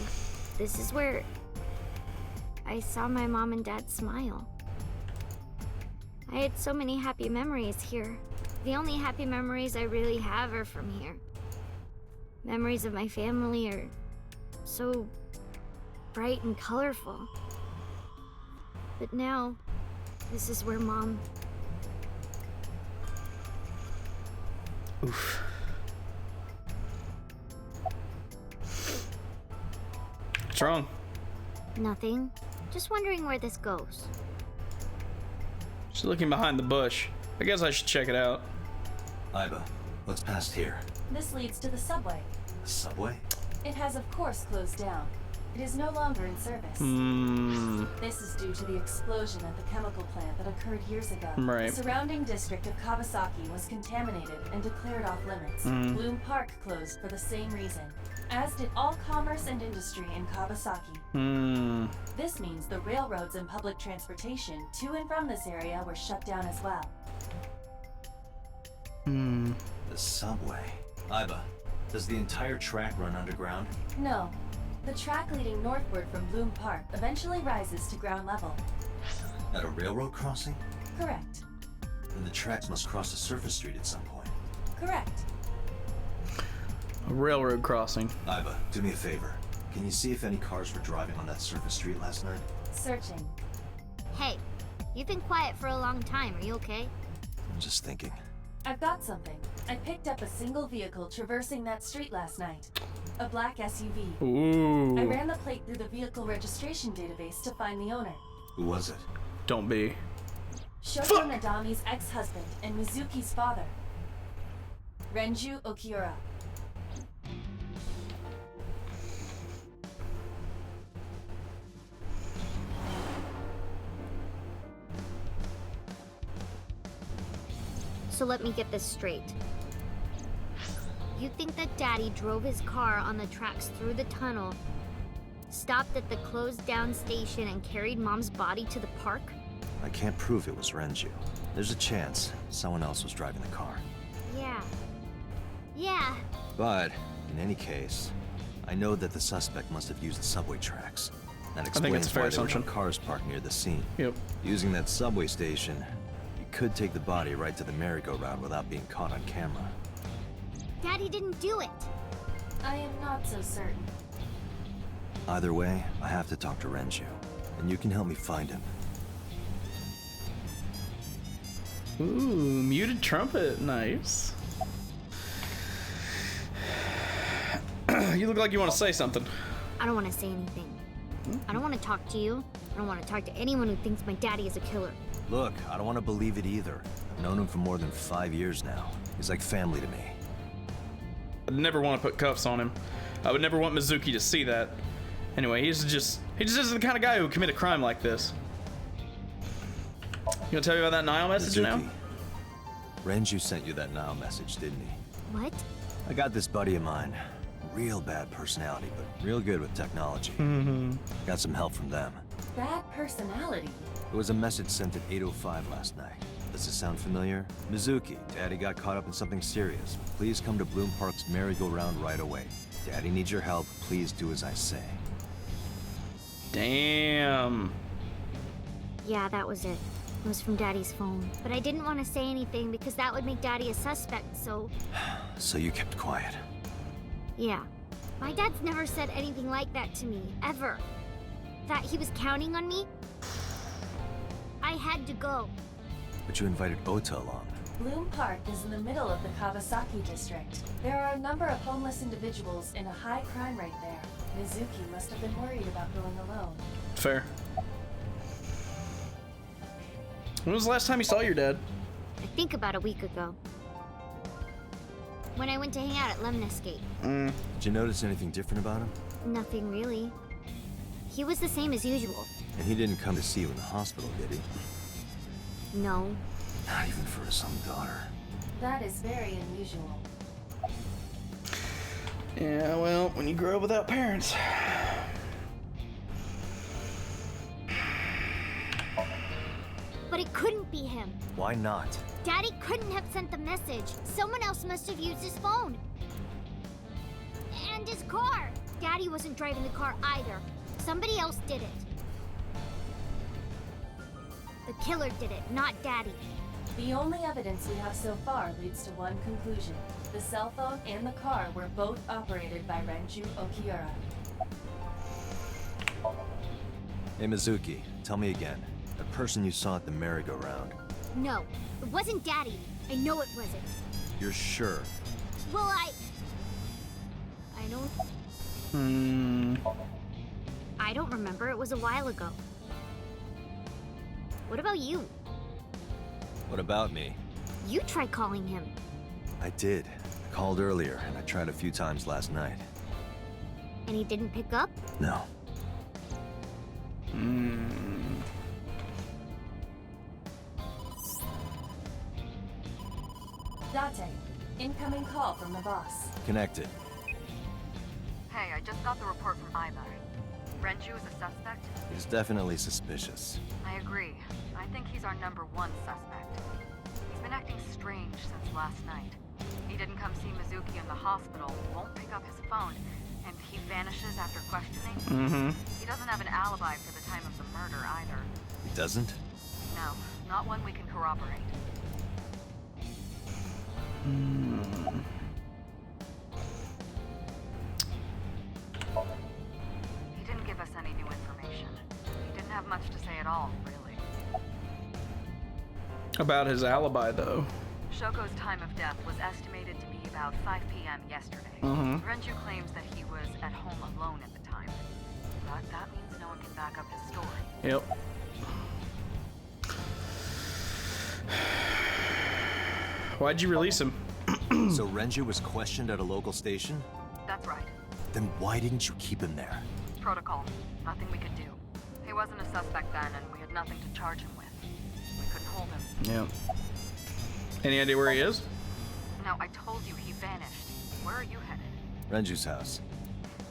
This is where I saw my mom and dad smile. I had so many happy memories here. The only happy memories I really have are from here. Memories of my family are so bright and colorful. But now, this is where Mom... Oof. What's wrong? Nothing. Just wondering where this goes. She's looking behind the bush. I guess I should check it out. Iba, what's past here? This leads to the subway. The subway? It has of course closed down. It is no longer in service. This is due to the explosion at the chemical plant that occurred years ago. Right. The surrounding district of Kawasaki was contaminated and declared off limits. Bloom Park closed for the same reason, as did all commerce and industry in Kawasaki. This means the railroads and public transportation to and from this area were shut down as well. The subway. Iba, does the entire track run underground? No. The track leading northward from Bloom Park eventually rises to ground level. At a railroad crossing? Correct. Then the tracks must cross a surface street at some point. Correct. A railroad crossing. Iba, do me a favor. Can you see if any cars were driving on that surface street last night? Searching. Hey, you've been quiet for a long time. Are you okay? I'm just thinking. I've got something. I picked up a single vehicle traversing that street last night. A black SUV. Ooh. I ran the plate through the vehicle registration database to find the owner. Who was it? Don't be. Shoko Nadami's ex-husband and Mizuki's father. Renju Okiura. So let me get this straight. You think that Daddy drove his car on the tracks through the tunnel, stopped at the closed-down station, and carried Mom's body to the park? I can't prove it was Renju. There's a chance someone else was driving the car. Yeah. Yeah. But, in any case, I know that the suspect must have used the subway tracks. That I think it's explains a fair why there were assumption. no cars parked near the scene. Yep. Using that subway station, you could take the body right to the merry-go-round without being caught on camera. Daddy didn't do it. I am not so certain. Either way, I have to talk to Renju, and you can help me find him. Ooh, muted trumpet, nice. You look like you want to say something. I don't want to say anything. I don't want to talk to you. I don't want to talk to anyone who thinks my daddy is a killer. Look, I don't want to believe it either. I've known him for more than 5 years now. He's like family to me. I'd never want to put cuffs on him. I would never want Mizuki to see that. Anyway, he just isn't the kind of guy who would commit a crime like this. You gonna tell me about that Nile message now? Renju sent you that Nile message, didn't he? What? I got this buddy of mine. Real bad personality, but real good with technology. Got some help from them. Bad personality? It was a message sent at 8:05 last night. Does this sound familiar? Mizuki, Daddy got caught up in something serious. Please come to Bloom Park's merry-go-round right away. Daddy needs your help. Please do as I say. Damn. Yeah, that was it. It was from Daddy's phone. But I didn't want to say anything because that would make Daddy a suspect, so... So you kept quiet. Yeah. My dad's never said anything like that to me, ever. That he was counting on me? I had to go. But you invited Ota along. Bloom Park is in the middle of the Kawasaki district. There are a number of homeless individuals and a high crime rate there. Mizuki must have been worried about going alone. Fair. When was the last time you saw your dad? I think about a week ago. When I went to hang out at Lemniscate. Did you notice anything different about him? Nothing really. He was the same as usual. And he didn't come to see you in the hospital, did he? No. Not even for his own daughter. That is very unusual. Yeah, well, when you grow up without parents. But it couldn't be him. Why not? Daddy couldn't have sent the message. Someone else must have used his phone. And his car. Daddy wasn't driving the car either. Somebody else did it. The killer did it, not Daddy. The only evidence we have so far leads to one conclusion. The cell phone and the car were both operated by Renju Okiura. Hey, Mizuki, tell me again. The person you saw at the merry-go-round. No, it wasn't Daddy. I know it wasn't. You're sure? Well, I don't... I don't remember. It was a while ago. What about you? What about me? You tried calling him. I did. I called earlier, and I tried a few times last night. And he didn't pick up? No. Date, incoming call from the boss. Connected. Hey, I just got the report from Iba. Renju is a suspect? He's definitely suspicious. I agree. I think he's our #1 suspect. He's been acting strange since last night. He didn't come see Mizuki in the hospital, won't pick up his phone, and he vanishes after questioning. He doesn't have an alibi for the time of the murder either. He doesn't? No, not one we can corroborate. He didn't give us any new information. He didn't have much to say at all, really. About his alibi, though. Shoko's time of death was estimated to be about 5 p.m. yesterday. Renju claims that he was at home alone at the time. But that means no one can back up his story. Yep. Why'd you release him? So Renju was questioned at a local station? That's right. Then why didn't you keep him there? Protocol. Nothing we could do. He wasn't a suspect then, and we had nothing to charge him with. We couldn't hold him. Yeah. Any idea where he is? No, I told you he vanished. Where are you headed? Renju's house.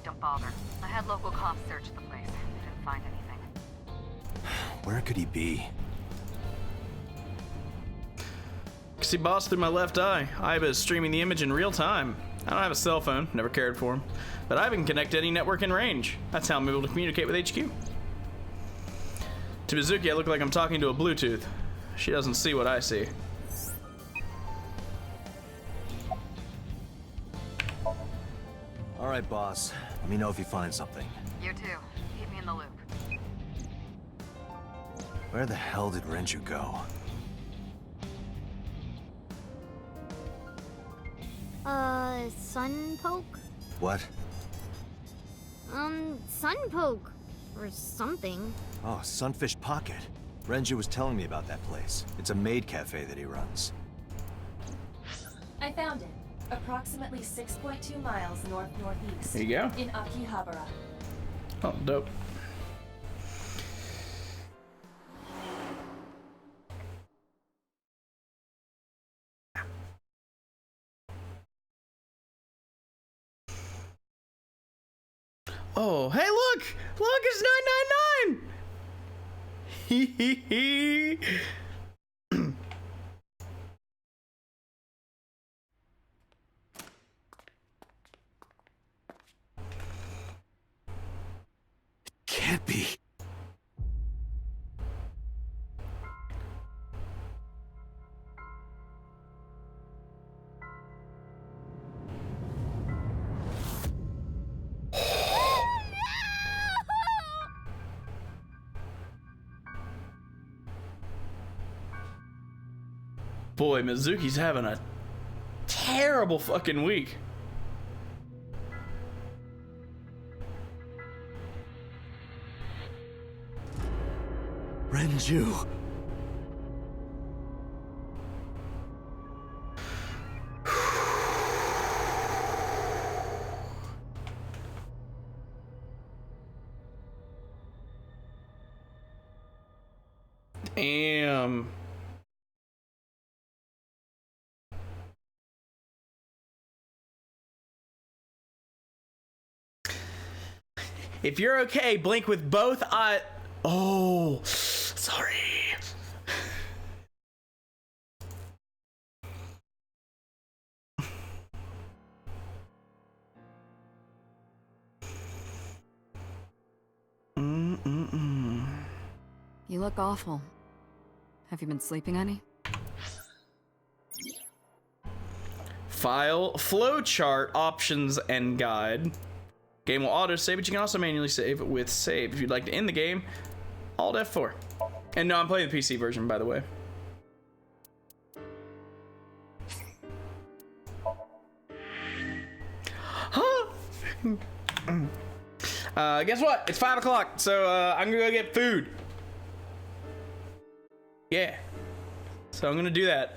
Don't bother. I had local cops search the place. They didn't find anything. Where could he be? See boss through my left eye. Iba is streaming the image in real time. I don't have a cell phone, never cared for him. But Iba can connect to any network in range. That's how I'm able to communicate with HQ. To Mizuki, I look like I'm talking to a Bluetooth. She doesn't see what I see. All right, boss. Let me know if you find something. You too. Keep me in the loop. Where the hell did Renju go? Sunpoke? What? Sunpoke. Or something. Oh, Sunfish Pocket. Renju was telling me about that place. It's a maid cafe that he runs. I found it. Approximately 6.2 miles north-northeast. There you go. In Akihabara. Oh, dope. Oh, hey, look! Look, it's 999! Hee hee hee! Can't be. Boy, Mizuki's having a terrible fucking week. Renju. Damn. If you're okay, blink with both eyes. Oh, sorry. You look awful. Have you been sleeping any? File, flowchart, options, and guide. Game will auto-save, but you can also manually save with save. If you'd like to end the game, Alt F4. And no, I'm playing the PC version, by the way. Huh? Guess what? It's 5 o'clock, so I'm gonna go get food. Yeah. So I'm gonna do that.